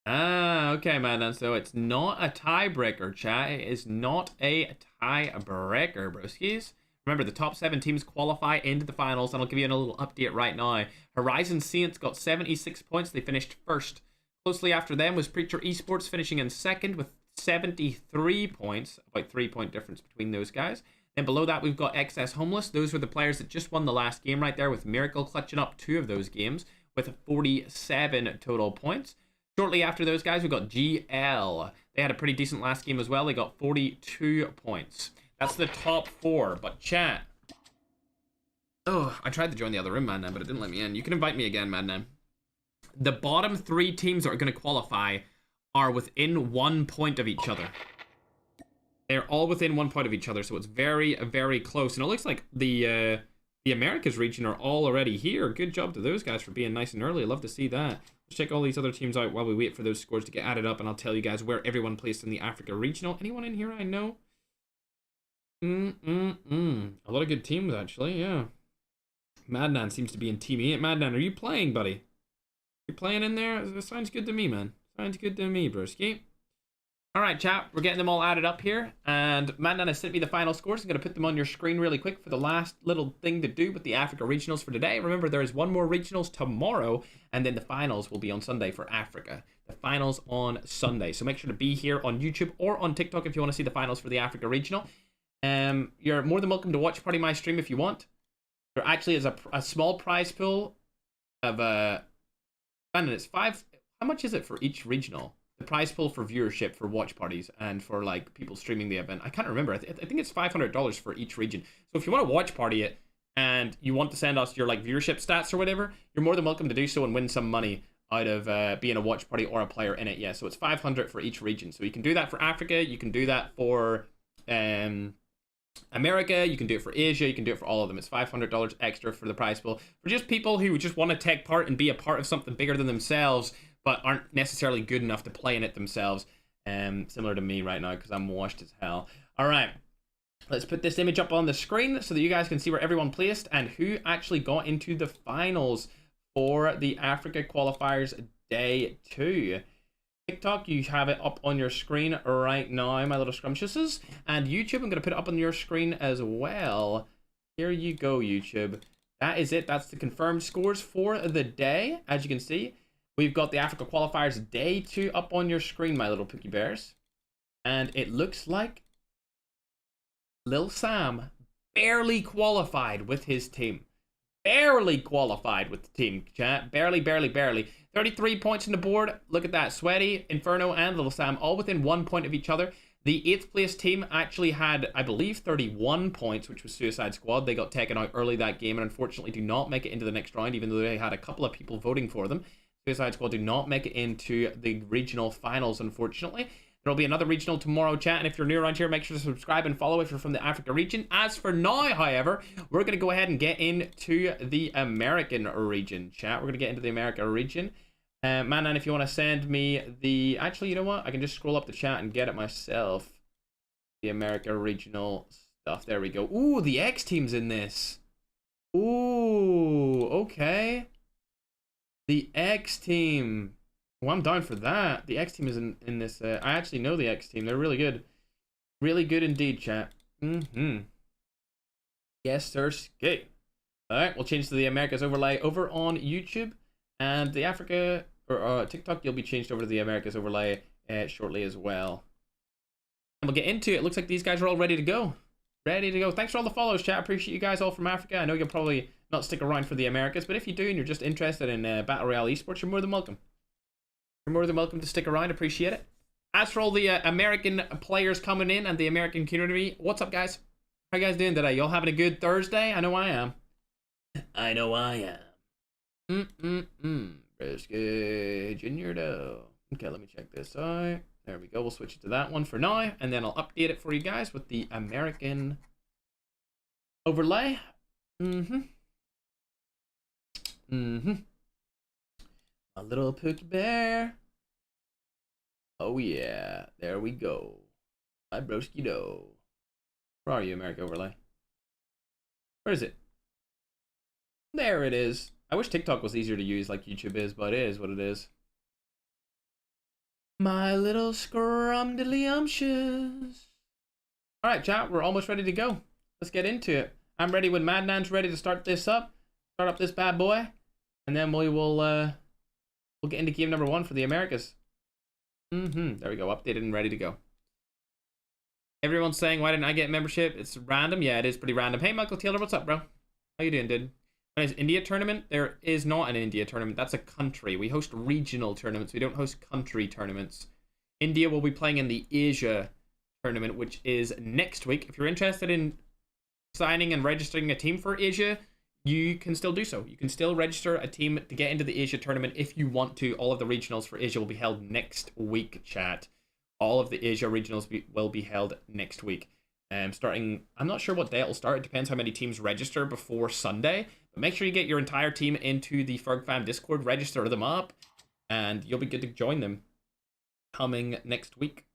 Ah, okay, man. So it's not a tiebreaker, chat. It is not a tiebreaker, broskies. Remember, the top 7 teams qualify into the finals, and I'll give you a little update right now. Horizon Saints got 76 points. They finished first. Closely after them was Preacher Esports, finishing in second with 73 points. About 3-point difference between those guys. Then below that, we've got XS Homeless. Those were the players that just won the last game right there, with Miracle clutching up 2 of those games with 47 total points. Shortly after those guys, we've got GL. They had a pretty decent last game as well. They got 42 points. That's the top 4. But chat. Oh, I tried to join the other room, man, but it didn't let me in. You can invite me again, man. The bottom 3 teams that are going to qualify are within 1 point of each other. They're all within 1 point of each other, so it's very, very close. And it looks like the Americas region are all already here. Good job to those guys for being nice and early. I love to see that. Let's check all these other teams out while we wait for those scores to get added up, and I'll tell you guys where everyone placed in the Africa regional. Anyone in here I know? A lot of good teams, actually, yeah. Madnan seems to be in Team 8. Madnan, are you playing, buddy? You playing in there? That sounds good to me, man. Sounds good to me, broski. Alright, chat, we're getting them all added up here, and Madnan has sent me the final scores. I'm going to put them on your screen really quick for the last little thing to do with the Africa regionals for today. Remember, there is one more regionals tomorrow, and then the finals will be on Sunday for Africa. The finals on Sunday, so make sure to be here on YouTube or on TikTok if you want to see the finals for the Africa regional. You're more than welcome to watch Party My stream if you want. There actually is a small prize pool of and it's 5. How much is it for each regional? The prize pool for viewership for watch parties and for like people streaming the event. I can't remember. I think it's $500 for each region. So if you want to watch party it and you want to send us your like viewership stats or whatever, you're more than welcome to do so and win some money out of being a watch party or a player in it. Yeah, so it's 500 for each region. So you can do that for Africa. You can do that for America. You can do it for Asia. You can do it for all of them. It's $500 extra for the prize pool for just people who just want to take part and be a part of something bigger than themselves, but aren't necessarily good enough to play in it themselves. Similar to me right now, because I'm washed as hell. All right, let's put this image up on the screen so that you guys can see where everyone placed and who actually got into the finals for the Africa qualifiers day 2. TikTok, you have it up on your screen right now, my little scrumptiouses. And YouTube, I'm going to put it up on your screen as well. Here you go, YouTube. That is it. That's the confirmed scores for the day. As you can see, we've got the Africa qualifiers day 2 up on your screen, my little Pookie Bears. And it looks like Lil Sam barely qualified with his team. Barely qualified with the team, chat. Barely. 33 points on the board. Look at that. Sweaty, Inferno, and Little Sam all within 1 point of each other. The 8th place team actually had, I believe, 31 points, which was Suicide Squad. They got taken out early that game and unfortunately do not make it into the next round, even though they had a couple of people voting for them. Suicide Squad do not make it into the regional finals, unfortunately. There'll be another regional tomorrow, chat, and if you're new around here, make sure to subscribe and follow if you're from the Africa region. As for now, however, we're going to go ahead and get into the American region, chat. We're going to get into the America region. Man, if you want to send me the... Actually, you know what? I can just scroll up the chat and get it myself. The America regional stuff. There we go. Ooh, the X team's in this. Ooh, okay. The X team. Well, I'm down for that. The X team is in this. I actually know the X team. They're really good. Really good indeed, chat. Yes, sir. Skate. All right, we'll change to the Americas overlay over on YouTube, and the Africa or TikTok, you'll be changed over to the Americas overlay shortly as well. And we'll get into it. Looks like these guys are all ready to go. Ready to go. Thanks for all the follows, chat. Appreciate you guys all from Africa. I know you'll probably not stick around for the Americas, but if you do and you're just interested in Battle Royale esports, you're more than welcome. You're more than welcome to stick around. Appreciate it. As for all the American players coming in and the American community, what's up, guys? How you guys doing today? Y'all having a good Thursday? I know I am. I know I am. Brisket Junior dough. Okay, let me check this out. There we go. We'll switch it to that one for now, and then I'll update it for you guys with the American overlay. A little Pookie Bear. Oh yeah, there we go. My broski dough. Where are you, America overlay? Where is it? There it is. I wish TikTok was easier to use like YouTube is, but it is what it is. My little scrumdiddlyumptious. Alright, chat, we're almost ready to go. Let's get into it. I'm ready when Madnan's ready to start this up. Start up this bad boy. And then we will we'll get into game number 1 for the Americas. There we go, updated and ready to go. Everyone's saying, why didn't I get membership? It's random. Yeah, it is pretty random. Hey, Michael Taylor, what's up, bro? How you doing, dude? When is India tournament? There is not an India tournament. That's a country. We host regional tournaments. We don't host country tournaments. India will be playing in the Asia tournament, which is next week. If you're interested in signing and registering a team for Asia, you can still do so. You can still register a team to get into the Asia tournament if you want to. All of the regionals for Asia will be held next week, chat. All of the Asia regionals will be held next week. Starting, I'm not sure what day it'll start. It depends how many teams register before Sunday. But make sure you get your entire team into the FergFam Discord, register them up, and you'll be good to join them coming next week.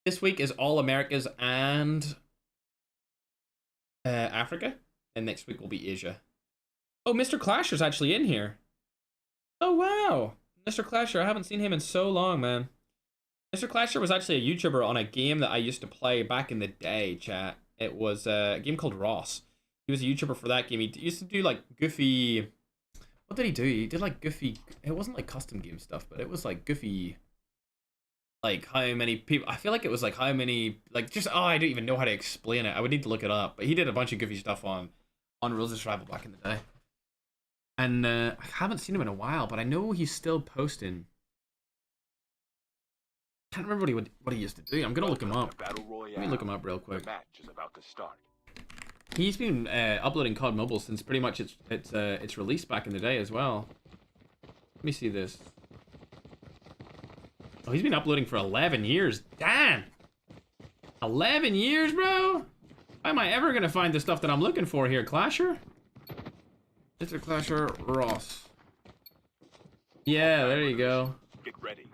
This week is all Americas and Africa, and next week will be Asia. Oh, Mr. Clasher's actually in here. Oh, wow. Mr. Clasher, I haven't seen him in so long, man. Mr. Clasher was actually a YouTuber on a game that I used to play back in the day, chat. It was a game called Ross. He was a YouTuber for that game. He used to do like goofy... What did he do? He did like goofy... It wasn't like custom game stuff, but it was like goofy... Like how many people... I feel like it was like how many... Like just... Oh, I don't even know how to explain it. I would need to look it up. But he did a bunch of goofy stuff on Rules of Survival back in the day. And I haven't seen him in a while, but I know he's still posting... I can't remember what he used to do. I'm gonna look him up. Let me look him up real quick. Match is about to start. He's been uploading COD Mobile since pretty much its release back in the day as well. Let me see this. Oh, he's been uploading for 11 years. Damn! 11 years, bro? How am I ever gonna find the stuff that I'm looking for here, Clasher? Mr. Clasher Ross. Yeah, there you go. Get ready.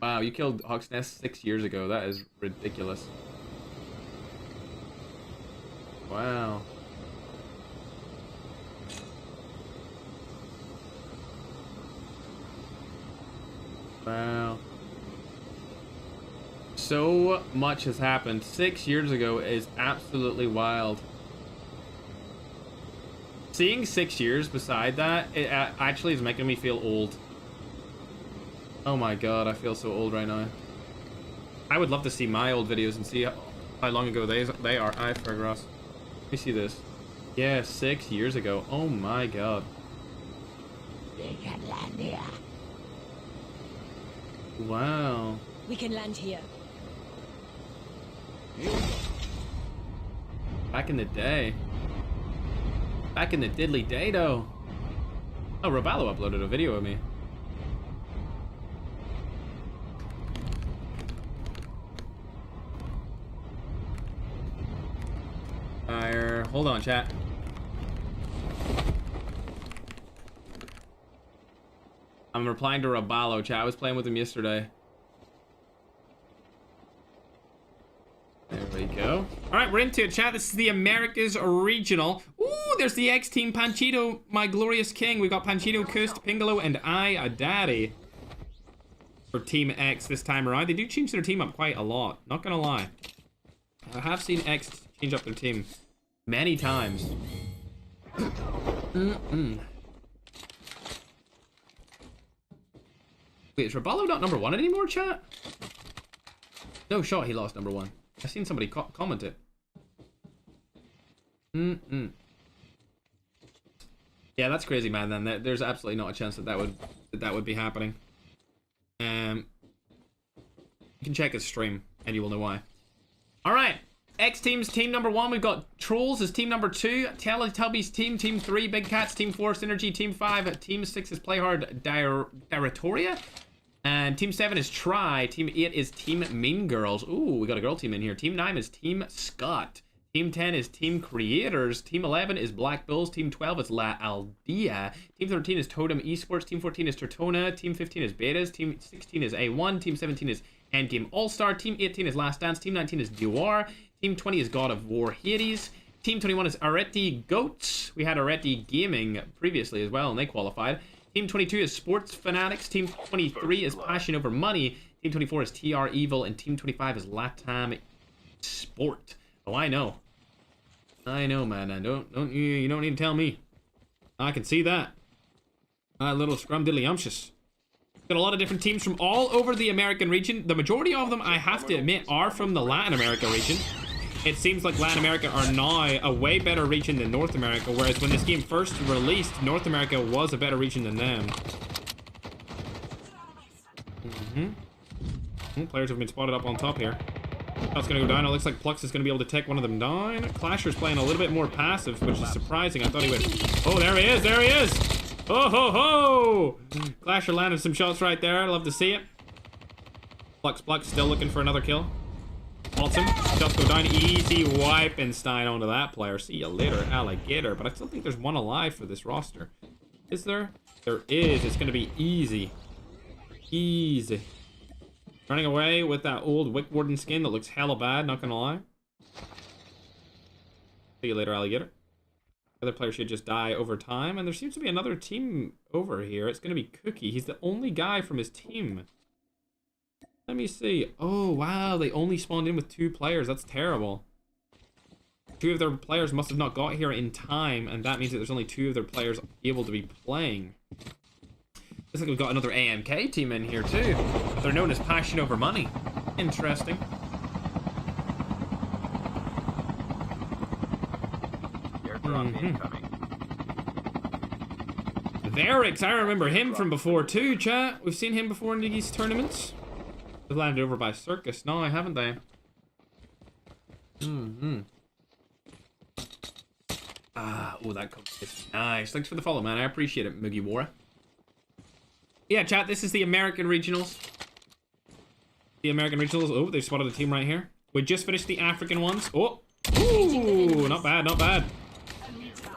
Wow, you killed Hawk's Nest 6 years ago. That is ridiculous. Wow. Wow. So much has happened. 6 years ago is absolutely wild. Seeing 6 years beside that, it actually is making me feel old. Oh my god, I feel so old right now. I would love to see my old videos and see how long ago they are. iFerg, Ross. Let me see this. Yeah, 6 years ago. Oh my god. We can land here. Wow. We can land here. Back in the day. Back in the diddly day, though. Oh, Roballo uploaded a video of me. Fire. Hold on, chat. I'm replying to Roballo, chat. I was playing with him yesterday. There we go. Alright, we're into it, chat. This is the Americas Regional. Ooh, there's the X-Team Panchito, my glorious king. We've got Panchito, Kust, Pingalo, and I, a daddy. For Team X this time around. They do change their team up quite a lot. Not gonna lie. I have seen X change up their team many times. Wait, is Raballo not number 1 anymore, chat? No shot he lost number 1. I seen somebody comment it. Yeah, that's crazy, man. Then there's absolutely not a chance that that would be happening. You can check his stream, and you will know why. All right, X team's team number 1. We've got Trolls as team number 2. Teletubbies team 3. Big Cats team 4. Synergy team 5. Team 6 is Playhard Diretoria. And team 7 is Try. Team 8 is Team Mean Girls. Ooh, we got a girl team in here. Team 9 is Team Scott. Team 10 is Team Creators. Team 11 is Black Bulls. Team 12 is La Aldea. Team 13 is Totem Esports. Team 14 is Tortona. Team 15 is Betas. Team 16 is A1. Team 17 is Endgame All-Star. Team 18 is Last Dance. Team 19 is Duar. Team 20 is God of War Hades. Team 21 is Areti Goats. We had Areti Gaming previously as well, and they qualified. Team 22 is Sports Fanatics. Team 23 is Passion Over Money. Team 24 is TR Evil. And Team 25 is Latam Sport. Oh, I know. I know, man. You don't need to tell me. I can see that. A little scrumdiddlyumptious. Got a lot of different teams from all over the American region. The majority of them, I have to admit, are from the Latin America region. It seems like Latin America are now a way better region than North America, whereas when this game first released, North America was a better region than them. Players have been spotted up on top here. That's gonna go down. It looks like Plux is gonna be able to take one of them down. Clasher's playing a little bit more passive, which is surprising. I thought he would. Oh, there he is! There he is! Oh ho ho! Clasher landed some shots right there. I love to see it. Plux still looking for another kill. Awesome. Just go down. Easy Wipenstein onto that player. See you later, alligator. But I still think there's one alive for this roster. Is there? There is. It's gonna be easy. Easy. Running away with that old Wick Warden skin that looks hella bad, not gonna lie. See you later, alligator. The other player should just die over time, and there seems to be another team over here. It's gonna be Cookie. He's the only guy from his team. Let me see. Oh, wow, they only spawned in with 2 players. That's terrible. 2 of their players must have not got here in time, and that means that there's only 2 of their players able to be playing. Looks like we've got another AMK team in here too. They're known as Passion Over Money. Interesting. Varix, I remember him from before too, chat. We've seen him before in these tournaments. They've landed over by Circus now, haven't they? Oh, that comes nice. Thanks for the follow, man. I appreciate it, Mugiwara. Yeah, chat, this is the American Regionals. The American Regionals. Oh, they spotted a team right here. We just finished the African ones. Oh, ooh, not bad, not bad.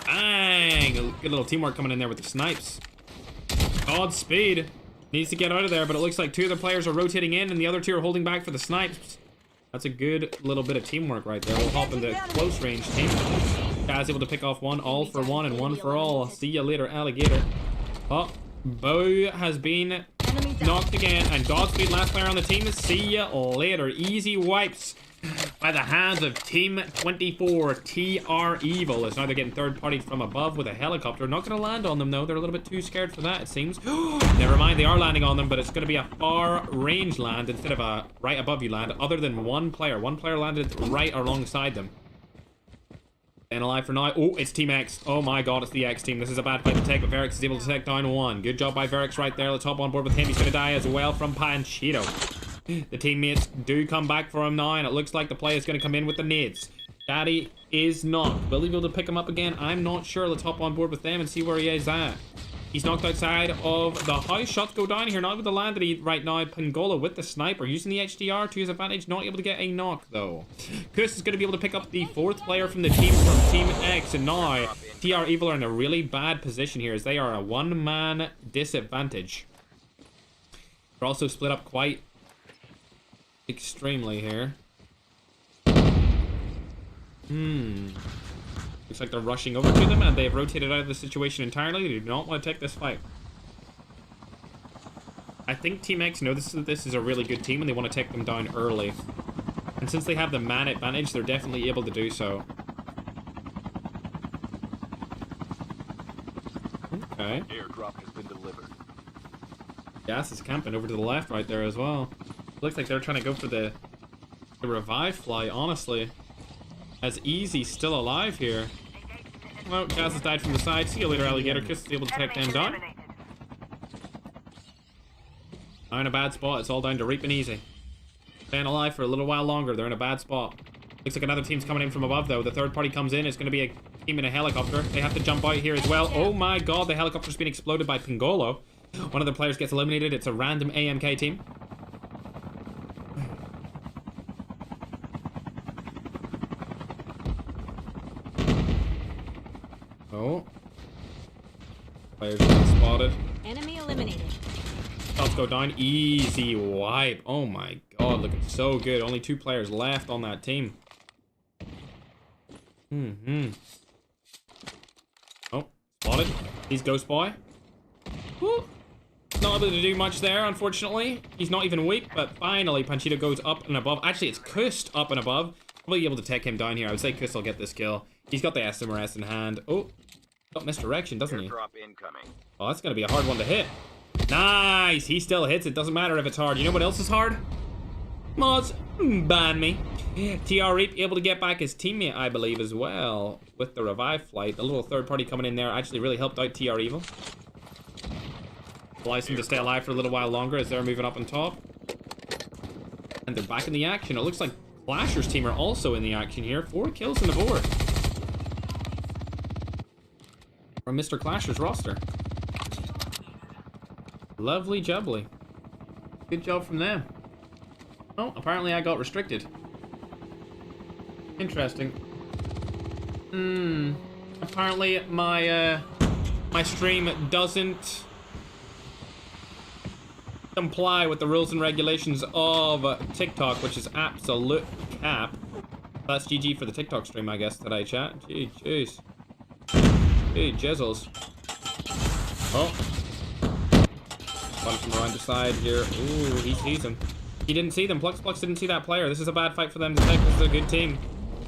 Bang! Good little teamwork coming in there with the snipes. Godspeed. Needs to get out of there, but it looks like 2 of the players are rotating in and the other 2 are holding back for the snipes. That's a good little bit of teamwork right there. We'll hop into close range team. Guys able to pick off 1, all for 1 and 1 for all. See ya later, alligator. Oh. Bo has been knocked again, and Godspeed, last player on the team. See ya later. Easy wipes by the hands of Team 24. TR Evil is now they're getting third-partied from above with a helicopter. Not going to land on them, though. They're a little bit too scared for that, it seems. Never mind, they are landing on them, but it's going to be a far-range land instead of a right above you land, other than 1 player. 1 player landed right alongside them. And alive for now. Oh, it's Team X. Oh my god, it's the X team. This is a bad fight to take, but Varix is able to take down 1. Good job by Varix right there. Let's hop on board with him. He's going to die as well from Panchito. The teammates do come back for him now, and it looks like the play is going to come in with the nades. Daddy is knocked. Will he be able to pick him up again? I'm not sure. Let's hop on board with them and see where he is at. He's knocked outside of the house. Shots go down here. Not with the land that he right now. Pangola with the sniper. Using the HDR to his advantage. Not able to get a knock, though. Kus is going to be able to pick up the 4th player from the team from Team X. And now, TR Evil are in a really bad position here as they are a 1-man disadvantage. They're also split up quite extremely here. Looks like they're rushing over to them, and they have rotated out of the situation entirely. They do not want to take this fight. I think Team X know this is a really good team, and they want to take them down early. And since they have the man advantage, they're definitely able to do so. Okay. Airdrop has been delivered. Gas is camping over to the left right there as well. Looks like they're trying to go for the revive fly, honestly. As Easy still alive here. Well, Gas has died from the side. See you later, Alligator. Kiss is able to take them down. They're in a bad spot. It's all down to Reap and Easy. Staying alive for a little while longer. They're in a bad spot. Looks like another team's coming in from above, though. The third party comes in. It's going to be a team in a helicopter. They have to jump out here as well. Oh my god, the helicopter's been exploded by Pingolo. One of the players gets eliminated. It's a random AMK team. Oh. Players being spotted. Enemy eliminated. Shots go down. Easy wipe. Oh my god, looking so good. Only 2 players left on that team. Oh, spotted. He's Ghost Boy. Woo. Not able to do much there, unfortunately. He's not even weak, but finally Panchito goes up and above. Actually, it's Kust up and above. Probably able to take him down here. I would say Kust will get this kill. He's got the SMRS in hand. Oh, got misdirection, doesn't he? Airdrop incoming. Oh, that's going to be a hard one to hit. Nice! He still hits. It doesn't matter if it's hard. You know what else is hard? Mods. Ban me. TR Reap able to get back his teammate, I believe, as well. With the revive flight. The little third party coming in there actually really helped out TR Evil. Allows him to stay alive for a little while longer as they're moving up on top. And they're back in the action. It looks like Clasher's team are also in the action here. 4 kills on the board. From Mr. Clasher's roster. Lovely jubbly. Good job from them. Oh, apparently I got restricted. Interesting. Apparently my my stream doesn't comply with the rules and regulations of TikTok, which is absolute cap. That's GG for the TikTok stream, I guess, today, chat. Gee, jeez. Gee, jizzles. Oh. One from around the side here. Ooh, he sees him. He didn't see them. Plux didn't see that player. This is a bad fight for them to take. This is a good team.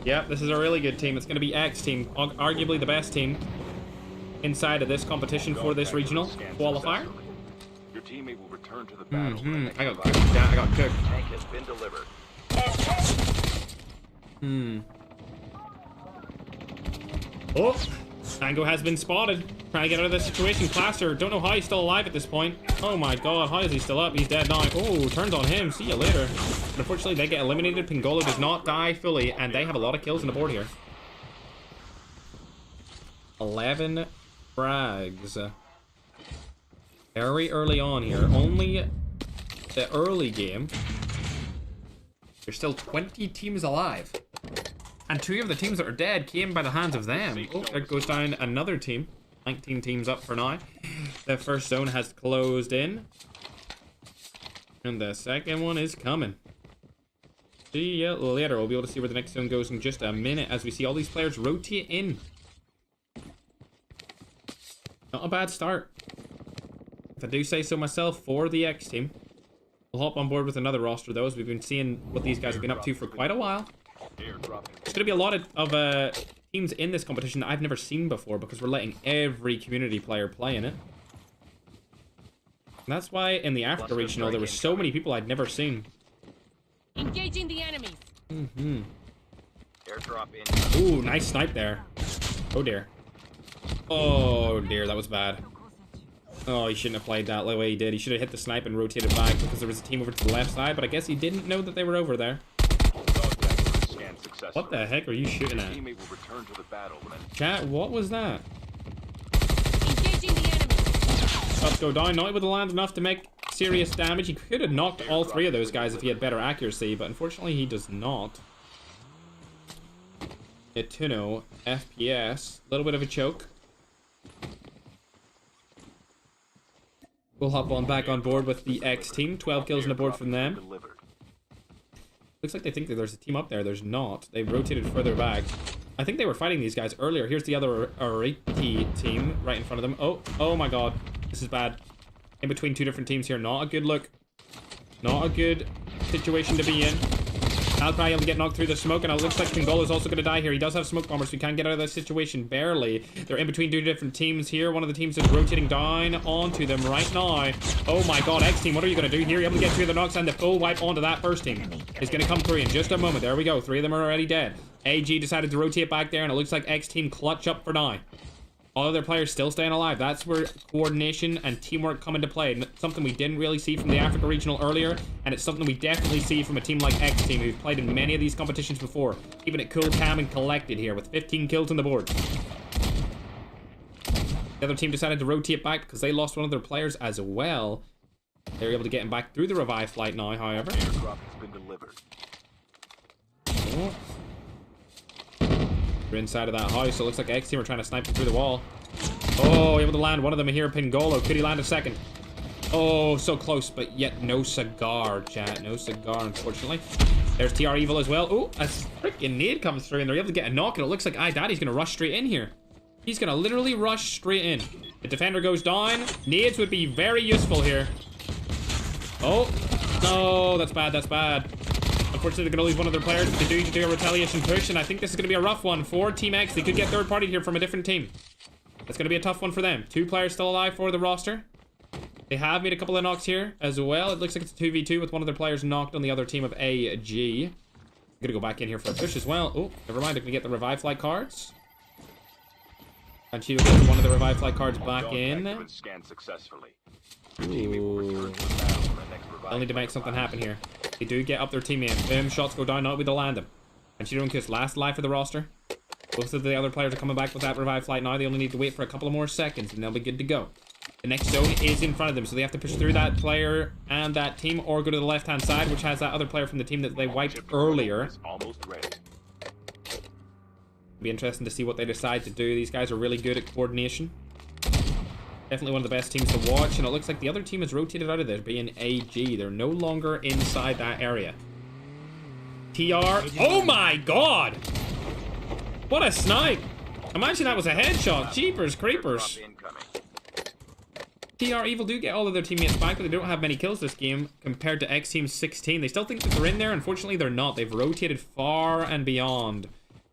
Yep, this is a really good team. It's going to be X team. Arguably the best team inside of this competition for this regional qualifier. Your teammate will return to the battle. I got cooked. Yeah, I got cooked. Tank has been delivered. Oh, Tango has been spotted. Trying to get out of this situation. Clasher, don't know how he's still alive at this point. Oh my god, how is he still up? He's dead now. Oh, turns on him. See you later. But unfortunately, they get eliminated. Pingolo does not die fully, and they have a lot of kills on the board here. 11 frags. Very early on here. Only the early game. There's still 20 teams alive. And 2 of the teams that are dead came by the hands of them. Oh, there goes down another team. 19 teams up for now. The first zone has closed in. And the second one is coming. See ya later. We'll be able to see where the next zone goes in just a minute as we see all these players rotate in. Not a bad start, if I do say so myself, for the X team. We'll hop on board with another roster though, as we've been seeing what these guys have been up to for quite a while. There's going to be a lot of teams in this competition that I've never seen before because we're letting every community player play in it. And that's why in the Africa regional there were so many people I'd never seen. Engaging the enemies. Airdrop in. Ooh, nice snipe there. Oh dear. Oh dear, that was bad. Oh, he shouldn't have played that the way he did. He should have hit the snipe and rotated back because there was a team over to the left side, but I guess he didn't know that they were over there. What the heck are you shooting at? Chat, what was that? Engaging the enemies. Shots go down. Not able to land enough to make serious damage. He could have knocked all 3 of those guys if he had better accuracy, but unfortunately he does not. Etuno, FPS. A little bit of a choke. We'll hop on back on board with the X team. 12 kills on the board from them. Looks like they think that there's a team up there. There's not. They've rotated further back. I think they were fighting these guys earlier. Here's the other Ariti team right in front of them. Oh my god. This is bad. In between 2 different teams here. Not a good look. Not a good situation to be in. Valkyrie able to get knocked through the smoke, and it looks like Pingolo's also going to die here. He does have smoke bombers, so we can get out of that situation barely. They're in between two different teams here. One of the teams is rotating down onto them right now. Oh my god, X team, what are you going to do here? You're able to get 2 of the knocks, and the full wipe onto that first team is going to come through in just a moment. There we go. 3 of them are already dead. AG decided to rotate back there, and it looks like X team clutch up for now. All of their players still staying alive. That's where coordination and teamwork come into play. Something we didn't really see from the Africa Regional earlier, and it's something we definitely see from a team like X Team, who've played in many of these competitions before. Keeping it cool, calm, and collected here with 15 kills on the board. The other team decided to rotate back because they lost one of their players as well. They were able to get him back through the revive flight now, however. Airdrop has been delivered. Oh. We're inside of that house, so it looks like X Team are trying to snipe him through the wall. Oh, able to land one of them here, Pingolo. Could he land a second? Oh, so close, but yet no cigar, chat. No cigar, unfortunately. There's TR Evil as well. Oh, a freaking nade comes through, and they're able to get a knock, and it looks like iDaddy's going to rush straight in here. He's going to literally rush straight in. The defender goes down. Nades would be very useful here. Oh, no, that's bad, that's bad. Unfortunately, they're going to lose one of their players to do a retaliation push, and I think this is going to be a rough one for Team X. They could get third party here from a different team. That's going to be a tough one for them. 2 players still alive for the roster. They have made a couple of knocks here as well. It looks like it's a 2v2 with one of their players knocked on the other team of AG. I'm going to go back in here for a push as well. Oh, never mind. If we get the revive flight cards. And she will get one of the revive flight cards back in. Scanned successfully. Ooh. They'll need to make something happen here. They do get up their teammate. Boom, shots go down, not with the land them. And Shiro and Kiss last alive for the roster. Both of the other players are coming back with that revive flight now. They only need to wait for a couple of more seconds and they'll be good to go. The next zone is in front of them, so they have to push through that player and that team, or go to the left-hand side, which has that other player from the team that they wiped earlier. Almost ready. Be interesting to see what they decide to do. These guys are really good at coordination. Definitely one of the best teams to watch, and it looks like the other team has rotated out of there, being AG. They're no longer inside that area. TR. Oh my god! What a snipe! Imagine that was a headshot. Jeepers creepers. TR Evil do get all of their teammates back, but they don't have many kills this game compared to X Team's 16. They still think that they're in there. Unfortunately, they're not. They've rotated far and beyond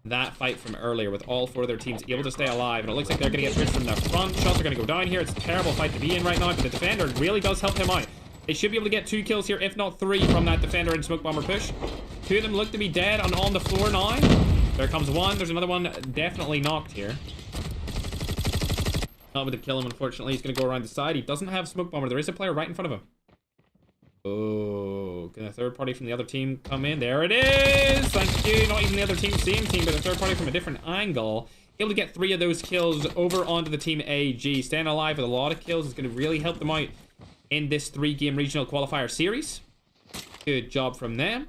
that fight from earlier, with all 4 of their teams able to stay alive, and it looks like they're going to get pushed from the front. Shots are going to go down here. It's a terrible fight to be in right now, but the defender really does help him out. They should be able to get 2 kills here, if not 3, from that defender and smoke bomber push. 2 of them look to be dead on the floor now. There comes one. There's another one definitely knocked here. Not able to kill him, unfortunately. He's going to go around the side. He doesn't have smoke bomber. There is a player right in front of him. Oh, can a third party from the other team come in? There it is! Thank you. Not even the other team, same team, but a third party from a different angle. Able to get 3 of those kills over onto the team AG. Staying alive with a lot of kills is going to really help them out in this 3-game regional qualifier series. Good job from them.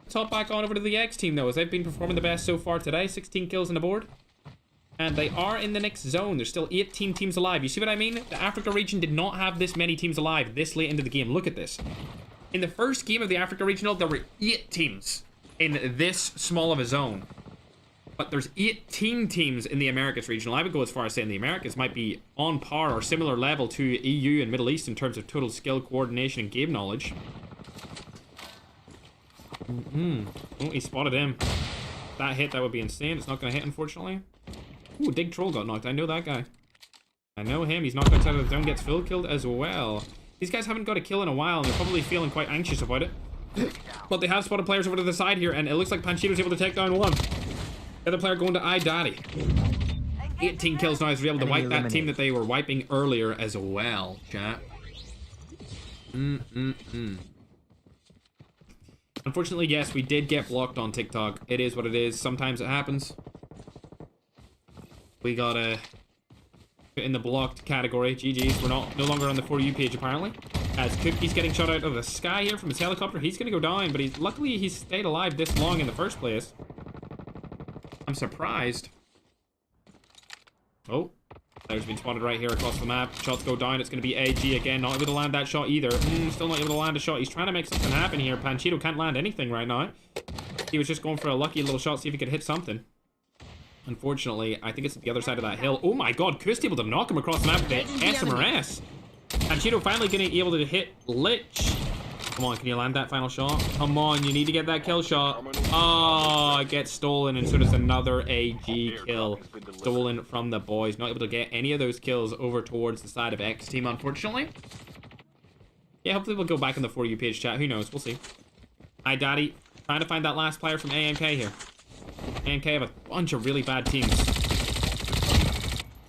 Let's hop back on over to the X team, though, as they've been performing the best so far today. 16 kills on the board. And they are in the next zone. There's still 18 teams alive. You see what I mean? The Africa region did not have this many teams alive this late into the game. Look at this. In the first game of the Africa regional, there were 8 teams in this small of a zone. But there's 18 teams in the Americas regional. I would go as far as saying the Americas might be on par or similar level to EU and Middle East in terms of total skill, coordination, and game knowledge. Oh, he spotted him. That hit, that would be insane. It's not going to hit, unfortunately. Ooh, Dig Troll got knocked. I know that guy. I know him. He's knocked outside of the zone, gets full killed as well. These guys haven't got a kill in a while, and they're probably feeling quite anxious about it. But they have spotted players over to the side here, and it looks like Panchito's able to take down one. The other player going to iDaddy. 18 kills now. He's able to wipe that team that they were wiping earlier as well, chat. Unfortunately, yes, we did get blocked on TikTok. It is what it is. Sometimes it happens. We gotta put in the blocked category. GG's. We're no longer on the For You page, apparently. As Cookie's getting shot out of the sky here from his helicopter. He's gonna go down, but luckily he's stayed alive this long in the first place. I'm surprised. Oh, there's been spotted right here across the map. Shots go down. It's gonna be AG again. Not able to land that shot either. Still not able to land a shot. He's trying to make something happen here. Panchito can't land anything right now. He was just going for a lucky little shot, see if he could hit something. Unfortunately, I think it's at the other side of that hill. Oh my god, Kusti able to knock him across the map with the SMRS. Panchito finally getting able to hit Lich. Come on, can you land that final shot? Come on, you need to get that kill shot. Oh, it gets stolen, and so does another AG kill. Stolen from the boys. Not able to get any of those kills over towards the side of X team, unfortunately. Yeah, hopefully we'll go back in the For You page chat. Who knows? We'll see. Hi, Daddy. Trying to find that last player from AMK here. AMK have a bunch of really bad teams.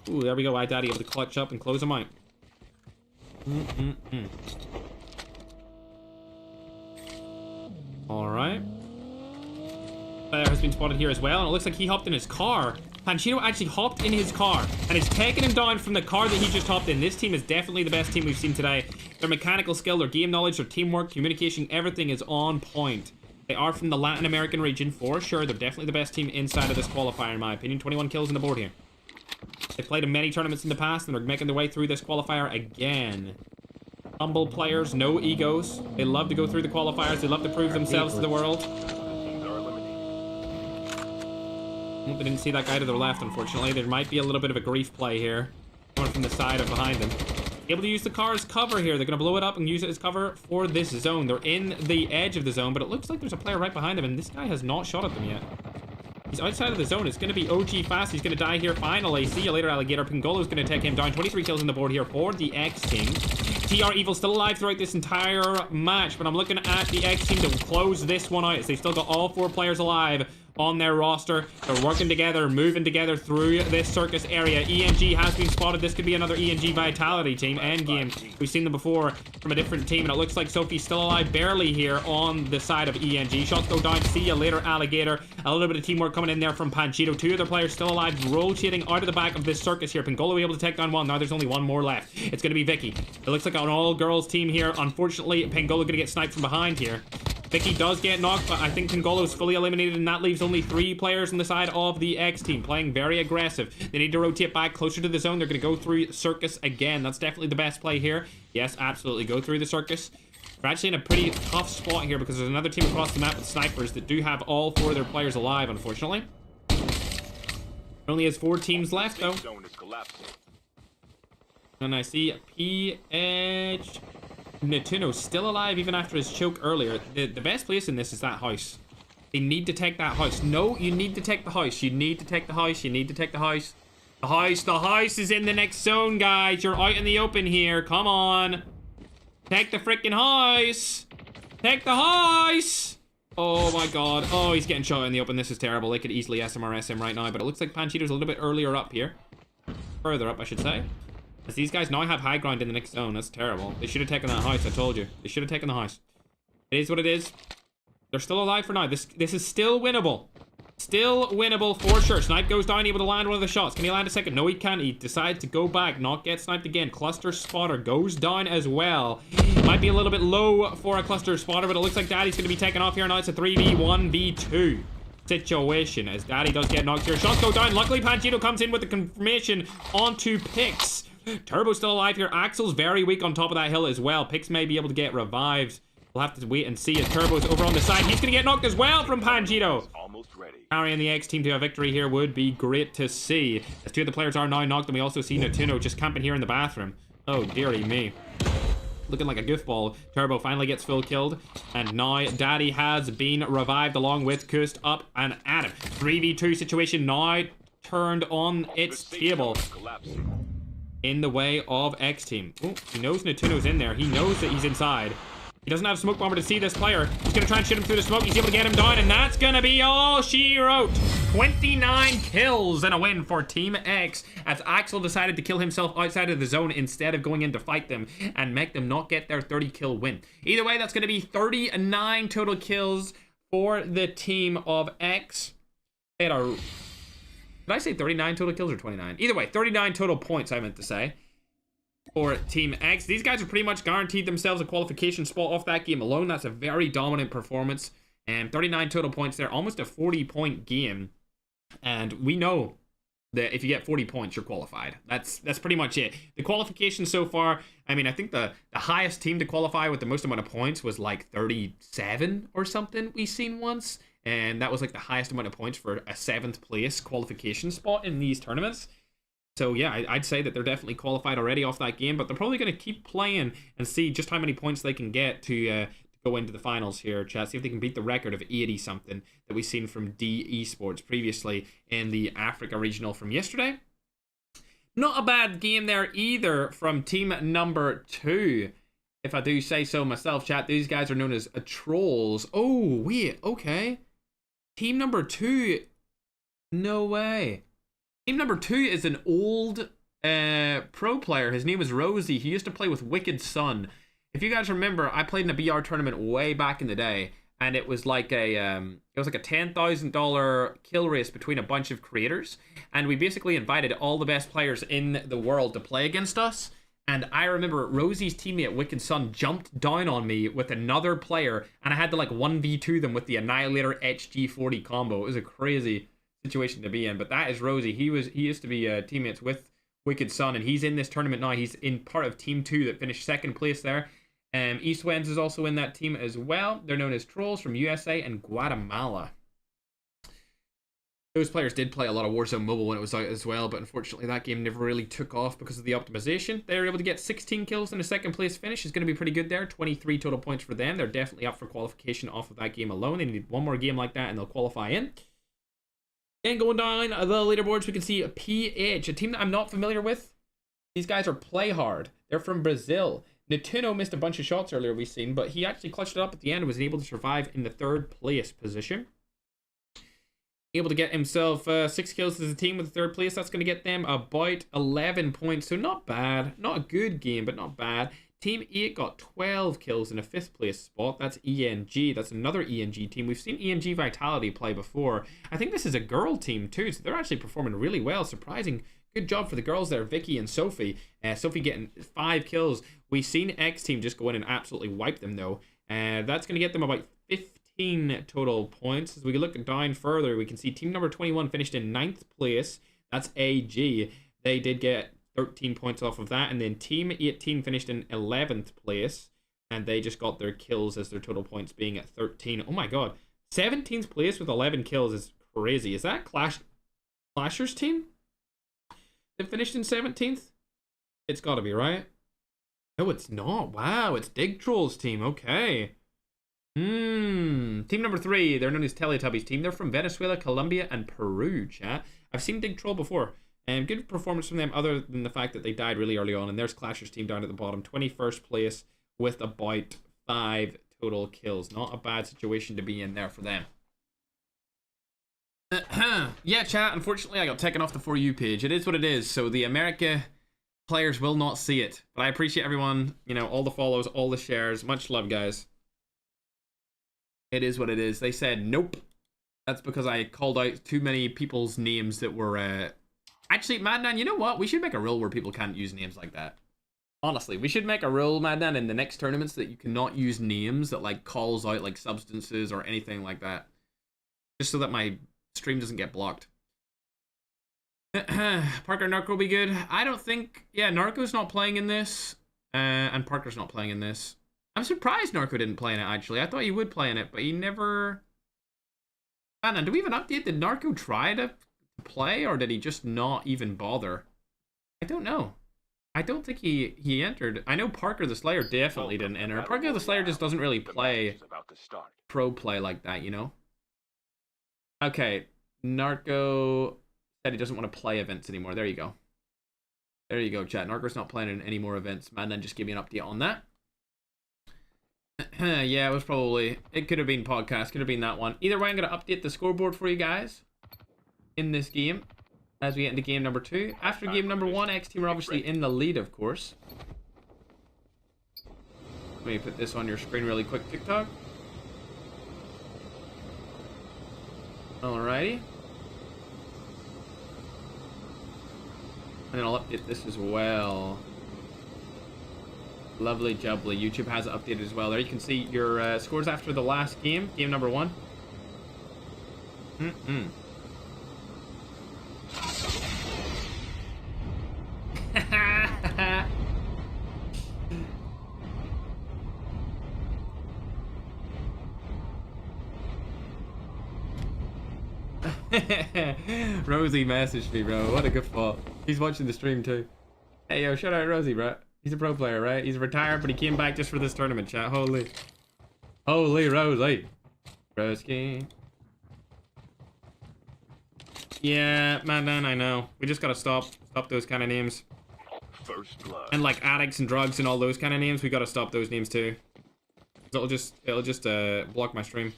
Ooh, there we go. Hi, Daddy, able to clutch up and close them out. Alright. Player has been spotted here as well, and it looks like he hopped in his car. Panchito actually hopped in his car and is taking him down from the car that he just hopped in. This team is definitely the best team we've seen today. Their mechanical skill, their game knowledge, their teamwork, communication, everything is on point. They are from the Latin American region, for sure. They're definitely the best team inside of this qualifier, in my opinion. 21 kills on the board here. They've played in many tournaments in the past, and they're making their way through this qualifier again. Humble players, no egos. They love to go through the qualifiers. They love to prove themselves to the world. They didn't see that guy to their left, unfortunately. There might be a little bit of a grief play here. Coming from the side of behind them. Able to use the car as cover here. They're going to blow it up and use it as cover for this zone. They're in the edge of the zone, but it looks like there's a player right behind them, and this guy has not shot at them yet. He's outside of the zone. It's going to be OG fast. He's going to die here finally. See you later, Alligator. Pingolo's going to take him down. 23 kills on the board here for the X team. TR Evil still alive throughout this entire match, but I'm looking at the X team to close this one out. They've still got all 4 players alive on their roster. They're working together, moving together through this circus area. ENG has been spotted. This could be another ENG Vitality team. Endgame. We've seen them before from a different team, and it looks like Sophie's still alive barely here on the side of ENG. Shots go down. See you later, Alligator. A little bit of teamwork coming in there from Panchito. 2 other players still alive, rotating out of the back of this circus here. Pingolo able to take down 1. Now there's only 1 more left. It's going to be Vicky. It looks like an all-girls team here. Unfortunately, Pingolo going to get sniped from behind here. Vicky does get knocked, but I think Pingolo is fully eliminated, and that leaves only 3 players on the side of the X team, playing very aggressive. They need to rotate back closer to the zone. They're going to go through circus again. That's definitely the best play here. Yes, absolutely. Go through the circus. We're actually in a pretty tough spot here because there's another team across the map with snipers that do have all 4 of their players alive, unfortunately. Only has 4 teams left, though. And I see PH... Natuno still alive even after his choke earlier. The best place in this is that house. They need to take that house. No, you need to take the house. You need to take the house. You need to take the house. The house is in the next zone, guys. You're out in the open here. Come on. Take the freaking house. Take the house. Oh my god. Oh, he's getting shot in the open. This is terrible. They could easily SMRS him right now, but it looks like Panchito's a little bit earlier up here. Further up, I should say. As these guys now have high ground in the next zone. That's terrible. They should have taken that house, I told you. They should have taken the house. It is what it is. They're still alive for now. This is still winnable. Still winnable for sure. Snipe goes down, able to land one of the shots. Can he land a second? No, he can't. He decides to go back, not get sniped again. Cluster spotter goes down as well. Might be a little bit low for a cluster spotter, but it looks like Daddy's going to be taken off here. Now it's a 3v1v2 situation as Daddy does get knocked here. Shots go down. Luckily, Panchito comes in with the confirmation onto Pix. Turbo's still alive here. Axel's very weak on top of that hill as well. Pix may be able to get revived. We'll have to wait and see as Turbo's over on the side. He's going to get knocked as well from Panchito. Almost ready. Carrying the X team to a victory here would be great to see. As 2 of the players are now knocked, and we also see Natuno just camping here in the bathroom. Oh, dearie me. Looking like a goofball. Turbo finally gets full killed. And now Daddy has been revived along with Kust up and Adam. 3v2 situation now turned on its table. In the way of X team. Oh, he knows Natuno's in there. He knows that he's inside. He doesn't have smoke bomber to see this player. He's going to try and shoot him through the smoke. He's able to get him down, and that's going to be all she wrote. 29 kills and a win for Team X as Axel decided to kill himself outside of the zone instead of going in to fight them and make them not get their 30 kill win. Either way, that's going to be 39 total kills for the team of X. They had a... Did I say 39 total kills or 29? Either way, 39 total points, I meant to say, for Team X. These guys are pretty much guaranteed themselves a qualification spot off that game alone. That's a very dominant performance. And 39 total points there, almost a 40-point game. And we know that if you get 40 points, you're qualified. That's pretty much it. The qualification so far, I mean, I think the highest team to qualify with the most amount of points was like 37 or something we've seen once. And that was like the highest amount of points for a 7th place qualification spot in these tournaments. So yeah, I'd say that they're definitely qualified already off that game, but they're probably going to keep playing and see just how many points they can get to go into the finals here, chat. See if they can beat the record of 80-something that we've seen from D Esports previously in the Africa Regional from yesterday. Not a bad game there either from team number 2. If I do say so myself, chat. These guys are known as Trolls. Oh, wait. Okay. Team number 2. No way. Team number 2 is an old pro player. His name is Rosie. He used to play with Wicked Sun. If you guys remember, I played in a BR tournament way back in the day, and it was like a $10,000 kill race between a bunch of creators, and we basically invited all the best players in the world to play against us. And I remember Rosie's teammate Wicked Sun jumped down on me with another player, and I had to like 1v2 them with the Annihilator HG40 combo. It was a crazy situation to be in, but that is Rosie. He used to be teammates with Wicked Sun, and he's in this tournament now. He's in part of team 2 that finished 2nd place there. Eastwends is also in that team as well. They're known as Trolls from USA and Guatemala. Those players did play a lot of Warzone Mobile when it was out as well, but unfortunately that game never really took off because of the optimization. They were able to get 16 kills in a 2nd place finish. Is going to be pretty good there. 23 total points for them. They're definitely up for qualification off of that game alone. They need one more game like that and they'll qualify in. And going down the leaderboards, we can see PH, a team that I'm not familiar with. These guys are Play Hard. They're from Brazil. Netuno missed a bunch of shots earlier we've seen, but he actually clutched it up at the end and was able to survive in the 3rd place position. Able to get himself 6 kills as a team with the 3rd place. That's going to get them about 11 points. So not bad. Not a good game, but not bad. Team 8 got 12 kills in a 5th place spot. That's ENG. That's another ENG team. We've seen ENG Vitality play before. I think this is a girl team too, so they're actually performing really well. Surprising. Good job for the girls there, Vicky and Sophie. Sophie getting 5 kills. We've seen X team just go in and absolutely wipe them though. That's going to get them about 15 total points. As we look down further, we can see team number 21 finished in 9th place. That's AG. They did get 13 points off of that. And then team 18 finished in 11th place. And they just got their kills as their total points being at 13. Oh my god. 17th place with 11 kills is crazy. Is that Clashers team? They finished in 17th? It's got to be, right? No, it's not. Wow, it's Dig Trolls team. Okay. Team number 3. They're known as Teletubbies team. They're from Venezuela, Colombia, and Peru, chat. I've seen Dig Troll before. And good performance from them other than the fact that they died really early on. And there's Clashers team down at the bottom. 21st place with about 5 total kills. Not a bad situation to be in there for them. Yeah, chat, unfortunately I got taken off the For You page. It is what it is, so the America players will not see it. But I appreciate everyone, you know, all the follows, all the shares. Much love, guys. It is what it is. They said nope. That's because I called out too many people's names that were... Actually, Madnan, you know what? We should make a rule where people can't use names like that. Honestly, we should make a rule, Madnan, in the next tournaments that you cannot use names that, like, calls out, like, substances or anything like that. Just so that my stream doesn't get blocked. Parker Narco will be good. I don't think... Yeah, Narco's not playing in this. And Parker's not playing in this. I'm surprised Narco didn't play in it, actually. I thought he would play in it, but he never... Anna, do we have an update? Did Narco try to play, or did he just not even bother? I don't know. I don't think he entered. I know Parker the Slayer definitely didn't enter. Parker the Slayer just doesn't really play pro play like that, you know? Okay, Narco said he doesn't want to play events anymore. There you go. There you go, chat. Narco's not playing in any more events. Man, then just give me an update on that. Yeah, it was probably... It could have been podcast. Could have been that one. Either way, I'm going to update the scoreboard for you guys in this game as we get into game number 2. After game number 1, X Team are obviously in the lead, of course. Let me put this on your screen really quick, TikTok. Alrighty. And then I'll update this as well. Lovely jubbly. YouTube has it updated as well. There you can see your scores after the last game. Game number 1. Rosie messaged me, bro. What a good fault. He's watching the stream too. Hey, yo, shout out Rosie, bro. He's a pro player, right? He's retired, but he came back just for this tournament, chat. Holy. Holy Rosie. Broski. Yeah, man, I know. We just gotta stop those kind of names. First blood. And like addicts and drugs and all those kind of names, we gotta stop those names too. It'll just block my stream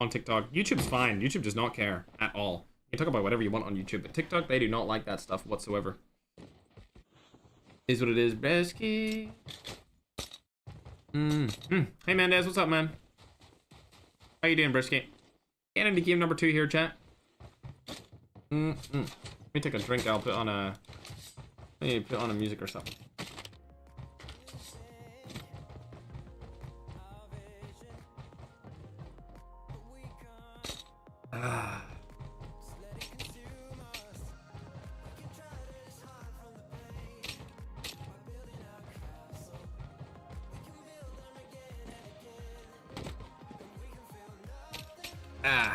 on TikTok. YouTube's fine. YouTube does not care at all. You can talk about whatever you want on YouTube, but TikTok, they do not like that stuff whatsoever. Is what it is, Bresky. Hey, Mendez, what's up, man? How you doing, Brisky? Getting into game number 2 here, chat. Let me take a drink. I'll put on a... Maybe put on a music or something.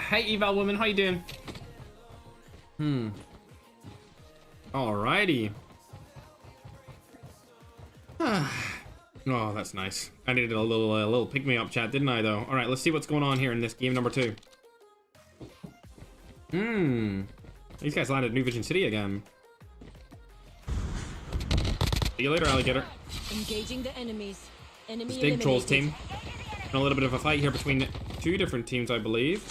Hey, eval woman, how you doing? Alrighty. Oh, that's nice. I needed a little pick me up, chat, didn't I? Though. All right, let's see what's going on here in this game number 2. These guys landed New Vision City again. See you later, alligator. Engaging the enemies. Enemy This Dig Trolls eliminated. team. And a little bit of a fight here between 2 different teams, I believe.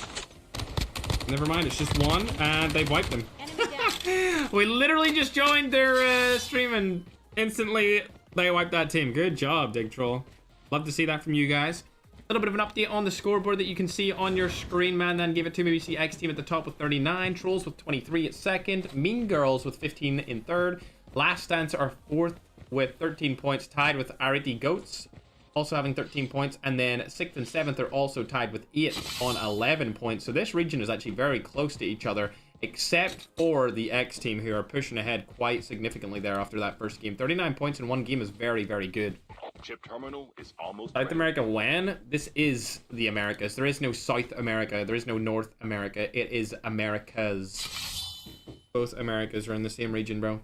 Never mind, it's just one, and they've wiped them. Enemy down. We literally just joined their stream and instantly they wiped that team. Good job, Dig Troll. Love to see that from you guys. A little bit of an update on the scoreboard that you can see on your screen, man. Then give it to me. We see X Team at the top with 39, Trolls with 23 at second, Mean Girls with 15 in third, Last Dance are 4th with 13 points, tied with Arity Goats, also having 13 points, and then 6th and 7th are also tied with 8 on 11 points. So this region is actually very close to each other, except for the X Team, who are pushing ahead quite significantly there after that first game. 39 points in one game is very, very good. Chip terminal is almost South ready. America when? This is the Americas. There is no South America. There is no North America. It is Americas. Both Americas are in the same region, bro.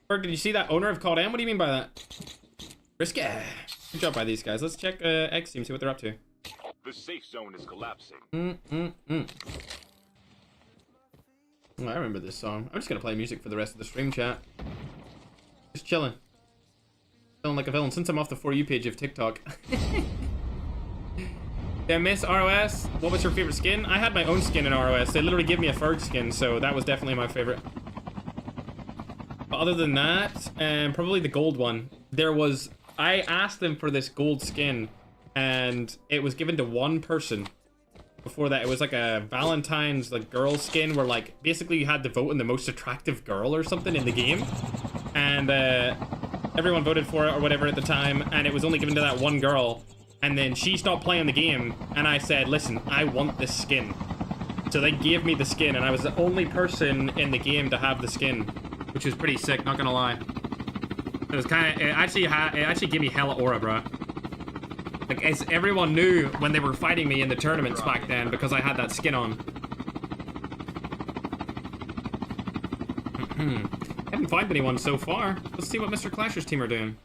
Berg, did you see that owner of COD M? What do you mean by that? Risky. Good job by these guys. Let's check X Team, see what they're up to. The safe zone is collapsing. Oh, I remember this song. I'm just gonna play music for the rest of the stream, chat. Just chilling. Feeling like a villain since I'm off the For You page of TikTok. Yeah, Miss ROS, what was your favorite skin? I had my own skin in ROS. They literally gave me a Ferg skin, so that was definitely my favorite. But other than that, probably the gold one. I asked them for this gold skin, and it was given to one person. Before that, it was like a Valentine's girl skin where basically you had to vote in the most attractive girl or something in the game. And everyone voted for it or whatever at the time, and it was only given to that one girl. And then she stopped playing the game, and I said, listen, I want this skin. So they gave me the skin, and I was the only person in the game to have the skin, which was pretty sick, not gonna lie. It was it actually gave me hella aura, bro. As everyone knew when they were fighting me in the tournaments back then, because I had that skin on. Haven't found anyone so far. Let's see what Mr. Clasher's team are doing.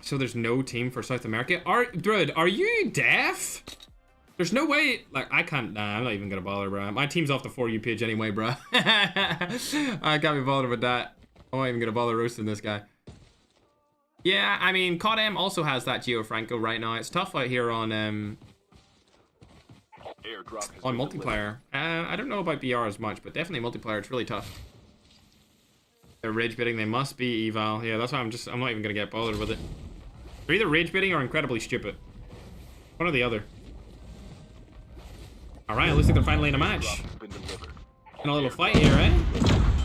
So there's no team for South America? Dude, are you deaf? There's no way, I can't, nah, I'm not even gonna bother, bro. My team's off the For You page anyway, bro. I can't be bothered with that. I'm not even gonna bother roasting this guy. Yeah, I mean, COD M also has that Gianfranco right now. It's tough out here on multiplayer. I don't know about BR as much, but definitely multiplayer, it's really tough. They're rage bidding, they must be eval. Yeah, that's why I'm not even gonna get bothered with it. They're either rage bidding or incredibly stupid. One or the other. Alright, it looks like they're finally in a match. In a little fight here, eh?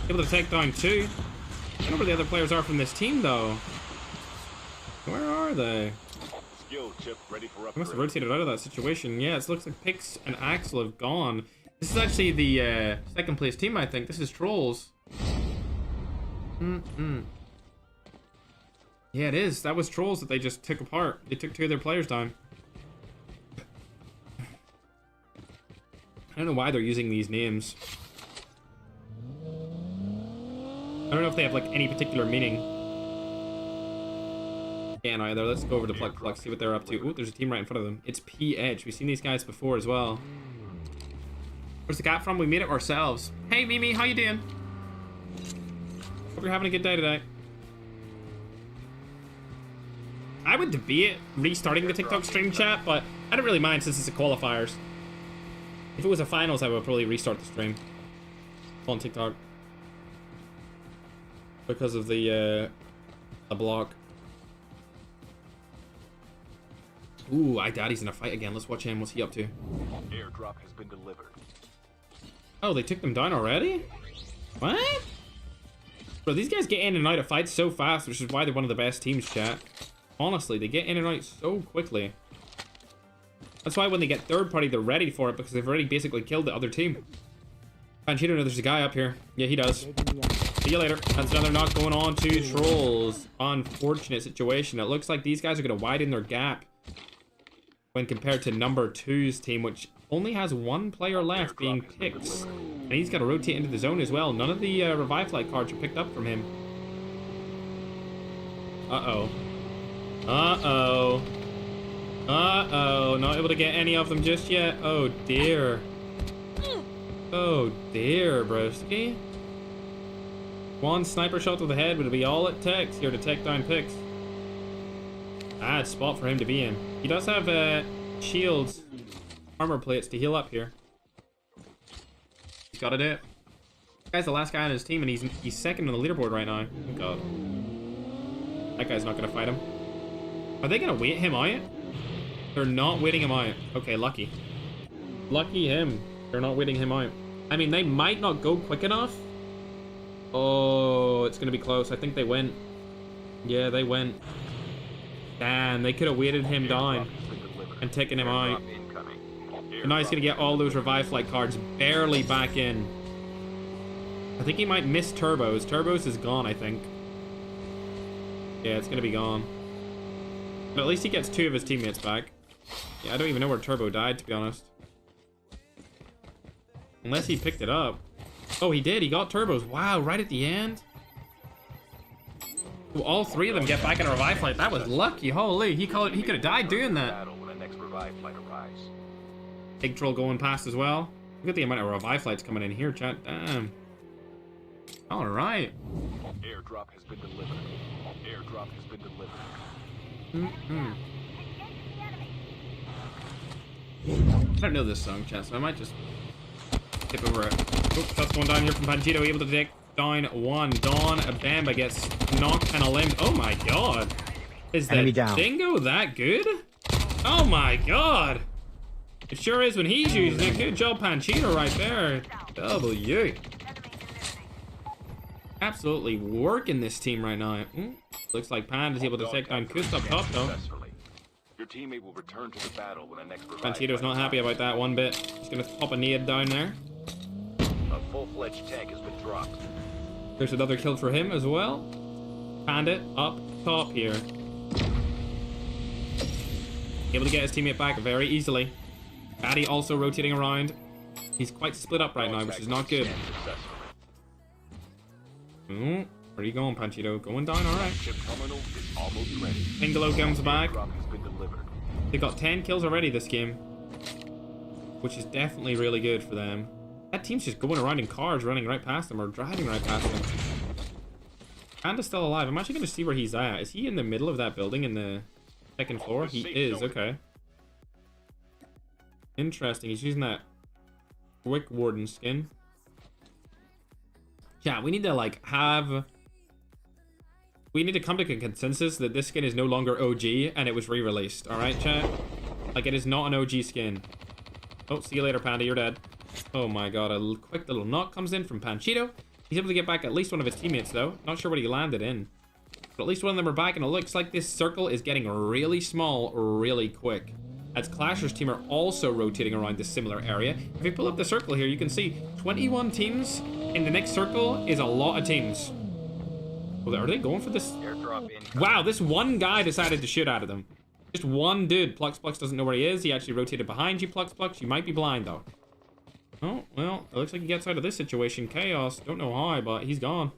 Able to take down 2. I don't know where the other players are from this team, though. Where are they? Skill chip ready for upgrade. I must have rotated out of that situation. Yeah, it looks like Pix and Axel have gone. This is actually the second place team, I think. This is Trolls. Yeah, it is. That was Trolls that they just took apart. They took 2 of their players down. I don't know why they're using these names. I don't know if they have any particular meaning. Getting either. Let's go over to Plug, see what they're up to. Ooh, there's a team right in front of them. It's PH. We've seen these guys before as well. Where's the gap from? We made it ourselves. Hey, Mimi, how you doing? Hope you're having a good day today. I would debate restarting the TikTok stream chat, but I don't really mind since it's a qualifiers. If it was a finals, I would probably restart the stream on TikTok because of the block. Ooh, I doubt he's in a fight again. Let's watch him. What's he up to? Airdrop has been delivered. Oh, they took them down already? What? Bro, these guys get in and out of fights so fast, which is why they're one of the best teams, chat. Honestly, they get in and out so quickly. That's why when they get third party, they're ready for it because they've already basically killed the other team. Panchito, there's a guy up here. Yeah, he does. See you later. That's another knock going on to Trolls. Unfortunate situation. It looks like these guys are going to widen their gap when compared to number 2's team, which only has one player left, being Pix. And he's got to rotate into the zone as well. None of the revive flight cards are picked up from him. Uh-oh. Uh-oh. Uh-oh. Not able to get any of them just yet. Oh, dear. Oh, dear, broski. One sniper shot to the head would be all it takes here to take down Pix. Bad spot for him to be in. He does have shields, armor plates to heal up here. He's got to do it. This guy's the last guy on his team, and he's second on the leaderboard right now. Oh, God. That guy's not going to fight him. Are they going to wait him out? They're not waiting him out. Okay, lucky. Lucky him. They're not waiting him out. I mean, they might not go quick enough. Oh, it's going to be close. I think they went. Yeah, they went. Damn, they could have weighted him down and taken him out. And now he's going to get all those revive flight cards barely back in. I think he might miss Turbos. Turbos is gone, I think. Yeah, it's going to be gone. But at least he gets 2 of his teammates back. Yeah, I don't even know where Turbo died, to be honest. Unless he picked it up. Oh, he did. He got Turbos. Wow, right at the end. Ooh, all 3 of them get back in a revive flight. That was lucky. Holy, he could have died doing that. Big troll going past as well. Look at the amount of revive flights coming in here, chat. Damn. All right. Airdrop has been delivered. Airdrop has been delivered. I don't know this song, chat, so I might just skip over it. Oh, that's one down here from Panchito, able to take down one. Dawn Bamba gets knocked and a limb. Oh my god. Is the dingo that good? Oh my god. It sure is when he's using it. Good job, Panchito, right there. W. Absolutely working this team right now. Looks like Panda's able to take down Kust up top, though. Your teammate will return to the battle when the next Panchito's not happy about that one bit. He's gonna pop a nade down there. A full-fledged tank has been dropped. There's another kill for him as well. Panda up top here. Able to get his teammate back very easily. Batty also rotating around. He's quite split up right now, which is not good. Where are you going, Panchito? Going down, alright. Pingalo comes back. They got 10 kills already this game, which is definitely really good for them. That team's just going around in cars, running right past them, or driving right past them. Panda's still alive. I'm actually going to see where he's at. Is he in the middle of that building in the second floor? He is, okay. Interesting. He's using that Quick Warden skin. Yeah, we need to, like, we need to come to a consensus that this skin is no longer OG and it was re-released. Alright, chat? Like, it is not an OG skin. Oh, see you later, Panda. You're dead. Oh my god, a quick little knock comes in from Panchito. He's able to get back at least one of his teammates, though. Not sure what he landed in. But at least one of them are back, and it looks like this circle is getting really small really quick. As Clasher's team are also rotating around this similar area. If we pull up the circle here, you can see 21 teams in the next circle is a lot of teams. Oh, are they going for this? Wow, this one guy decided to shoot out of them. Just one dude. Plux doesn't know where he is. He actually rotated behind you, Plux. You might be blind, though. Oh, well, it looks like he gets out of this situation. Chaos. Don't know how, but he's gone.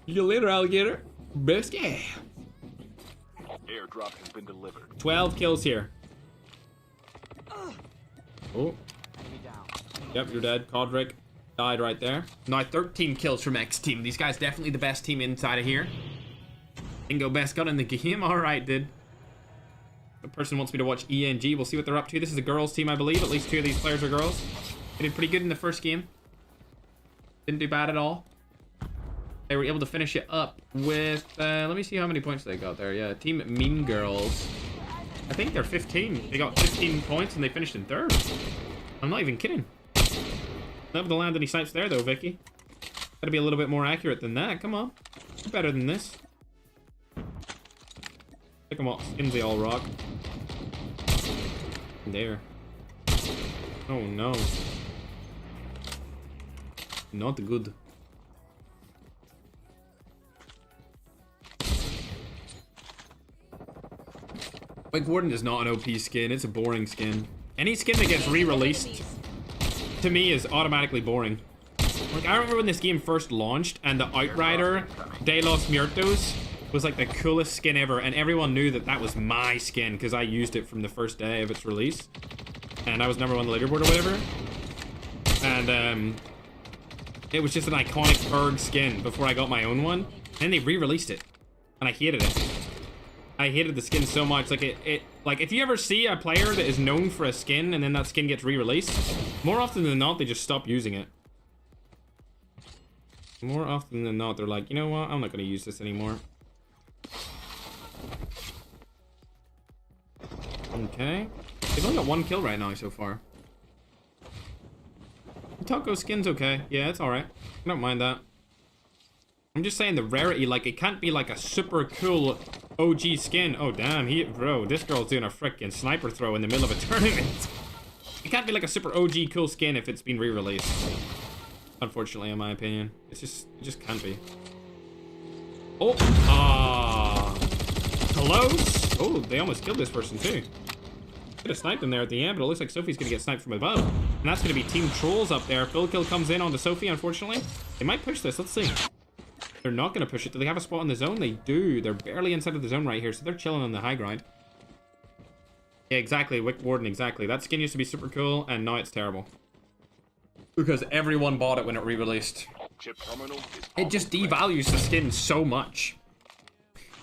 See you later, alligator. Biscuit. Airdrop has been delivered. 12 kills here. Oh. Yep, you're dead. Codric died right there. Now 13 kills from X team. These guys definitely the best team inside of here. Bingo, best gun in the game. All right, dude. The person wants me to watch ENG. We'll see what they're up to. This is a girls team, I believe. At least 2 of these players are girls. They did pretty good in the first game. Didn't do bad at all. They were able to finish it up with, let me see how many points they got there. Yeah, Team Mean Girls. I think they're 15. They got 15 points and they finished in 3rd. I'm not even kidding. Not able to land any snipes there though, Vicky. Gotta be a little bit more accurate than that. Come on. Do better than this. Check them what skins they all rock. There. Oh no. Not good. Like, Warden is not an OP skin. It's a boring skin. Any skin that gets re-released, to me, is automatically boring. Like, I remember when this game first launched, and the Outrider De Los Muertos was, like, the coolest skin ever, and everyone knew that that was my skin, because I used it from the first day of its release. And I was #1 on the leaderboard or whatever. And, it was just an iconic Ferg skin before I got my own one. And then they re-released it, and I hated it. I hated the skin so much. Like like if you ever see a player that is known for a skin and then that skin gets re-released, more often than not they just stop using it. More often than not they're like, you know what, I'm not going to use this anymore. Okay, they've only got 1 kill right now so far. Taco skin's okay. Yeah, it's all right. I don't mind that. I'm just saying the rarity, like, it can't be like a super cool OG skin. Oh, damn, bro, this girl's doing a freaking sniper throw in the middle of a tournament. It can't be like a super OG cool skin if it's been re-released. Unfortunately, in my opinion. It just can't be. Oh, close. Oh, they almost killed this person too. Could have sniped him there at the end, but it looks like Sophie's gonna get sniped from above. And that's gonna be Team Trolls up there. Full kill comes in on the Sophie, unfortunately. They might push this, let's see. They're not going to push it. Do they have a spot in the zone? They do. They're barely inside of the zone right here, so they're chilling on the high ground. Yeah, exactly. Wick Warden, exactly. That skin used to be super cool, and now it's terrible. Because everyone bought it when it re-released. It just devalues the skin so much.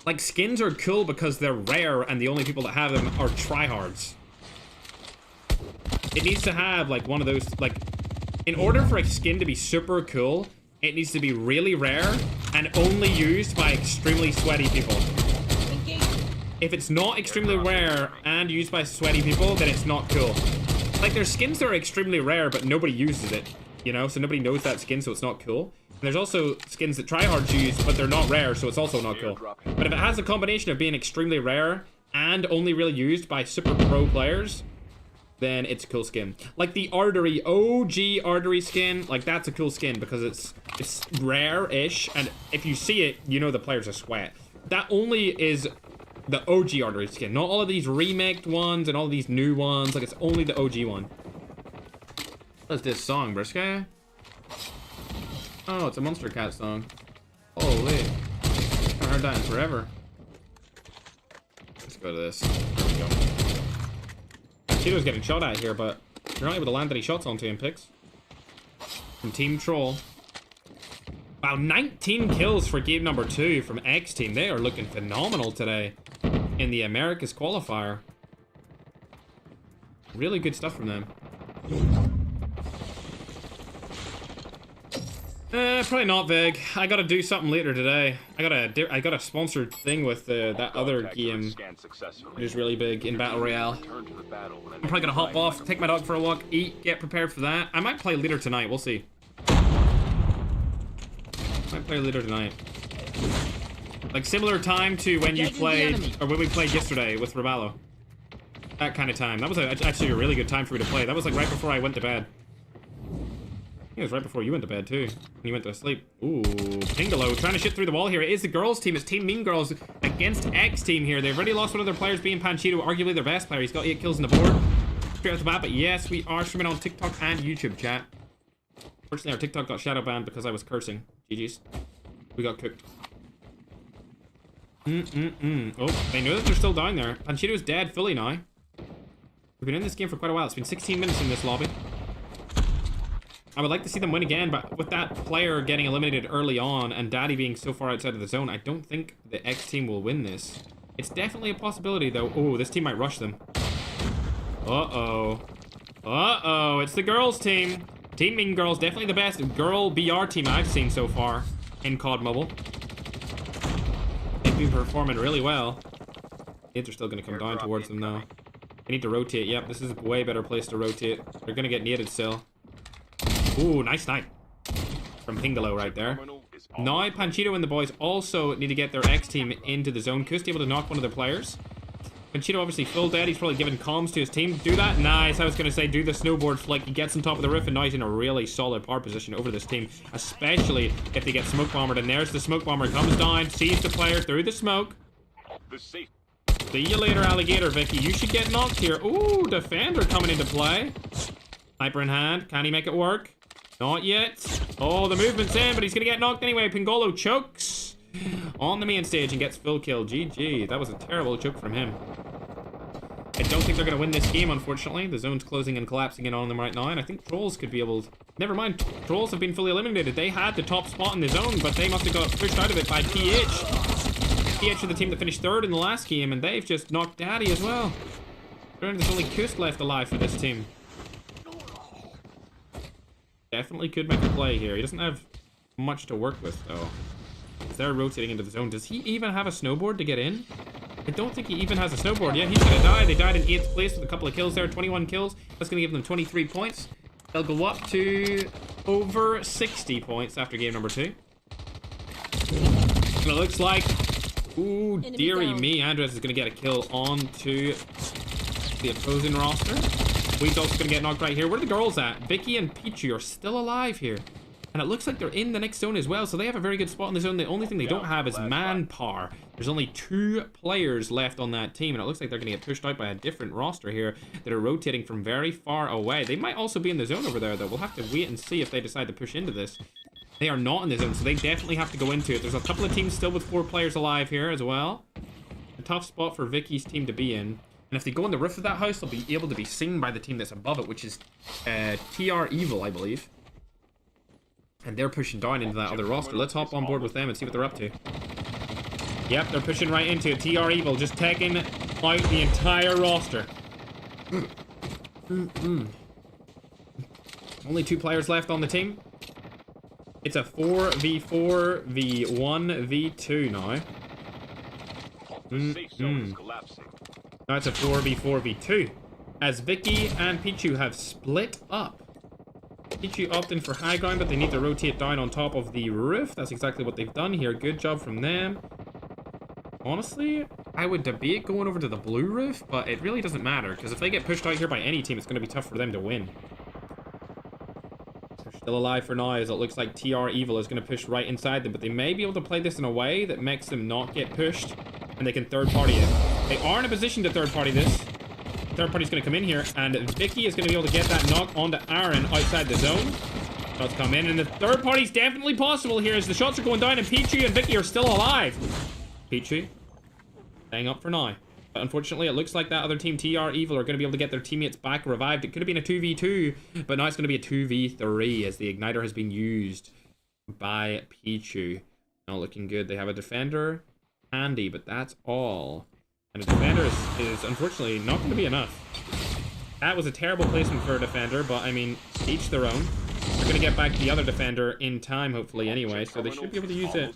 Like, skins are cool because they're rare, and the only people that have them are tryhards. It needs to have, like, one of those, like... In order for a skin to be super cool... It needs to be really rare and only used by extremely sweaty people. If it's not extremely rare and used by sweaty people, then it's not cool. Like, there's skins that are extremely rare, but nobody uses it, you know? So nobody knows that skin, so it's not cool. And there's also skins that tryhards use, but they're not rare, so it's also not cool. But if it has a combination of being extremely rare and only really used by super pro players, then it's a cool skin. Like the Artery, OG Artery skin, like that's a cool skin because it's rare-ish, and if you see it, you know the player's a sweat. That only is the OG Artery skin, not all of these remaked ones and all of these new ones, like it's only the OG one. What's this song, Brisca? Oh, it's a Monster Cat song. Holy. I haven't heard that in forever. Let's go to this. There we go. Cheeto's getting shot at here, but you're not able to land any shots onto him, Pix. From Team Troll. Wow, 19 kills for game number 2 from X Team. They are looking phenomenal today in the Americas qualifier. Really good stuff from them. Probably not, Vig. I gotta do something later today. I got a sponsored thing with that other game, which is really big in Battle Royale. I'm probably gonna hop off, take my dog for a walk, eat, get prepared for that. I might play later tonight. We'll see. Might play later tonight. Like similar time to when you played, or when we played yesterday with Raballo. That kind of time. That was actually a really good time for me to play. That was like right before I went to bed. It was right before you went to bed, too. When you went to sleep. Ooh, Pingalo trying to shit through the wall here. It is the girls' team. It's Team Mean Girls against X Team here. They've already lost one of their players, being Panchito, arguably their best player. He's got 8 kills on the board. Straight off the bat, but yes, we are streaming on TikTok and YouTube, chat. Fortunately, our TikTok got shadow banned because I was cursing. GG's. We got cooked. Oh, they know that they're still down there. Panchito's dead fully now. We've been in this game for quite a while. It's been 16 minutes in this lobby. I would like to see them win again, but with that player getting eliminated early on and Daddy being so far outside of the zone, I don't think the X team will win this. It's definitely a possibility, though. Oh, this team might rush them. Uh-oh. Uh-oh, it's the girls team. Team Mean Girls, definitely the best girl BR team I've seen so far in COD Mobile. They've been performing really well. They're still going to come down towards them now. They need to rotate. Yep, this is a way better place to rotate. They're going to get naded still. Ooh, nice snipe from Pingalo right there. Now, Panchito and the boys also need to get their X team into the zone. Kusti able to knock one of their players. Panchito obviously full dead. He's probably giving comms to his team. Do that. Nice. I was going to say do the snowboard flick. He gets on top of the roof and now he's in a really solid power position over this team. Especially if they get smoke bombered. And there's the smoke bomber. Comes down. Sees the player through the smoke. See you later, alligator Vicky. You should get knocked here. Ooh, defender coming into play. Sniper in hand. Can he make it work? Not yet. Oh, the movement's in, but he's gonna get knocked anyway. Pingolo chokes on the main stage and gets full kill. GG. That was a terrible choke from him. I don't think they're gonna win this game, unfortunately. The zone's closing and collapsing in on them right now, and I think Trolls could be able to... Never mind. Trolls have been fully eliminated. They had the top spot in the zone, but they must have got pushed out of it by PH. PH are the team that finished third in the last game, and they've just knocked Daddy as well. There's only Kust left alive for this team. Definitely could make a play here. He doesn't have much to work with, though. They're rotating into the zone. Does he even have a snowboard to get in? I don't think he even has a snowboard. Yeah, he's gonna die. They died in 8th place with a couple of kills there. 21 kills. That's gonna give them 23 points. They'll go up to over 60 points after game number 2. And it looks like... Ooh, dearie me. Andres is gonna get a kill onto the opposing roster. Weed's also gonna get knocked right here. Where are the girls at? Vicky and Pichu are still alive here. And it looks like they're in the next zone as well, so they have a very good spot in the zone. The only thing they don't have is manpower. There's only 2 players left on that team, and it looks like they're gonna get pushed out by a different roster here that are rotating from very far away. They might also be in the zone over there, though. We'll have to wait and see if they decide to push into this. They are not in the zone, so they definitely have to go into it. There's a couple of teams still with 4 players alive here as well. A tough spot for Vicky's team to be in. And if they go on the roof of that house, they'll be able to be seen by the team that's above it, which is TR Evil, I believe. And they're pushing down into that other roster. Let's hop on board with them and see what they're up to. Yep, they're pushing right into it. TR Evil just taking out the entire roster. Only 2 players left on the team. It's a 4v4 v1 v2 now. Now it's a 4v4 v2. As Vicky and Pichu have split up. Pichu opting for high ground, but they need to rotate down on top of the roof. That's exactly what they've done here. Good job from them. Honestly, I would debate going over to the blue roof, but it really doesn't matter, because if they get pushed out here by any team, it's going to be tough for them to win. They're still alive for now, as it looks like TR Evil is going to push right inside them, but they may be able to play this in a way that makes them not get pushed, and they can third party it. They are in a position to third party this. Third party's going to come in here, and Vicky is going to be able to get that knock onto Aaron outside the zone. Shots come in, and the third party's definitely possible here as the shots are going down, and Pichu and Vicky are still alive. Pichu staying up for now. But unfortunately, it looks like that other team, TR Evil, are going to be able to get their teammates back revived. It could have been a 2v2, but now it's going to be a 2v3 as the igniter has been used by Pichu. Not looking good. They have a defender handy, but that's all. And a defender is unfortunately not going to be enough. That was a terrible placement for a defender, but I mean, each their own. They're going to get back the other defender in time, hopefully, anyway, so they should be able to use it.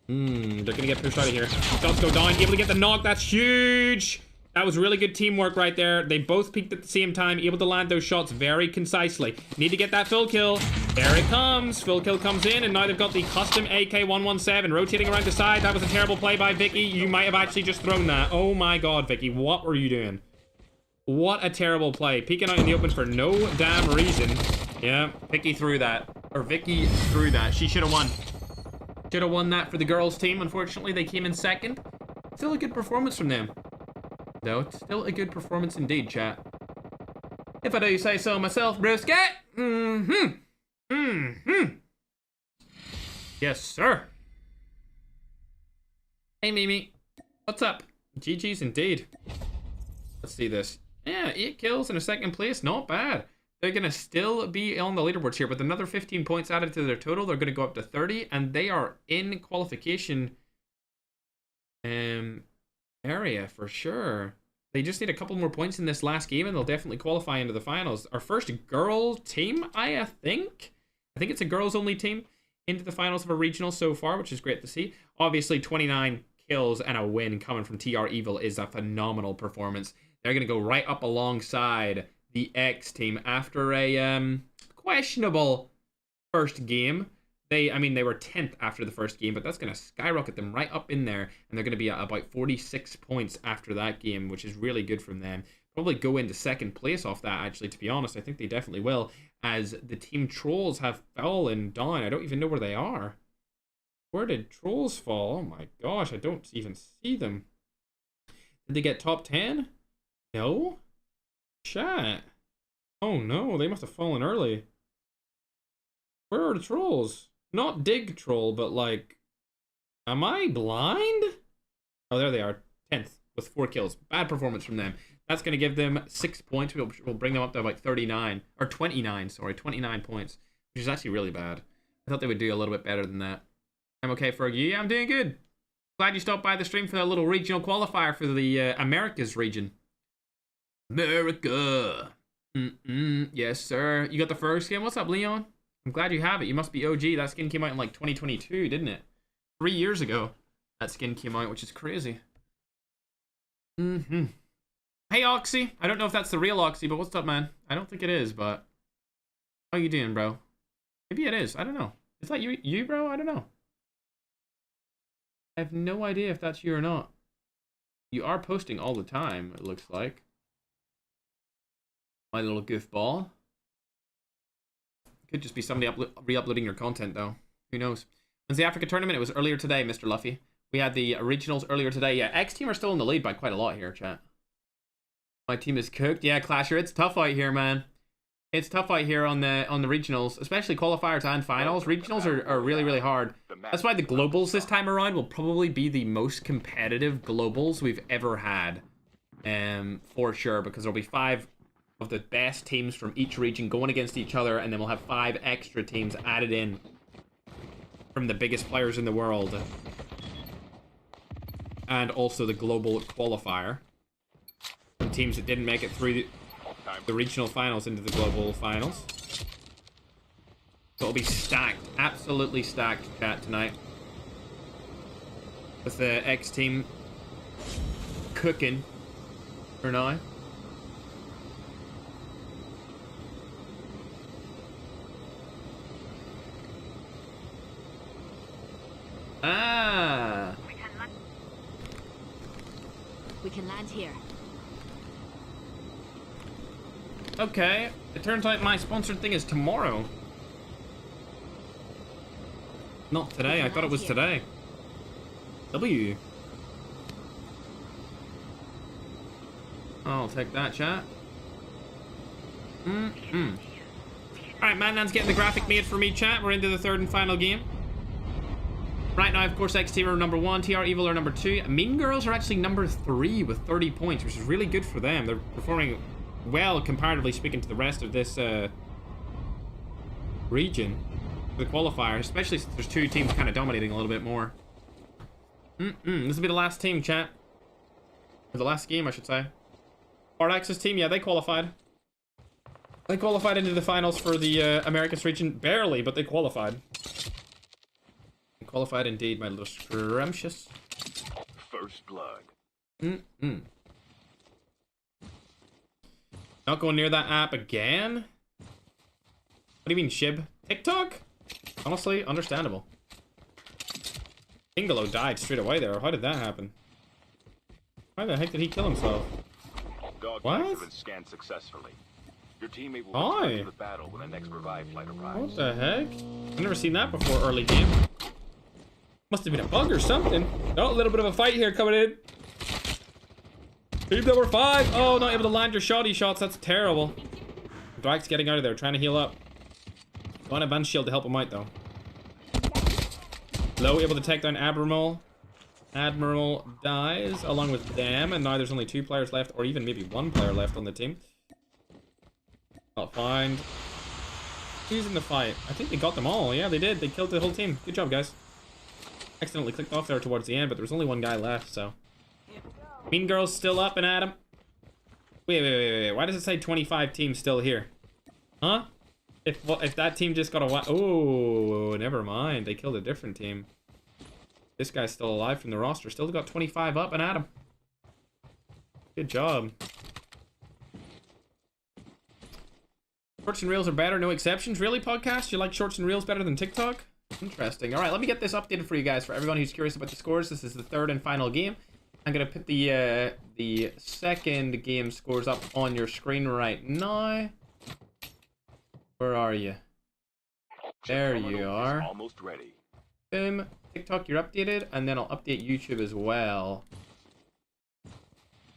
They're going to get pushed out of here. Shots go down, able to get the knock. That's huge. That was really good teamwork right there. They both peaked at the same time, able to land those shots very concisely. Need to get that full kill. There it comes. Full kill comes in, and now they've got the custom AK-117 rotating around the side. That was a terrible play by Vicky. You might have actually just thrown that. Oh my god, Vicky, what were you doing? What a terrible play. Peeking out in the open for no damn reason. Yeah, Vicky threw that. Or Vicky threw that. She should have won. Should have won that for the girls team. Unfortunately, they came in second. Still a good performance from them. Though, it's still a good performance indeed, chat. If I do say so myself, brisket. Yes, sir. Hey, Mimi. What's up? GG's indeed. Let's see this. Yeah, 8 kills in a second place. Not bad. They're going to still be on the leaderboards here, but another 15 points added to their total. They're going to go up to 30, and they are in qualification area for sure. They just need a couple more points in this last game, and they'll definitely qualify into the finals. Our first girl team, I think it's a girls-only team into the finals of a regional so far, which is great to see. Obviously, 29 kills and a win coming from TR Evil is a phenomenal performance. They're going to go right up alongside the X team after a questionable first game. They were 10th after the first game, but that's going to skyrocket them right up in there, and they're going to be at about 46 points after that game, which is really good from them. Probably go into second place off that, actually, to be honest. I think they definitely will, as the Team Trolls have fallen down. I don't even know where they are. Where did Trolls fall? Oh my gosh, I don't even see them. Did they get top 10? No? Chat. Oh no, they must have fallen early. Where are the Trolls? Not Dig Troll, but like... Am I blind? Oh, there they are. 10th with 4 kills. Bad performance from them. That's going to give them 6 points. We'll bring them up to about 39. Or 29, sorry. 29 points. Which is actually really bad. I thought they would do a little bit better than that. I'm okay, Fergie. Yeah, I'm doing good. Glad you stopped by the stream for that little regional qualifier for the Americas region. America. Yes, sir. You got the first skin? What's up, Leon? I'm glad you have it. You must be OG. That skin came out in like 2022, didn't it? 3 years ago, that skin came out, which is crazy. Hey, Oxy. I don't know if that's the real Oxy, but what's up, man? I don't think it is, but... How you doing, bro? Maybe it is. I don't know. Is that you, bro? I don't know. I have no idea if that's you or not. You are posting all the time, it looks like. My little goofball. Could just be somebody re-uploading your content, though. Who knows? When's the Africa tournament? It was earlier today, Mr. Luffy. We had the regionals earlier today. Yeah, X team are still in the lead by quite a lot here, chat. My team is cooked. Yeah, Clasher, it's tough out here, man. It's tough out here on the regionals, especially qualifiers and finals. Regionals are really, really hard. That's why the globals this time around will probably be the most competitive globals we've ever had. For sure, because there'll be 5 of the best teams from each region going against each other, and then we'll have 5 extra teams added in from the biggest players in the world. And also the global qualifier. Some teams that didn't make it through the regional finals into the global finals. So it'll be stacked, absolutely stacked, chat, tonight. With the X team cooking for now. Ah. We can land here. Okay, it turns out my sponsored thing is tomorrow. Not today, I thought it was today. W. I'll take that, chat. Alright, Mandan's getting the graphic made for me, chat. We're into the 3rd and final game. Right now, of course, X Team are number 1, TR Evil are number 2. Mean Girls are actually number 3 with 30 points, which is really good for them. They're performing well, comparatively speaking, to the rest of this region. The qualifier, especially since there's 2 teams kind of dominating a little bit more. This will be the last team, chat. Or the last game, I should say. RX's team, yeah, they qualified. They qualified into the finals for the Americas region. Barely, but they qualified. Qualified indeed, my little scrumptious. First blood. Not going near that app again? What do you mean, Shib? TikTok? Honestly, understandable. Ingalo died straight away there. How did that happen? Why the heck did he kill himself? Dog What? tags have been scanned successfully. Your teammate will return to the battle when the next revive flight arrives. What the heck? I've never seen that before early game. Must have been a bug or something. Oh, a little bit of a fight here coming in. Team number 5. Oh, not able to land your shoddy shots. That's terrible. Drag's getting out of there, trying to heal up. Want a band shield to help him out, though. Low, able to take down Abramol. Admiral dies along with Dam, and now there's only 2 players left, or even maybe 1 player left on the team. Not find. Who's in the fight? I think they got them all. Yeah, they did. They killed the whole team. Good job, guys. Accidentally clicked off there towards the end, but there was only 1 guy left, so. Mean Girl's still up and at him. Wait. Why does it say 25 teams still here? Huh? If that team just got a... Oh, never mind. They killed a different team. This guy's still alive from the roster. Still got 25 up and at him. Good job. Shorts and Reels are better, no exceptions. Really, podcast? You like Shorts and Reels better than TikTok? Interesting. All right, let me get this updated for you guys. For everyone who's curious about the scores, this is the 3rd and final game. I'm going to put the second game scores up on your screen right now. Where are you? There you are. Almost ready. Boom. TikTok, you're updated, and then I'll update YouTube as well.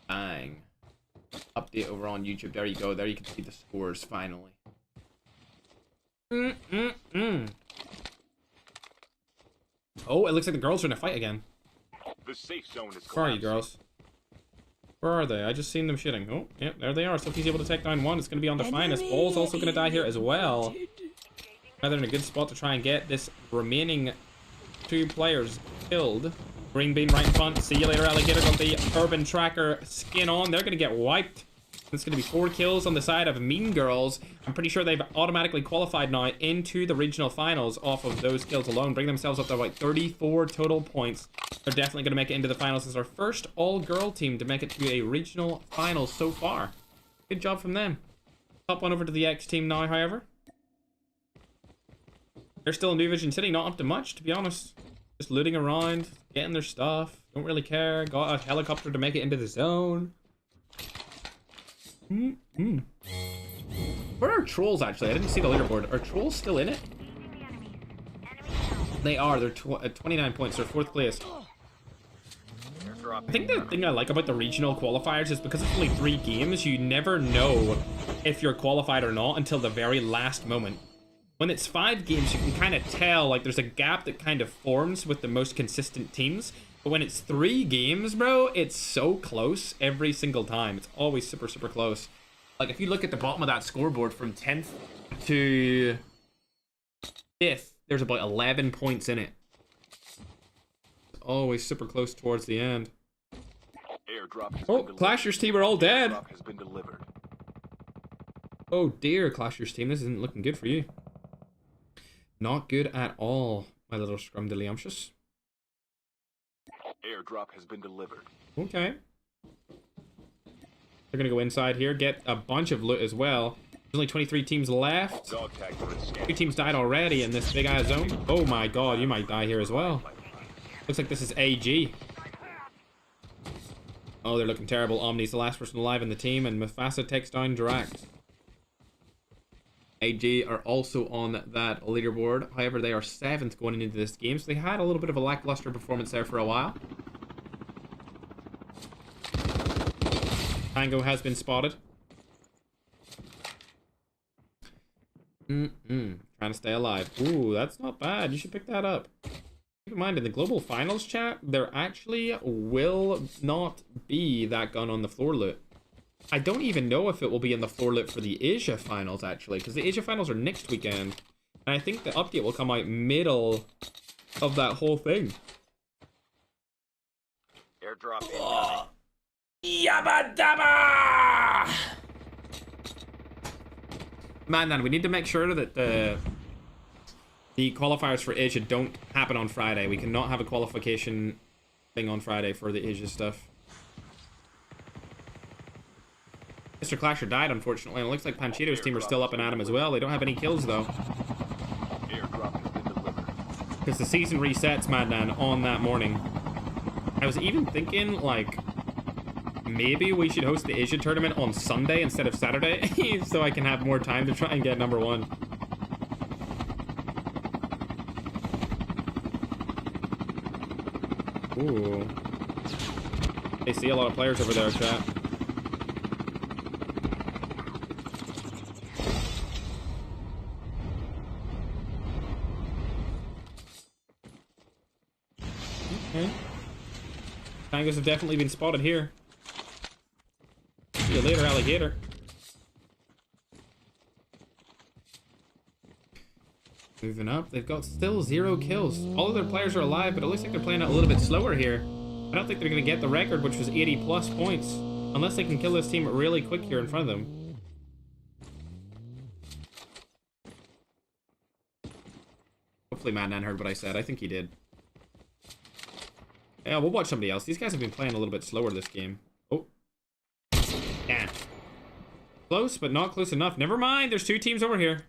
Bang. Update over on YouTube. There you go. There you can see the scores finally. Oh, it looks like the girls are in a fight again. The safe zone is Where are you, girls? Where are they? I just seen them shitting. Oh, yeah, there they are. Sophie's able to take down 1. It's going to be on the finest. Ball's also going to die here as well. Now they're in a good spot to try and get this remaining 2 players killed. Green Bean right in front. See you later, alligator. Got the Urban Tracker skin on. They're going to get wiped. It's going to be 4 kills on the side of Mean Girls. I'm pretty sure they've automatically qualified now into the regional finals off of those kills alone. Bring themselves up to like 34 total points. They're definitely going to make it into the finals. It's our first all-girl team to make it to a regional finals so far. Good job from them. Hop on over to the X team now, however. They're still in New Vision City. Not up to much, to be honest. Just looting around, getting their stuff. Don't really care. Got a helicopter to make it into the zone. Where are trolls, actually? I didn't see the leaderboard. Are trolls still in it? They are. They're at 29 points. They're 4th place. I think the thing I like about the regional qualifiers is because it's only 3 games, you never know if you're qualified or not until the very last moment. When it's 5 games, you can kind of tell, like, there's a gap that kind of forms with the most consistent teams. But when it's 3 games, bro, it's so close every single time. It's always super, super close. Like, if you look at the bottom of that scoreboard from 10th to 5th, there's about 11 points in it. It's always super close towards the end. Oh, Clashers team are all dead. Oh dear, Clashers team, this isn't looking good for you. Not good at all, my little scrumdiddlyumptious. Airdrop has been delivered. Okay. They're gonna go inside here, get a bunch of loot as well. There's only 23 teams left. 2 teams died already in this big ass zone. Oh my god, you might die here as well. Looks like this is AG. Oh, they're looking terrible. Omni's the last person alive in the team, and Mufasa takes down Drax. AG are also on that leaderboard. However, they are 7th going into this game, so they had a little bit of a lackluster performance there for a while. Tango has been spotted. Trying to stay alive. Ooh, that's not bad. You should pick that up. Keep in mind, in the global finals chat, there actually will not be that gun on the floor loot. I don't even know if it will be in the floor loot for the Asia finals, actually, because the Asia finals are next weekend. And I think the update will come out middle of that whole thing. Airdrop. Oh. Yabba dabba! Man, we need to make sure that the qualifiers for Asia don't happen on Friday. We cannot have a qualification thing on Friday for the Asia stuff. Mr. Clasher died, unfortunately, and it looks like Panchito's team are still up and at him as well. They don't have any kills, though. Because the season resets, Madman, on that morning. I was even thinking, like, maybe we should host the Asia tournament on Sunday instead of Saturday, so I can have more time to try and get number 1. Ooh. They see a lot of players over there, chat. Okay. Tangos have definitely been spotted here. See you later, alligator. Moving up, they've got still 0 kills. All of their players are alive, but it looks like they're playing it a little bit slower here. I don't think they're going to get the record, which was 80 plus points, unless they can kill this team really quick here in front of them. Hopefully Madman heard what I said. I think he did. Yeah, we'll watch somebody else. These guys have been playing a little bit slower this game. Oh. Yeah. Close, but not close enough. Never mind. There's 2 teams over here.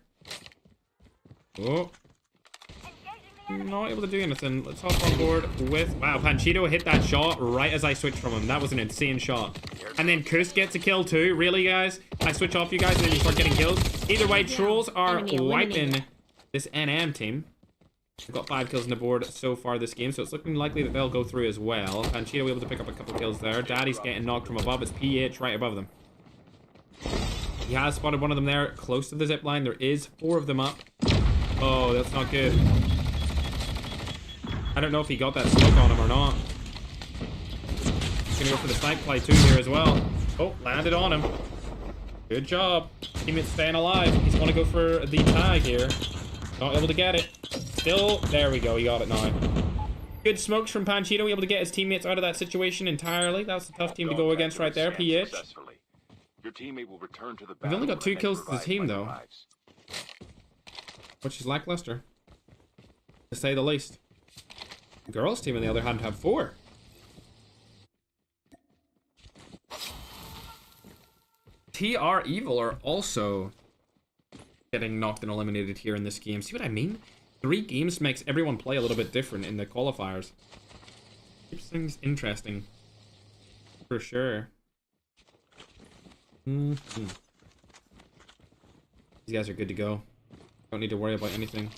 Oh. Not able to do anything. Let's hop on board with... Wow, Panchito hit that shot right as I switched from him. That was an insane shot. And then Kus gets a kill too. Really, guys? I switch off you guys and then you start getting kills. Either way, trolls are wiping this NM team. We've got 5 kills on the board so far this game, so it's looking likely that they'll go through as well. Panchito able to pick up a couple kills there. Daddy's getting knocked from above. It's PH right above them. He has spotted one of them there, close to the zip line. There is 4 of them up. Oh, that's not good. I don't know if he got that smoke on him or not. He's gonna go for the snipe play too here as well. Oh, landed on him. Good job. Teammate's staying alive. He's gonna go for the tag here. Not able to get it. Still, there we go. He got it now. Good smokes from Panchito, able to get his teammates out of that situation entirely. That was a tough team to go against right there, PH. Your teammate will return to the We've only got 2 kills to the team, though. lives. Which is lackluster, to say the least. The girls' team, on the other hand, have 4. TR Evil are also getting knocked and eliminated here in this game. See what I mean? 3 games makes everyone play a little bit different in the qualifiers. Keeps things interesting. For sure. These guys are good to go. Don't need to worry about anything.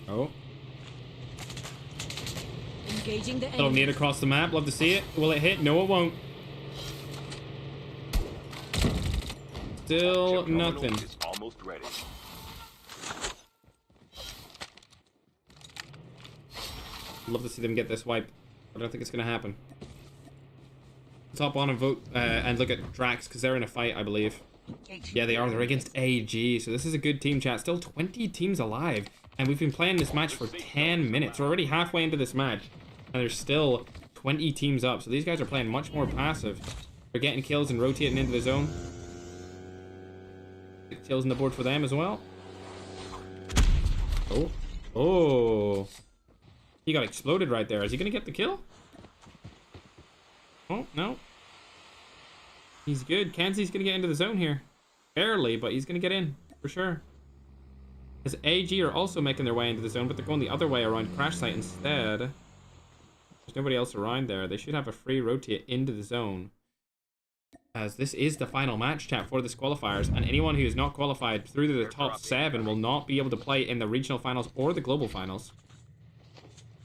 Oh. Engaging the Little nade across the map. Love to see it. Will it hit? No, it won't. Still nothing. Is almost ready. Love to see them get this wipe. I don't think it's gonna happen. Let's hop on and vote and look at Drax because they're in a fight, I believe. Yeah, they are. They're against AG, so this is a good team chat. Still 20 teams alive, and we've been playing this match for 10 minutes. We're already halfway into this match, and there's still 20 teams up. So these guys are playing much more passive. They're getting kills and rotating into the zone. 6 kills on the board for them as well. Oh. Oh. He got exploded right there. Is he going to get the kill? Oh, no. He's good. Kenzie's going to get into the zone here. Barely, but he's going to get in. For sure. As AG are also making their way into the zone, but they're going the other way around Crash Site instead. There's nobody else around there. They should have a free rotate into the zone. As this is the final match chat for this qualifiers, and anyone who is not qualified through to the top 7 will not be able to play in the regional finals or the global finals.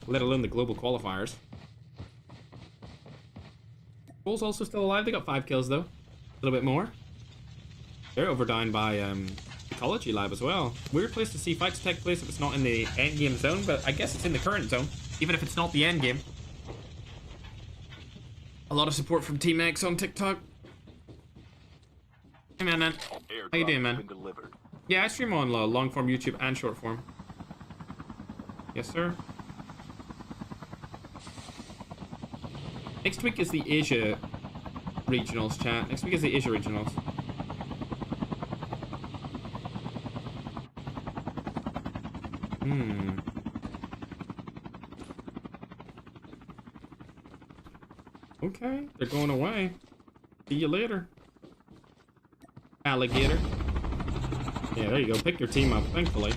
Let alone the global qualifiers. Bull's also still alive. They got 5 kills though. A little bit more. They're overdown by Ecology Lab as well. Weird place to see fights take place if it's not in the end game zone, but I guess it's in the current zone, even if it's not the end game. A lot of support from Team X on TikTok. Hey man. How you doing, man? Yeah, I stream on long form YouTube and short form. Yes, sir. Next week is the Asia regionals, chat. Next week is the Asia regionals. Okay, they're going away. See you later, alligator. Yeah, there you go. Pick your team up, thankfully.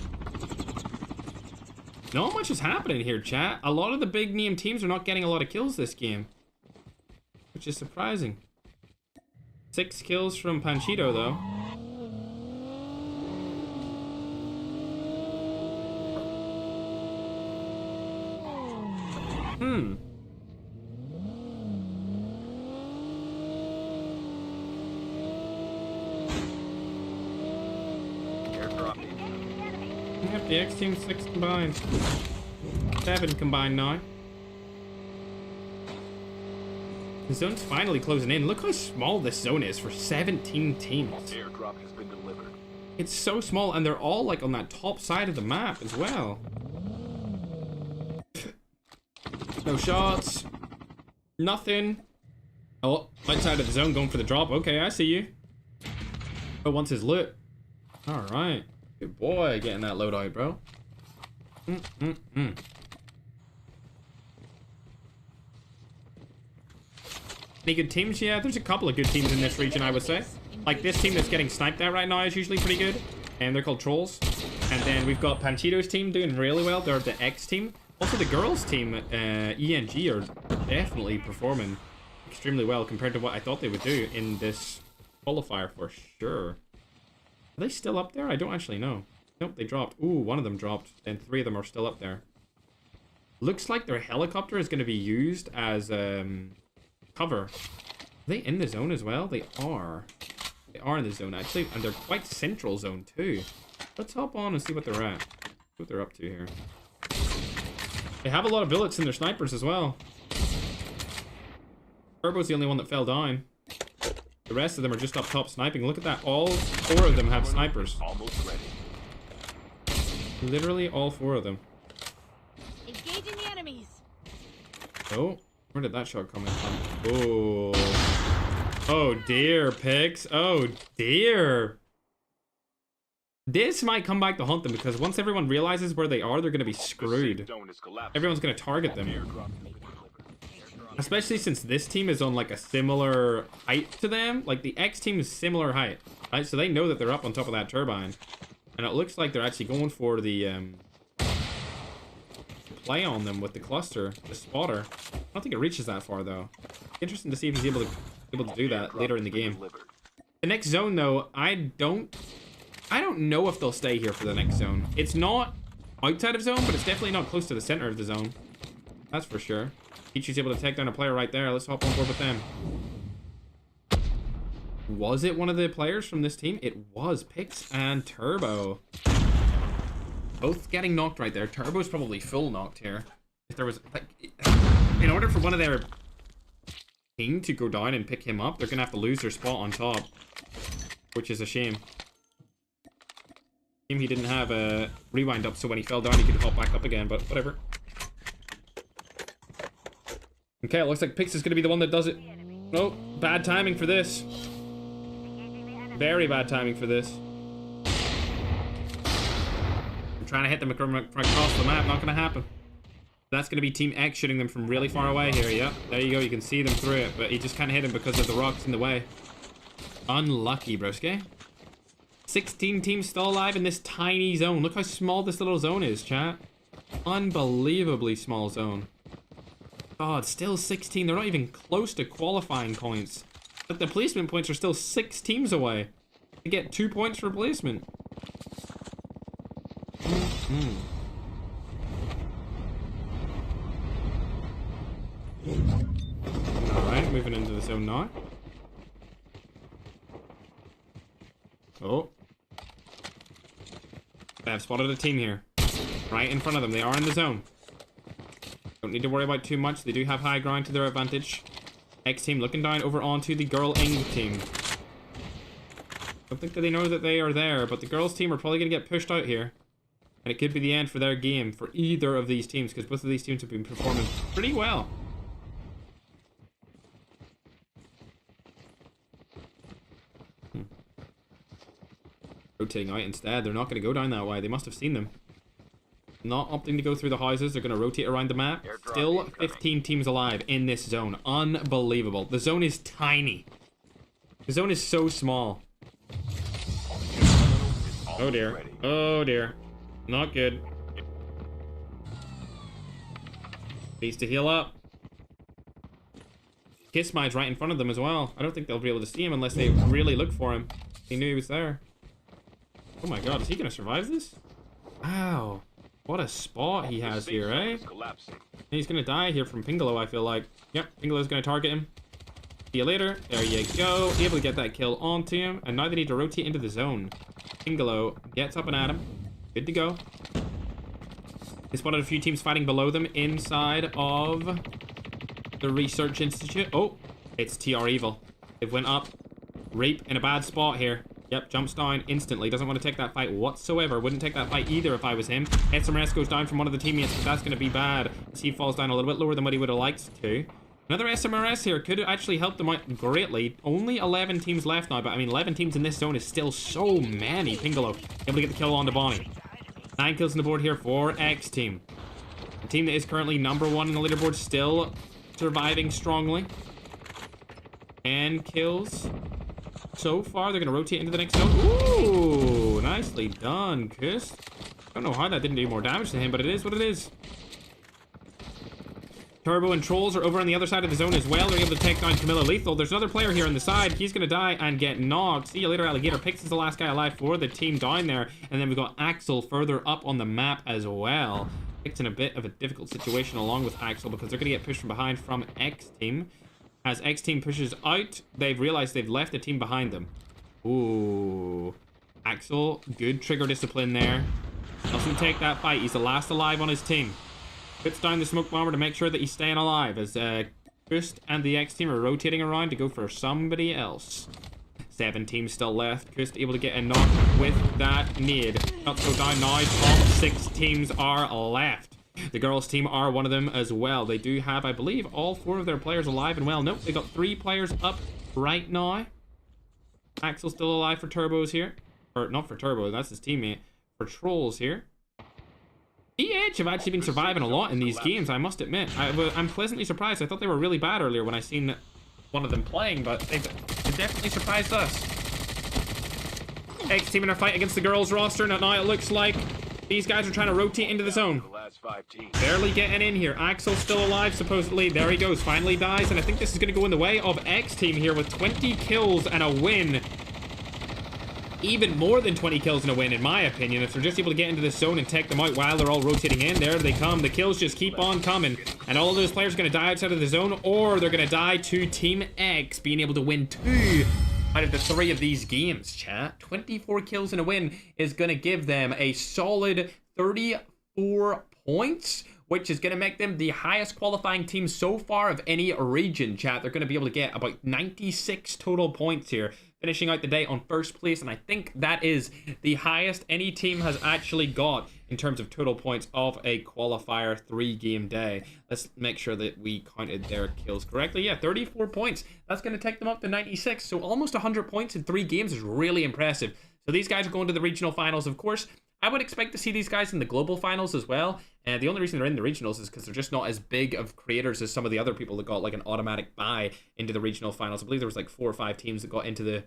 Not much is happening here, chat. A lot of the big name teams are not getting a lot of kills this game, which is surprising. 6 kills from Panchito, though. Yep, the X team 6 combined. 7 combined now. The zone's finally closing in. Look how small this zone is for 17 teams. Airdrop has been delivered. It's so small, and they're all like on that top side of the map as well. No shots. Nothing. Oh, outside of the zone going for the drop. Okay, I see you. Oh, wants his loot. Alright. Good boy getting that loadout, bro. Any good teams? Yeah, there's a couple of good teams in this region, I would say. Like this team that's getting sniped at right now is usually pretty good. And they're called Trolls. And then we've got Panchito's team doing really well. They're the X team. Also, the girls' team, ENG, are definitely performing extremely well compared to what I thought they would do in this qualifier for sure. Are they still up there? I don't actually know. Nope, they dropped. Ooh, one of them dropped, and 3 of them are still up there. Looks like their helicopter is going to be used as cover. Are they in the zone as well? They are. They are in the zone, actually, and they're quite central zone, too. Let's hop on and see what they're at. See what they're up to here. They have a lot of bullets in their snipers as well. Turbo's the only one that fell down. The rest of them are just up top sniping. Look at that. All 4 of them have snipers. Almost ready. Literally all 4 of them. Engaging the enemies. Oh, where did that shot come in from? Oh. Oh dear, Pix. Oh dear. This might come back to haunt them because once everyone realizes where they are, they're going to be screwed. Everyone's going to target them. Especially since this team is on like a similar height to them. Like the X team is similar height, right? So they know that they're up on top of that turbine. And it looks like they're actually going for the play on them with the cluster, the spotter. I don't think it reaches that far though. Interesting to see if he's able to do that later in the game. The next zone though, I don't know if they'll stay here for the next zone. It's not outside of zone, but it's definitely not close to the center of the zone. That's for sure. Peachy's able to take down a player right there. Let's hop on board with them. Was it one of the players from this team? It was Pix and Turbo. Both getting knocked right there. Turbo's probably full knocked here. If there was, like, in order for one of their team to go down and pick him up, they're gonna have to lose their spot on top, which is a shame. Shame he didn't have a rewind up, so when he fell down, he could hop back up again. But whatever. Okay, it looks like Pix is gonna be the one that does it. Oh, bad timing for this. Very bad timing for this. I'm trying to hit them across the map, not gonna happen. That's gonna be Team X shooting them from really far away here. Yep, there you go, you can see them through it, but he just can't hit him because of the rocks in the way. Unlucky, broski. 16 teams still alive in this tiny zone. Look how small this little zone is, chat. Unbelievably small zone. God, still 16. They're not even close to qualifying points. But the placement points are still 6 teams away. They get 2 points for placement. Alright, moving into the zone now. Oh. I've spotted a team here. Right in front of them. They are in the zone. Don't need to worry about too much. They do have high ground to their advantage. X team looking down over onto the girl Ing team. Don't think that they know that they are there, but the girls team are probably going to get pushed out here. And it could be the end for their game for either of these teams, because both of these teams have been performing pretty well. Rotating out instead. They're not going to go down that way. They must have seen them. Not opting to go through the houses. They're going to rotate around the map. Still 15 teams alive in this zone. Unbelievable. The zone is tiny. The zone is so small. Oh dear. Oh dear. Not good. Needs to heal up. Kissmide's right in front of them as well. I don't think they'll be able to see him unless they really look for him. He knew he was there. Oh my god, is he going to survive this? Wow. What a spot he has here, eh? He's gonna die here from Pingalo, I feel like. Yep, Pingalo's gonna target him. See you later. There you go. Able to get that kill onto him. And now they need to rotate into the zone. Pingalo gets up and at him. Good to go. They spotted a few teams fighting below them inside of the Research Institute. Oh, it's TR Evil. They've went up. Reap in a bad spot here. Yep, jumps down instantly. Doesn't want to take that fight whatsoever. Wouldn't take that fight either if I was him. SMRS goes down from one of the teammates, but that's going to be bad. As he falls down a little bit lower than what he would have liked to. Another SMRS here could actually help them out greatly. Only 11 teams left now, but I mean 11 teams in this zone is still so many. Pingalo able to get the kill on the Bonnie. 9 kills on the board here for X team. The team that is currently number 1 in the leaderboard still surviving strongly. 10 kills. So far, they're going to rotate into the next zone. Ooh, nicely done, Kuss. I don't know how that didn't do more damage to him, but it is what it is. Turbo and Trolls are over on the other side of the zone as well. They're able to take down Camilla Lethal. There's another player here on the side. He's going to die and get knocked. See you later, Alligator. Pix is the last guy alive for the team down there. And then we've got Axel further up on the map as well. Pix in a bit of a difficult situation along with Axel because they're going to get pushed from behind from X team. As X team pushes out, they've realized they've left a team behind them. Ooh. Axel, good trigger discipline there. Doesn't take that fight. He's the last alive on his team. Puts down the smoke bomber to make sure that he's staying alive as Kust and the X team are rotating around to go for somebody else. 7 teams still left. Kust able to get a knock with that nade. Not go down now. Top 6 teams are left. The girls team are one of them as well. They do have, I believe, all 4 of their players alive and well. Nope, they got 3 players up right now. Axel's still alive for Turbos here. Or not for Turbo, that's his teammate. For Trolls here. EH have actually been surviving a lot in these games, I must admit. I'm pleasantly surprised. I thought they were really bad earlier when I seen one of them playing, but they definitely surprised us. X team in a fight against the girls roster. Now it looks like these guys are trying to rotate into the zone. Barely getting in here. Axel's still alive, supposedly. There he goes. Finally dies, and I think this is going to go in the way of X team here with 20 kills and a win. Even more than 20 kills and a win, in my opinion, if they're just able to get into this zone and take them out while they're all rotating in. There they come. The kills just keep on coming. And all of those players are going to die outside of the zone, or they're going to die to Team X being able to win 2 out of the 3 of these games, chat. 24 kills and a win is going to give them a solid 34 points, which is going to make them the highest qualifying team so far of any region, chat. They're going to be able to get about 96 total points here, finishing out the day on first place, and I think that is the highest any team has actually got in terms of total points of a qualifier 3-game day. Let's make sure that we counted their kills correctly. Yeah, 34 points. That's going to take them up to 96, so almost 100 points in 3 games is really impressive. So these guys are going to the regional finals, of course. I would expect to see these guys in the global finals as well. And the only reason they're in the regionals is because they're just not as big of creators as some of the other people that got like an automatic bye into the regional finals. I believe there was like 4 or 5 teams that got into the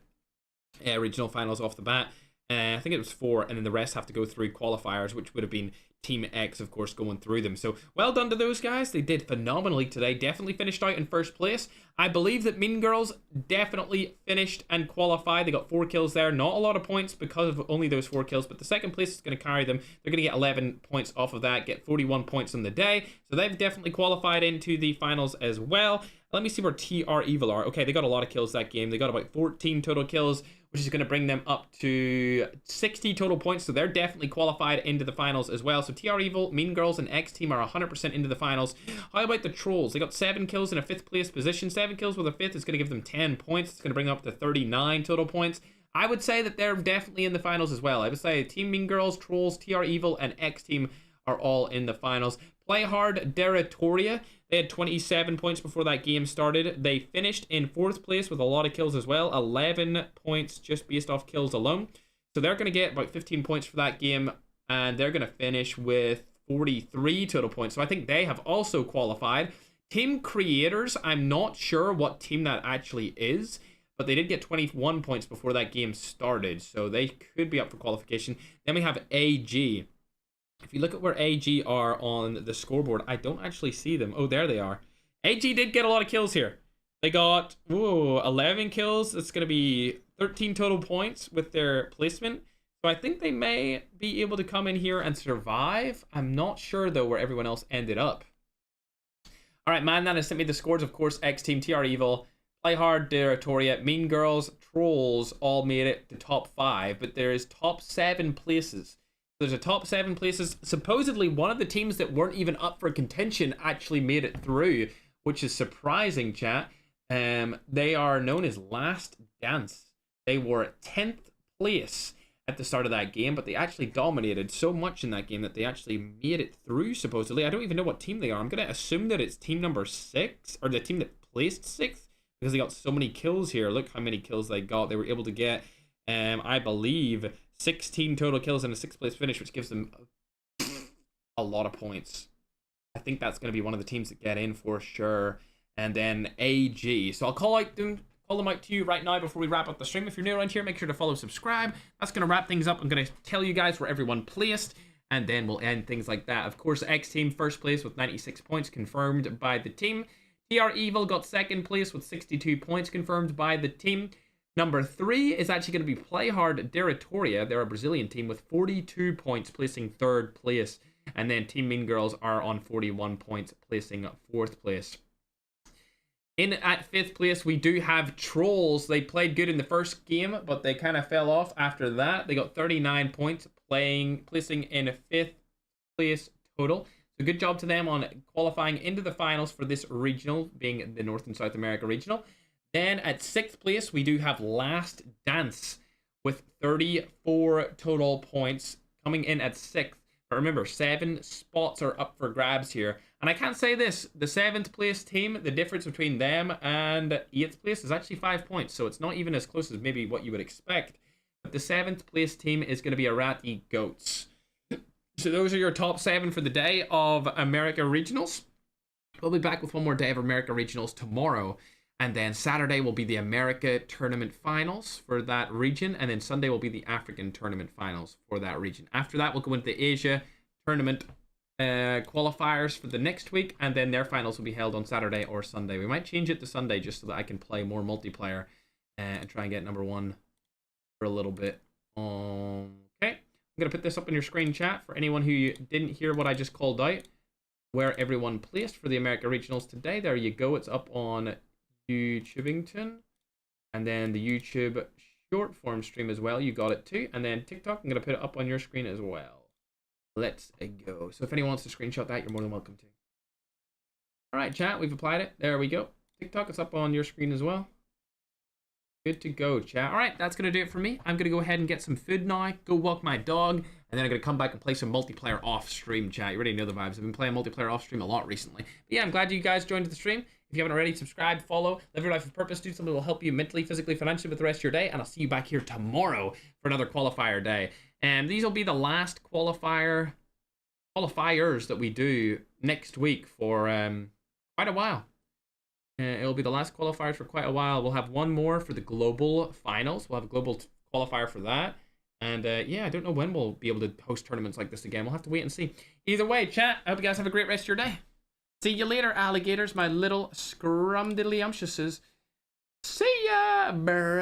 regional finals off the bat. I think it was 4, and then the rest have to go through qualifiers, which would have been Team X, of course, going through them. So well done to those guys. They did phenomenally today. Definitely finished out in first place. I believe that Mean Girls definitely finished and qualified. They got 4 kills there. Not a lot of points because of only those 4 kills, but the second place is going to carry them. They're going to get 11 points off of that, get 41 points on the day. So they've definitely qualified into the finals as well. Let me see where TR Evil are. Okay, they got a lot of kills that game. They got about 14 total kills, which is going to bring them up to 60 total points. So they're definitely qualified into the finals as well. So TR Evil, Mean Girls, and X Team are 100% into the finals. How about the Trolls? They got 7 kills in a 5th place position. 7 kills with a 5th is going to give them 10 points. It's going to bring them up to 39 total points. I would say that they're definitely in the finals as well. I would say Team Mean Girls, Trolls, TR Evil, and X Team are all in the finals. Play Hard Derritoria. They had 27 points before that game started. They finished in 4th place with a lot of kills as well. 11 points just based off kills alone. So they're going to get about 15 points for that game. And they're going to finish with 43 total points. So I think they have also qualified. Team Creators, I'm not sure what team that actually is. But they did get 21 points before that game started. So they could be up for qualification. Then we have AG. If you look at where AG are on the scoreboard, I don't actually see them. Oh, there they are. AG did get a lot of kills here. They got 11 kills. That's going to be 13 total points with their placement. So I think they may be able to come in here and survive. I'm not sure, though, where everyone else ended up. All right, man, that has sent me the scores. Of course, X Team, TR Evil, Play Hard, Derritoria, Mean Girls, Trolls all made it to top 5. But there is top 7 places. There's a top 7 places. Supposedly, one of the teams that weren't even up for contention actually made it through, which is surprising, chat. They are known as Last Dance. They were 10th place at the start of that game, but they actually dominated so much in that game that they actually made it through, supposedly. I don't even know what team they are. I'm going to assume that it's team number 6, or the team that placed 6th, because they got so many kills here. Look how many kills they got. They were able to get, I believe, 16 total kills and a 6th place finish, which gives them a lot of points. I think that's going to be one of the teams that get in for sure. And then AG. So I'll call them out to you right now before we wrap up the stream. If you're new around here, make sure to follow, subscribe. That's going to wrap things up. I'm going to tell you guys where everyone placed, and then we'll end things like that. Of course, X Team first place with 96 points confirmed by the team. TR Evil got 2nd place with 62 points confirmed by the team. Number 3 is actually going to be Play Hard Deritoria. They're a Brazilian team with 42 points, placing 3rd place. And then Team Mean Girls are on 41 points, placing 4th place. In at 5th place, we do have Trolls. They played good in the first game, but they kind of fell off after that. They got 39 points, placing in 5th place total. So good job to them on qualifying into the finals for this regional, being the North and South America regional. Then at 6th place, we do have Last Dance with 34 total points, coming in at 6th. But remember, 7 spots are up for grabs here. And I can't say this, the 7th place team, the difference between them and 8th place is actually 5 points. So it's not even as close as maybe what you would expect. But the 7th place team is going to be Arati Goats. So those are your top 7 for the day of America Regionals. We'll be back with one more day of America Regionals tomorrow. And then Saturday will be the America Tournament Finals for that region. And then Sunday will be the African Tournament Finals for that region. After that, we'll go into the Asia Tournament qualifiers for the next week. And then their finals will be held on Saturday or Sunday. We might change it to Sunday just so that I can play more multiplayer and try and get number 1 for a little bit. Okay. I'm going to put this up on your screen, chat, for anyone who didn't hear what I just called out. Where everyone placed for the America Regionals today. There you go. It's up on YouTubington, and then the YouTube short form stream as well. You got it too. And then TikTok, I'm going to put it up on your screen as well. Let's go. So if anyone wants to screenshot that, you're more than welcome to. All right, chat, we've applied it. There we go. TikTok, it's up on your screen as well. Good to go, chat. All right, that's going to do it for me. I'm going to go ahead and get some food now, go walk my dog, and then I'm going to come back and play some multiplayer off stream, chat. You already know the vibes. I've been playing multiplayer off stream a lot recently. But yeah, I'm glad you guys joined the stream. If you haven't already, subscribe, follow, live your life with purpose, do something that will help you mentally, physically, financially with the rest of your day, and I'll see you back here tomorrow for another qualifier day. And these will be the last qualifiers that we do next week for quite a while. It'll be the last qualifiers for quite a while. We'll have one more for the global finals. We'll have a global qualifier for that. And yeah, I don't know when we'll be able to host tournaments like this again. We'll have to wait and see. Either way, chat, I hope you guys have a great rest of your day. See you later, alligators, my little scrumdiddlyumptiouses. See ya, brr.